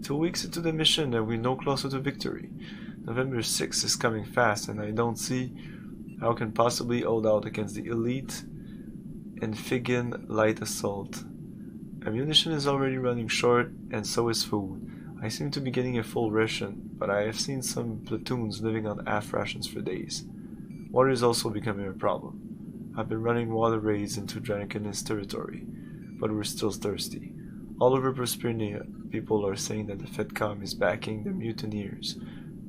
2 weeks into the mission and we're no closer to victory. November 6th is coming fast and I don't see how I can possibly hold out against the elite Amphibian light assault. Ammunition is already running short and so is food. I seem to be getting a full ration, but I have seen some platoons living on half rations for days. Water is also becoming a problem. I've been running water raids into Reconnaissance territory, but we're still thirsty. All over Prosperity, people are saying that the FedCom is backing the mutineers,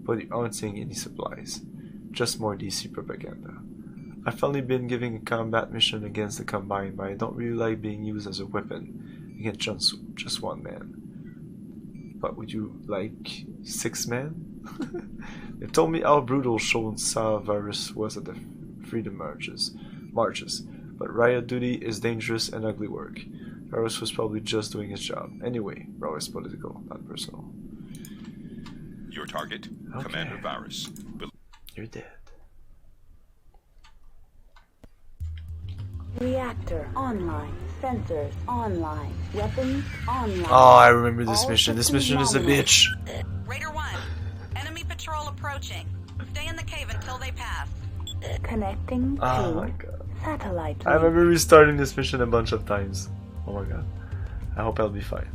but they aren't seeing any supplies. Just more DC propaganda. I've finally been giving a combat mission against the Combine, but I don't really like being used as a weapon against just one man. But would you like 6 men? They told me how brutal Sean saw Varus was at the Freedom Marches, but riot duty is dangerous and ugly work. Varus was probably just doing his job. Anyway, raw is political, not personal. Your target, Okay. Commander Varus. You're dead. Reactor online. Sensors online. Weapons online. Oh, I remember this All mission. This systems mission is a nominal. bitch. Raider 1, enemy patrol approaching. Stay in the cave until they pass. Connecting to Oh my god. satellite I link. remember restarting this mission a bunch of times. Oh my god. I hope I'll be fine.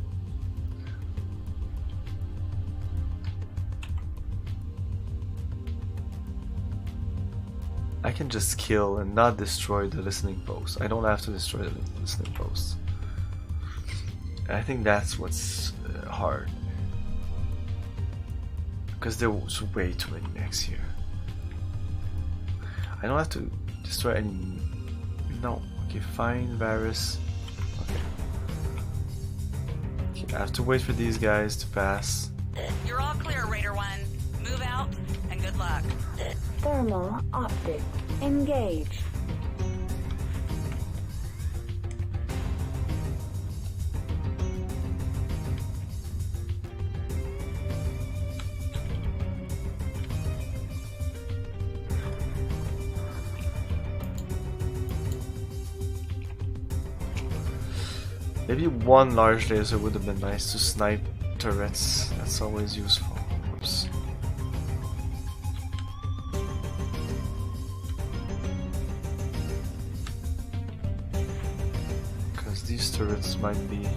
I can just kill and not destroy the listening post. I don't have to destroy the listening post. I think that's what's hard. Because there's way too many mechs here. I don't have to destroy any... No. Okay, fine, Varus. Okay. I have to wait for these guys to pass. You're all clear, Raider 1. Move out, and good luck. Thermal optics engaged. Maybe one large laser would have been nice to snipe turrets. That's always useful. Oops. Because these turrets might be a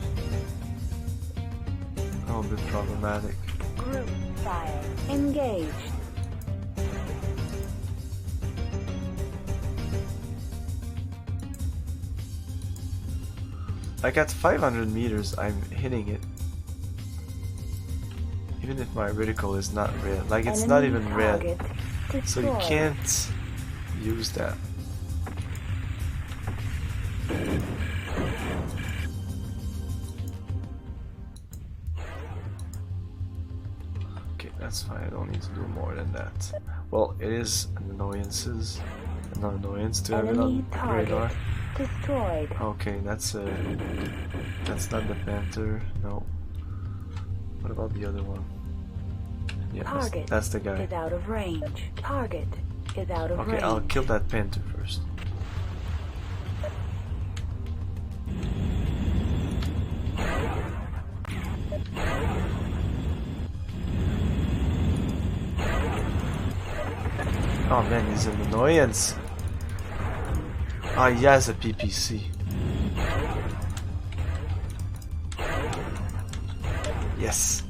little bit problematic. Group fire engaged. Like at 500 meters, I'm hitting it. Even if my reticle is not red. Like it's not even red. So you can't use that. Okay, that's fine. I don't need to do more than that. Well, it is an annoyance to have it Enemy on radar. target destroyed. Okay, that's not the Panther. No. What about the other one? Yeah, Target that's the guy. is out of range. Target is out of Okay, range. I'll kill that Panther first. Oh man, he's an annoyance. Ah, he has a PPC. Yes.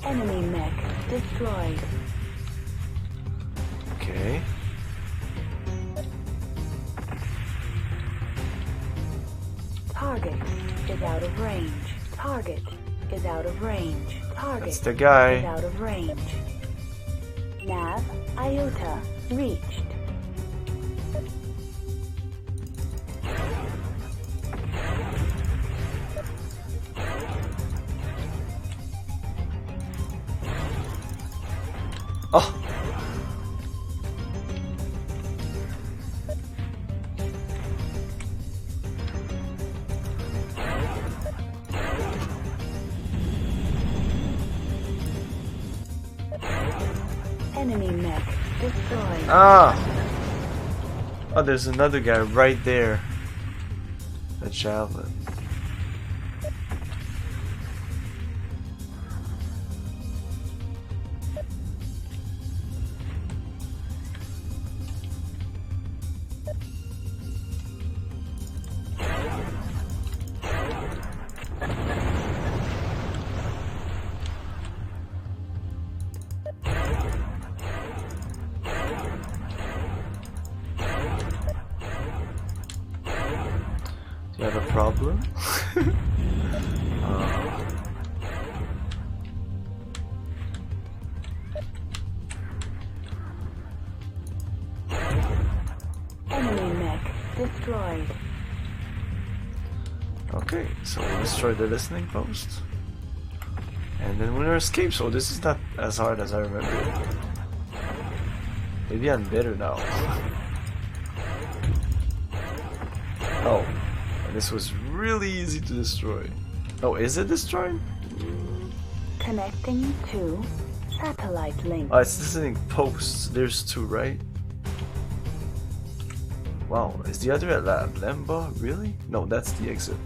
Enemy mech destroyed. Okay. Target is out of range. Target is out of range. Target That's the guy. is out of range. Nav Iota reached. Oh! Enemy mech destroyed. Ah! Oh, there's another guy right there. A javelin. Do you have a problem? Enemy mech destroyed. Okay, so we'll destroy the listening post. And then winner escapes, so this is not as hard as I remember it. Maybe I'm better now. Oh, this was really easy to destroy. Oh, is it destroyed? Connecting to satellite link. Oh, it's listening posts. There's two, right? Wow, is the other at Lemba? Really? No, that's the exit.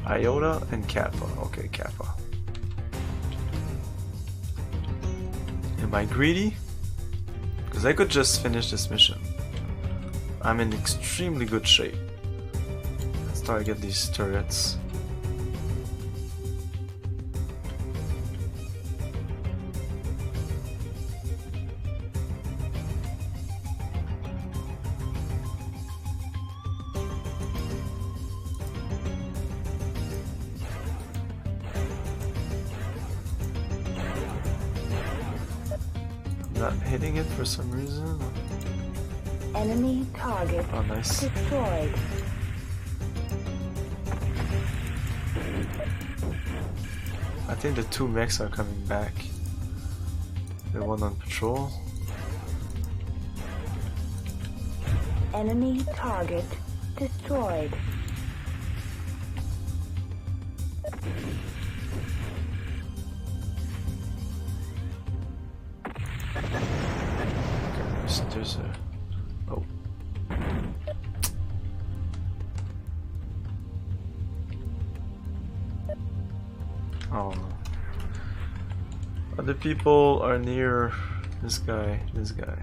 Iota and Kappa. Okay, Kappa. Am I greedy? Because I could just finish this mission. I'm in extremely good shape. Let's target these turrets. Not hitting it for some reason. Enemy target Oh, nice. destroyed. I think the two mechs are coming back. The one on patrol. Enemy target destroyed. Okay, there's a... Oh. Oh. Other people are near this guy, this guy.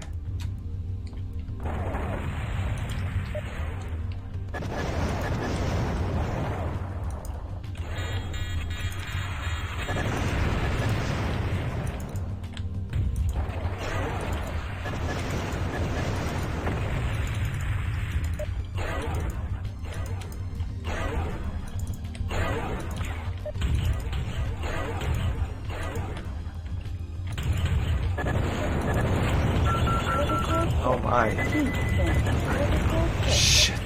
Oh my. Shit.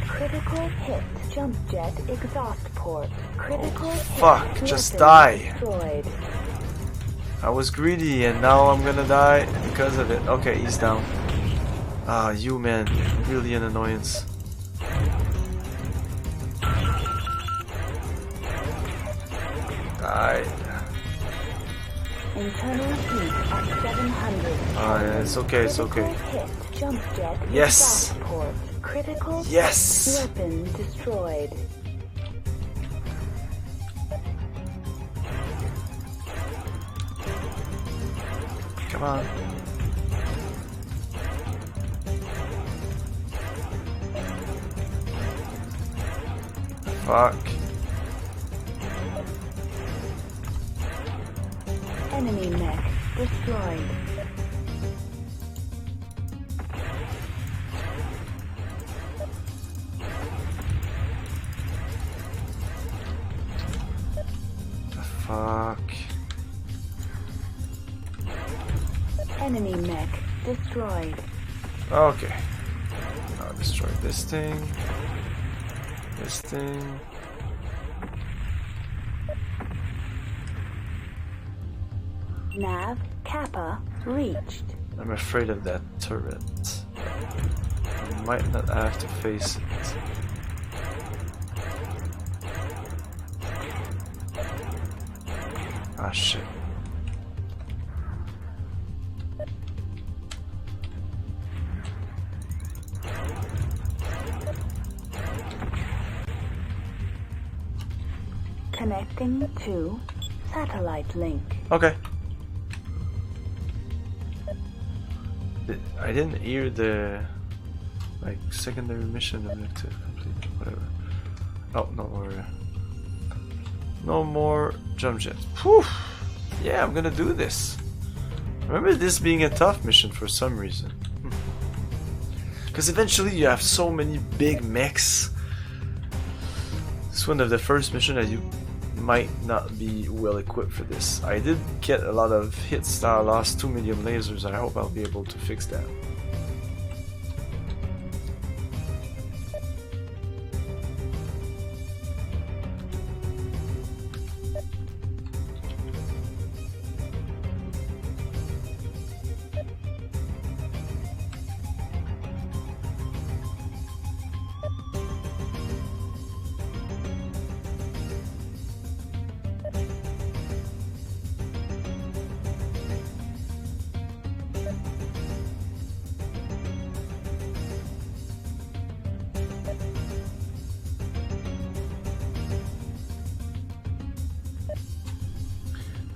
Critical hit. Jump jet exhaust port. Critical Fuck, hit. just Weapon die. Destroyed. I was greedy and now I'm gonna die because of it. Okay, he's down. Ah, you man, really an annoyance. Die. Internal heat at 700. Ah, yeah, it's okay, it's okay. Critical hit. Jump jet Yes. exhaust port. Critical Yes. weapon destroyed. Come on. Fuck. Enemy mech destroyed. The fuck. Enemy mech destroyed. Okay. I'll destroy this thing. This thing. Nav Kappa reached. I'm afraid of that turret. I might not have to face it. Ah, shit. Connecting to satellite link. Okay. I didn't hear the like secondary mission objective complete. Whatever. Oh, no more jump jet. Whew. Yeah, I'm gonna do this. Remember this being a tough mission for some reason. Because eventually you have so many big mechs. It's one of the first missions that you might not be well equipped for this. I did get a lot of hits that I lost 2 medium lasers. I hope I'll be able to fix that.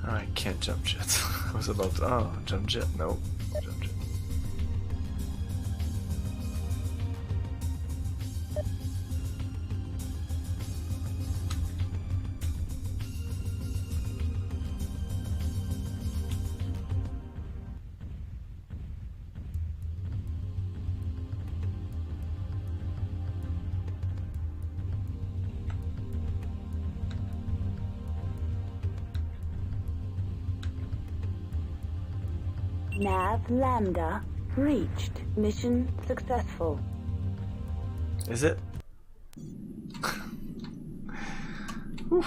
I can't jump jet. I was about to. Oh, jump jet. No. Jump jet. Nav Lambda reached. Mission successful. Is it? Whew.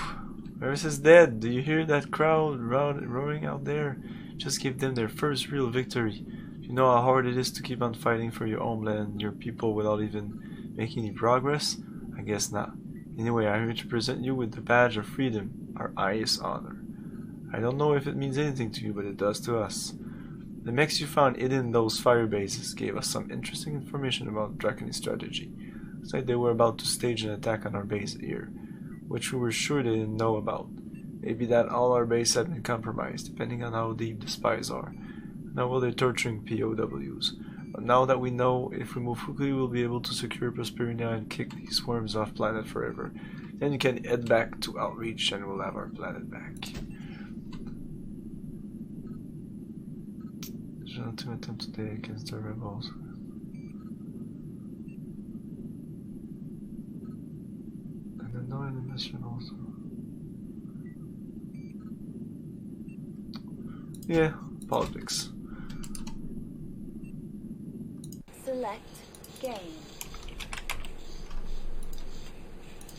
Varys is dead. Do you hear that crowd roaring out there? Just give them their first real victory. You know how hard it is to keep on fighting for your homeland and your people without even making any progress? I guess not. Anyway, I'm here to present you with the badge of freedom, our highest honor. I don't know if it means anything to you, but it does to us. The mechs you found hidden in those fire bases gave us some interesting information about Draconi's strategy. It's like they were about to stage an attack on our base here, which we were sure they didn't know about. Maybe that all our base had been compromised, depending on how deep the spies are. Now well, they're torturing POWs. But now that we know, if we move quickly, we'll be able to secure Prosperina and kick these worms off planet forever. Then you can head back to Outreach and we'll have our planet back. To attempt today against the rebels. And then no enemy mission also. Yeah, politics. Select game.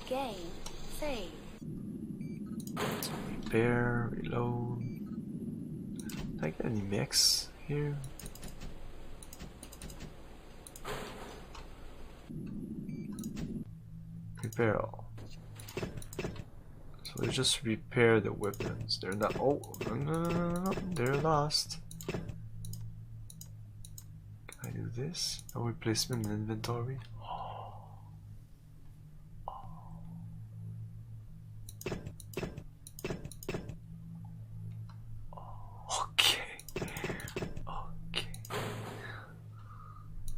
Game save. Repair, reload. Did I get any mechs here? Repair all. So they just repair the weapons. They're not. Oh, no. They're lost. Can I do this? No replacement in inventory.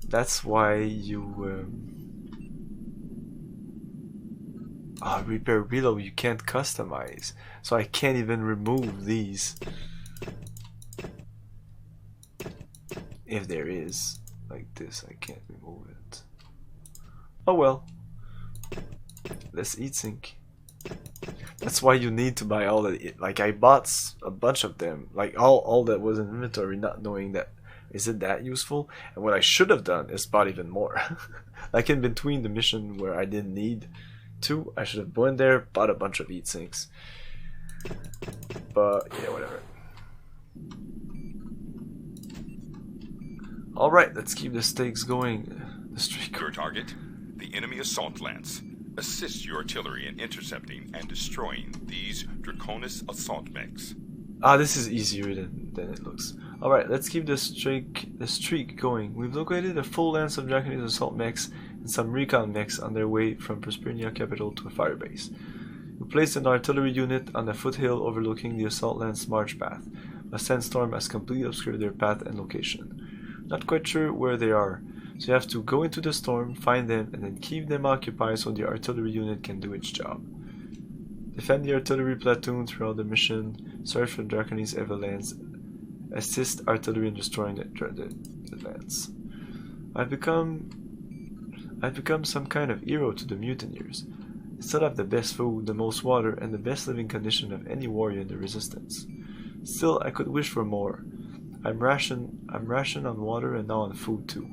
That's why you repair reload you can't customize, so I can't even remove these. If there is like this, I can't remove it. Oh well. Let's eat sync. That's why you need to buy all that. Like I bought a bunch of them, like all that was in inventory, not knowing that. Is it that useful? And what I should have done is bought even more. Like in between the mission where I didn't need to, I should have went there, bought a bunch of heat sinks. But yeah, whatever. Alright, let's keep the stakes going. The streak. Your target, the enemy assault lance. Assist your artillery in intercepting and destroying these Reconnaissance assault mechs. Ah, this is easier than it looks. Alright, let's keep the streak going. We've located a full lance of Japanese assault mechs and some recon mechs on their way from Prospernia capital to a firebase. We placed an artillery unit on a foothill overlooking the assault lance march path. A sandstorm has completely obscured their path and location. Not quite sure where they are, so you have to go into the storm, find them, and then keep them occupied so the artillery unit can do its job. Defend the artillery platoon throughout the mission, search for Draconis Avalanche, assist artillery in destroying the lance. I've become some kind of hero to the mutineers. They still have the best food, the most water, and the best living condition of any warrior in the resistance. Still, I could wish for more. I'm rationed on water and now on food too.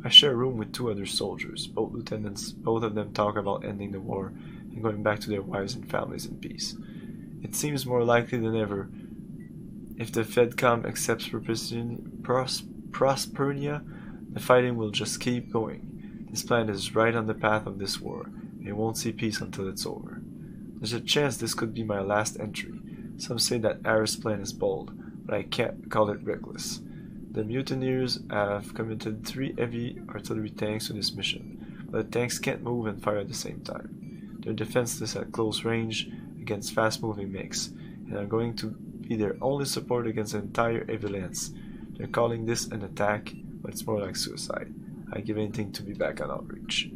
I share a room with 2 other soldiers, both lieutenants. Both of them talk about ending the war and going back to their wives and families in peace. It seems more likely than ever. If the FedCom accepts Prospernia, the fighting will just keep going. This planet is right on the path of this war, and it won't see peace until it's over. There's a chance this could be my last entry. Some say that Ares' plan is bold, but I can't call it reckless. The mutineers have committed 3 heavy artillery tanks to this mission, but the tanks can't move and fire at the same time. They're defenseless at close range against fast-moving mechs, and are going to be their only support against an entire heavy lance. They're calling this an attack, but it's more like suicide. I'd give anything to be back on outreach.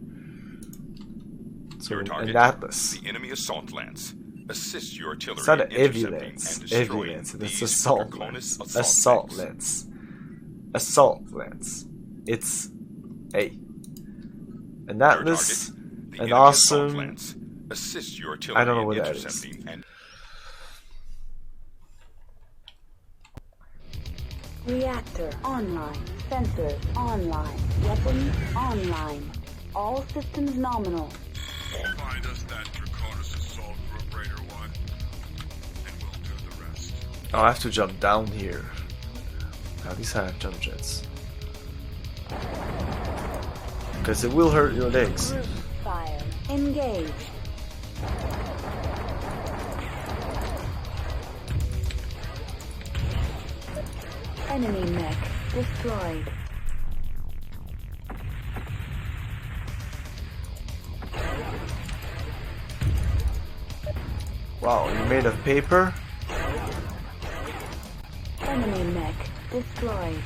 So, your target, an Atlas. the enemy assault lance. Assist your artillery It's not in an heavy intercepting lance. and Heavy destroying lance. It's these assault Reconnaissance lance. assault Assault mechs. lance. Assault lance. It's an Atlas. Your target, the An enemy awesome. assault lance. Assist your artillery I don't know in what that is. intercepting and Reactor online. Sensors online. Weapons online. All systems nominal. Find us that Reconnaissance assault group Raider 1, and we'll do the rest. Oh, I have to jump down here. At least I have jump jets. Because it will hurt your legs. Group fire. Engage. Enemy mech destroyed. Wow, you made of paper? Enemy mech destroyed.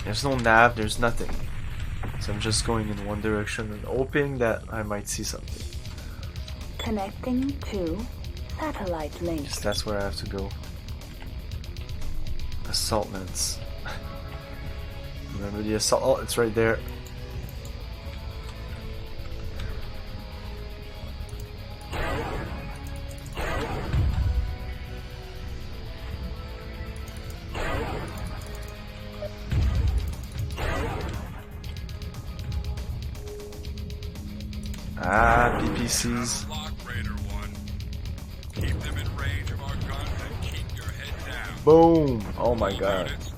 There's no nav, there's nothing. So I'm just going in one direction and hoping that I might see something. Connecting to satellite link. Yes, that's where I have to go. Assault lance. Remember the assault? Oh, it's right there. Ah, PPCs. Lock Raider 1. Keep them in range of our guns and keep your head down. Boom! Oh my god. Units,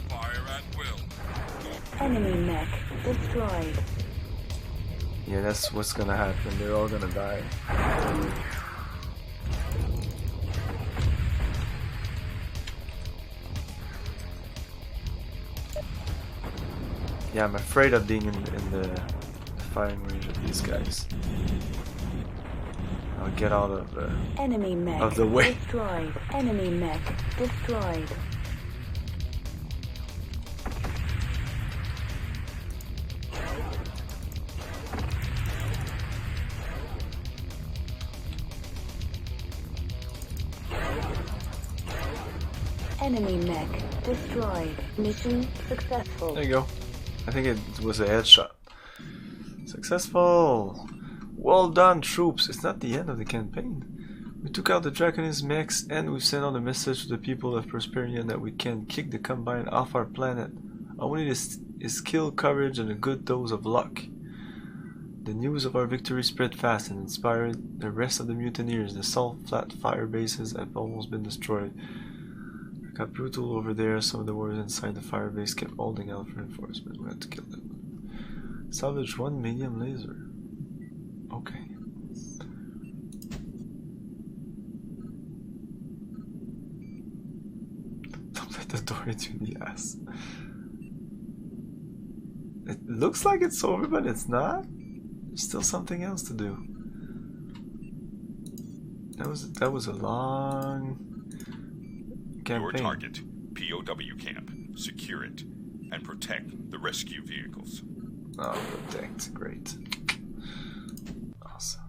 fire at will. Enemy mech destroyed. Yeah, that's what's gonna happen. They're all gonna die. Yeah, I'm afraid of being in the firing range of these guys. I'll get out of Enemy mech of the way. destroyed. Enemy mech destroyed. Enemy mech destroyed. Mission successful. There you go. I think it was a headshot. Successful! Well done, troops. It's not the end of the campaign. We took out the Draconis mechs and we've sent out a message to the people of Prospernia that we can kick the Combine off our planet. All we need is skill, courage, and a good dose of luck. The news of our victory spread fast and inspired the rest of the mutineers. The salt flat fire bases have almost been destroyed. It got brutal over there. Some of the warriors inside the firebase kept holding out for reinforcement. We had to kill them. Salvage 1 medium laser. Okay. Don't let the door hit you in the ass. It looks like it's over, but it's not. There's still something else to do. That was a long campaign. Your target, POW camp. Secure it and protect the rescue vehicles. Oh, protect. Great. Awesome.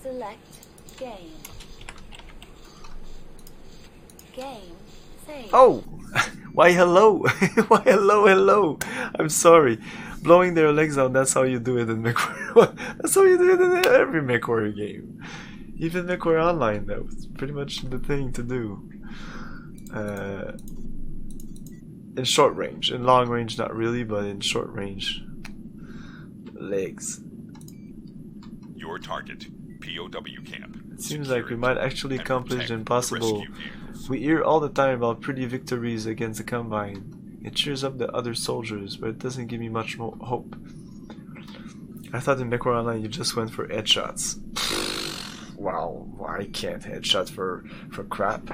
Select game. Game save. Oh! Why hello? Why hello? I'm sorry. Blowing their legs out, that's how you do it in MechWarrior. That's how you do it in every MechWarrior game. Even MechWarrior Online, that was pretty much the thing to do. In short range. In long range, not really, but in short range. Legs. Your target, POW camp. It seems like we might actually accomplish the impossible. We hear all the time about pretty victories against the Combine. It cheers up the other soldiers, but it doesn't give me much more hope. I thought in MechWarrior Online you just went for headshots. Wow, I can't headshot for crap.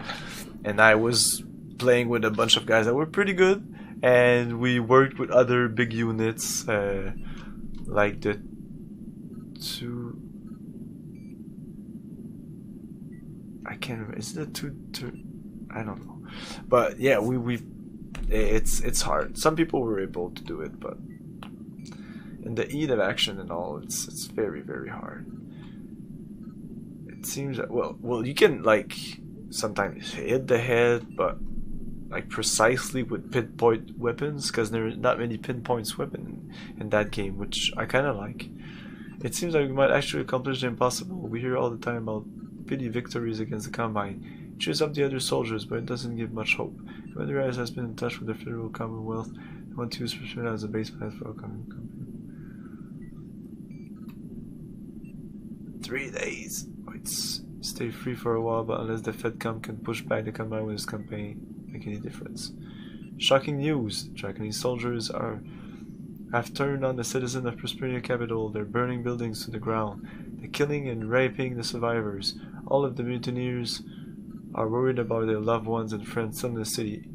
And I was playing with a bunch of guys that were pretty good, and we worked with other big units, like the two. I can't remember. Is it two? I don't know. But yeah, it's hard. Some people were able to do it, but in the heat of action and all, it's very, very hard. It seems that well you can like sometimes hit the head, but like precisely with pinpoint weapons, because there are not many pinpoints weapon in that game, which I kind of like. It seems like we might actually accomplish the impossible. We hear all the time about petty victories against the Combine. It cheers up the other soldiers, but it doesn't give much hope. Commander Rice has been in touch with the Federal Commonwealth. They want to use Mercenaries as a base plan for upcoming campaign. 3 days. Stay free for a while, but unless the FedCom can push back the Combine with his campaign, make any difference. Shocking news! Draconese soldiers have turned on the citizens of Prosperity Capital. They're burning buildings to the ground. They're killing and raping the survivors. All of the mutineers are worried about their loved ones and friends still in the city.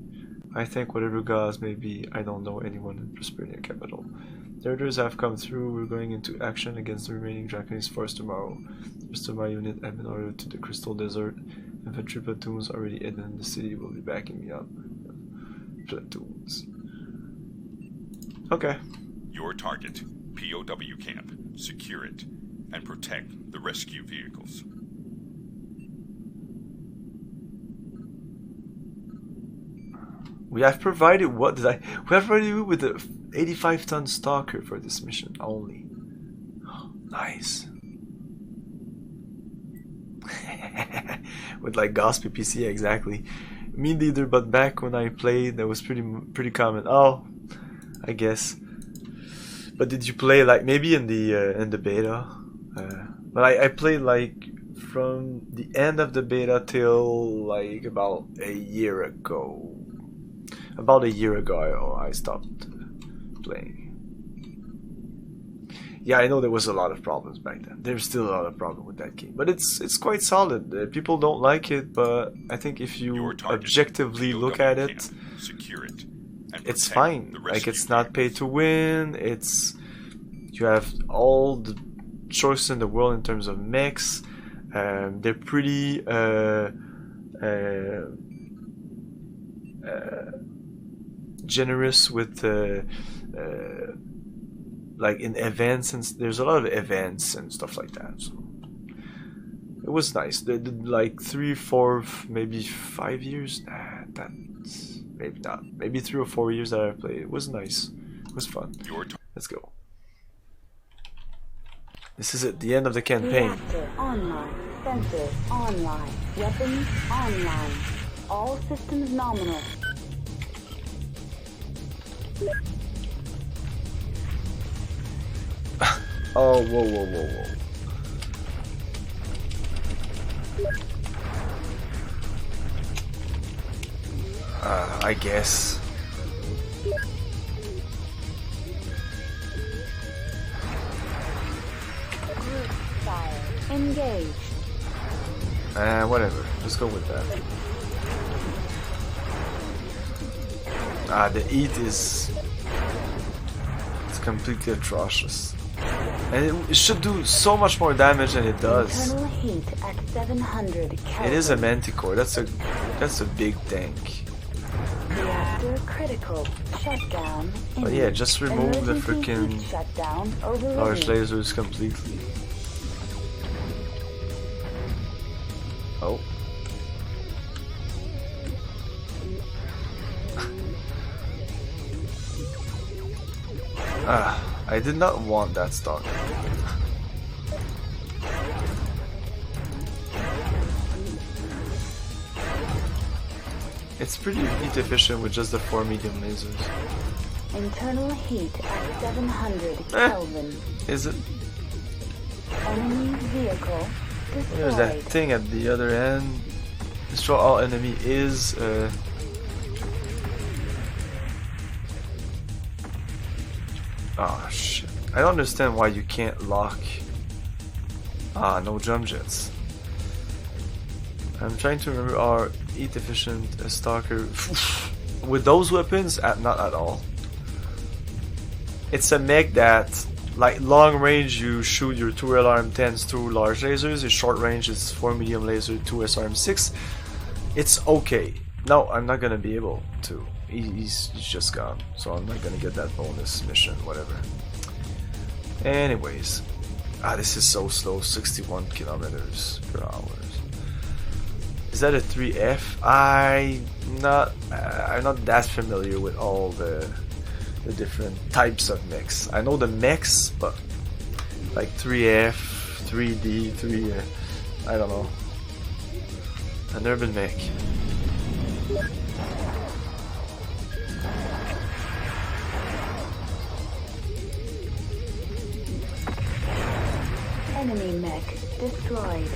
I think whatever gods may be, I don't know anyone in Prosperity Capital. The orders have come through. We're going into action against the remaining Draconese force tomorrow. The rest of my unit have been ordered to the Crystal Desert. Infantry platoons already hidden in the city will be backing me up. Platoons. Okay. Your target, POW camp. Secure it and protect the rescue vehicles. We have provided what did I? We have provided you with a 85-ton stalker for this mission only. Nice. With like GOS PPC, exactly. Me neither, but back when I played, that was pretty common. Oh, I guess. But did you play like maybe in the beta? But I played like from the end of the beta till like about a year ago. About a year ago, I stopped playing. Yeah, I know there was a lot of problems back then. There's still a lot of problems with that game, but it's quite solid. People don't like it, but I think if you objectively look at it, secure it, it's fine. Like it's not pay to win. You have all the choices in the world in terms of mechs. They're pretty generous with like in events, and there's a lot of events and stuff like that, so it was nice. The like 3, 4, maybe 5 years, that's maybe not, maybe 3 or 4 years that I played, it was nice, it was fun. Let's go. This is it, the end of the campaign. Reactor online, sensors online, weapons online, all systems nominal. Oh, whoa, whoa, whoa, whoa. I guess. Group fire. Engage. Whatever. Let's go with that. The eat is... It's completely atrocious. And it should do so much more damage than it does. Internal heat at 700 Kelvin. It is a manticore. That's a big tank. Reactor critical. Shutdown. But yeah, just remove the Emergency freaking heat shutdown large overridden. lasers completely. Oh. I did not want that stock. It's pretty heat efficient with just the 4 medium lasers. Internal heat at 700 Kelvin. Is it? Enemy vehicle There's that destroyed. thing at the other end. Destroy all enemy is oh shit. I don't understand why you can't lock. No jump jets. I'm trying to remember our heat efficient stalker. With those weapons, not at all. It's a mech that, like long range, you shoot your 2 LRM-10s through large lasers. Your short range is 4 medium laser, 2 SRM-6. It's okay. No, I'm not gonna be able to. He's just gone, so I'm not gonna get that bonus mission, whatever. Anyways, this is so slow, 61 kilometers per hour. Is that a 3F? I'm not that familiar with all the different types of mechs. I know the mechs, but like 3F, 3D, 3, I don't know. An urban mech. Enemy mech destroyed.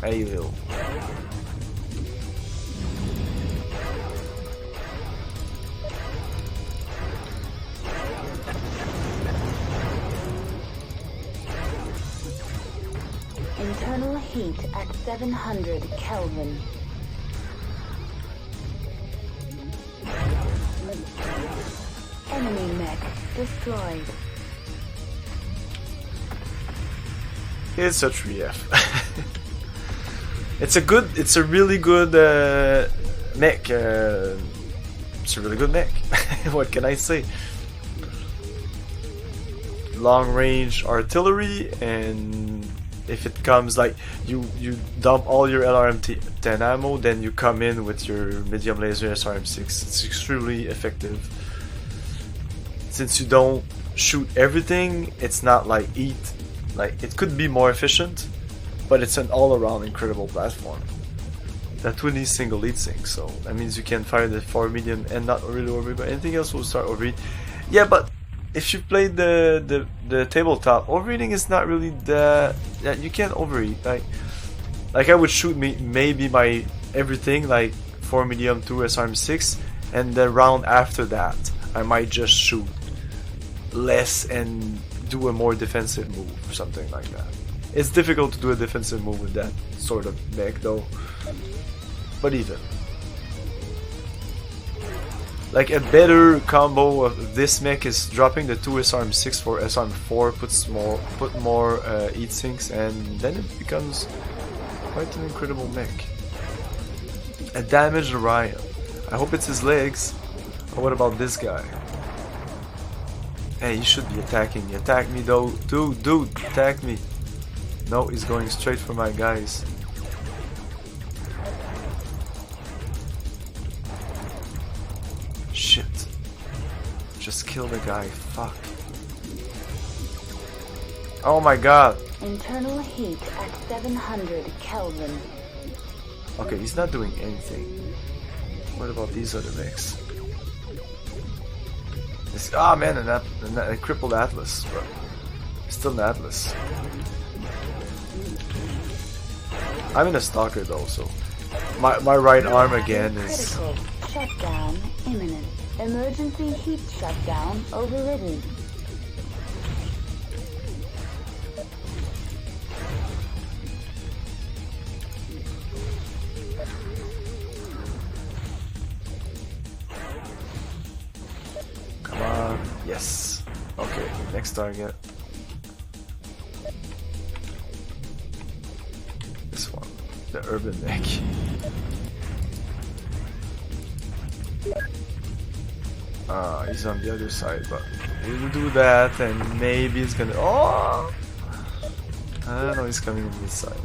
Hey, Lil. Internal heat at 700 Kelvin. Enemy mech destroyed. It's a 3F. It's a really good mech. It's a really good mech. What can I say? Long range artillery, and if it comes like you dump all your LRM-10 ammo, then you come in with your medium laser SRM-6. It's extremely effective. Since you don't shoot everything, it's not like it could be more efficient, but it's an all-around incredible platform. That 20 single lead sync, so that means you can fire the 4 medium and not really overheat, but anything else will start overheat. Yeah, but if you played the tabletop, overheating is not really that. Yeah, you can't overheat. Like I would shoot maybe my everything like 4 medium 2 SRM-6, and the round after that I might just shoot less and do a more defensive move or something like that. It's difficult to do a defensive move with that sort of mech though, but even like a better combo of this mech is dropping the 2 SRM-6 for SRM-4, put more heat sinks, and then it becomes quite an incredible mech. A damaged Orion. I hope it's his legs. Or what about this guy? Hey, he should be attacking me. Attack me though. Dude, attack me. No, he's going straight for my guys. Shit. Just kill the guy. Fuck. Oh my god. Internal heat at 700 Kelvin. Okay, he's not doing anything. What about these other mechs? Ah man, a crippled Atlas, but still an Atlas. I'm in a stalker though, so my right arm again is. Critical shutdown imminent. Emergency heat shutdown overridden. Come on, yes. Okay, next target. This one, the urban mech. He's on the other side, but we'll do that and maybe it's gonna. Oh! I don't know, he's coming on this side.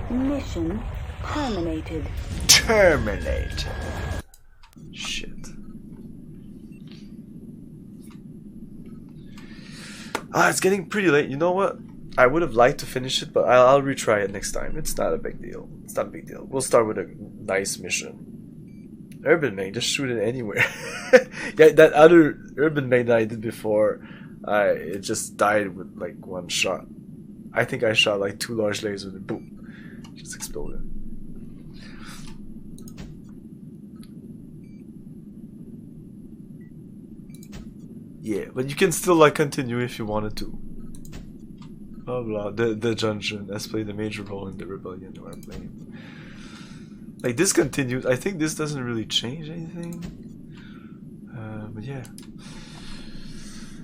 Mission terminated. Terminated. Shit. It's getting pretty late. You know what? I would have liked to finish it, but I'll retry it next time. It's not a big deal. It's not a big deal. We'll start with a nice mission. Urban Mech, just shoot it anywhere. Yeah, that other Urban Mech that I did before, it just died with like one shot. I think I shot like 2 large lasers and boom, just exploded. Yeah, but you can still like continue if you wanted to. Blah blah. The dungeon has played a major role in the rebellion where I'm playing. Like this continues. I think this doesn't really change anything. But yeah.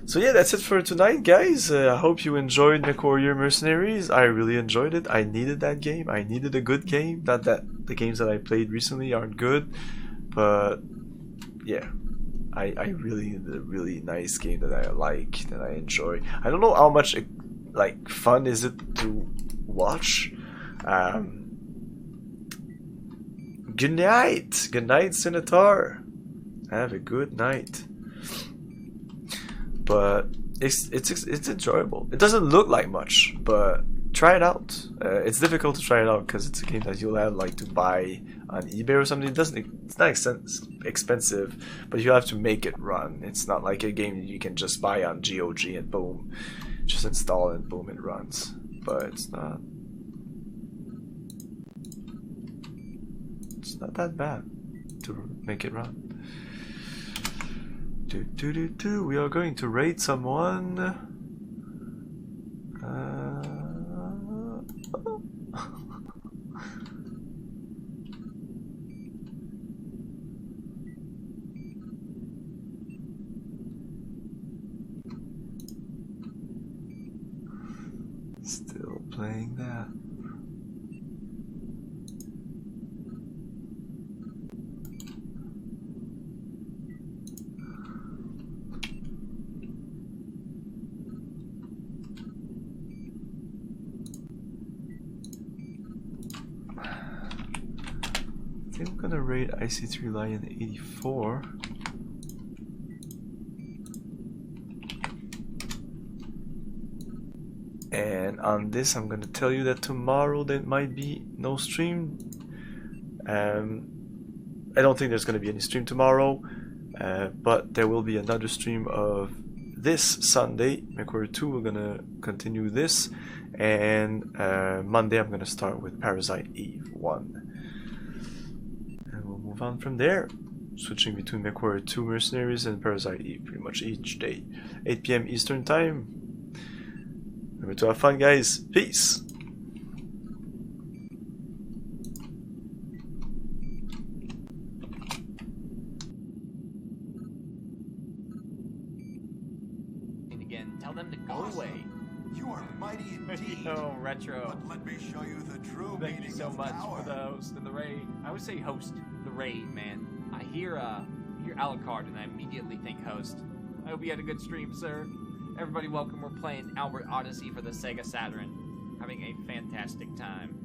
So yeah, that's it for tonight, guys. I hope you enjoyed MechWarrior Mercenaries. I really enjoyed it. I needed that game. I needed a good game. Not that the games that I played recently aren't good, but yeah. I really need a really nice game that I like, that I enjoy. I don't know how much like fun is it to watch. Good night, Senator. Have a good night. But it's enjoyable. It doesn't look like much, but try it out. It's difficult to try it out because it's a game that you'll have like to buy on eBay or something. It's not expensive, but you have to make it run. It's not like a game you can just buy on GOG and boom, just install it and boom, it runs. But it's not that bad to make it run. We are going to raid someone. Still playing that. I think I'm gonna raid IC3 Lion 84. And on this, I'm gonna tell you that tomorrow there might be no stream. I don't think there's gonna be any stream tomorrow, but there will be another stream of this Sunday, MechWarrior 2. We're gonna continue this, and Monday I'm gonna start with Parasite Eve 1. And we'll move on from there, switching between MechWarrior 2 Mercenaries and Parasite Eve pretty much each day, 8 PM Eastern Time. Remember to have fun, guys. Peace. Again, tell them to go away. You are mighty indeed. Yo, Retro. But let me show you the true Thank you meaning so of much power. for the host and the raid. I always say host the raid, man. I hear a la carte and I immediately think host. I hope you had a good stream, sir. Everybody welcome. We're playing Albert Odyssey for the Sega Saturn. Having a fantastic time.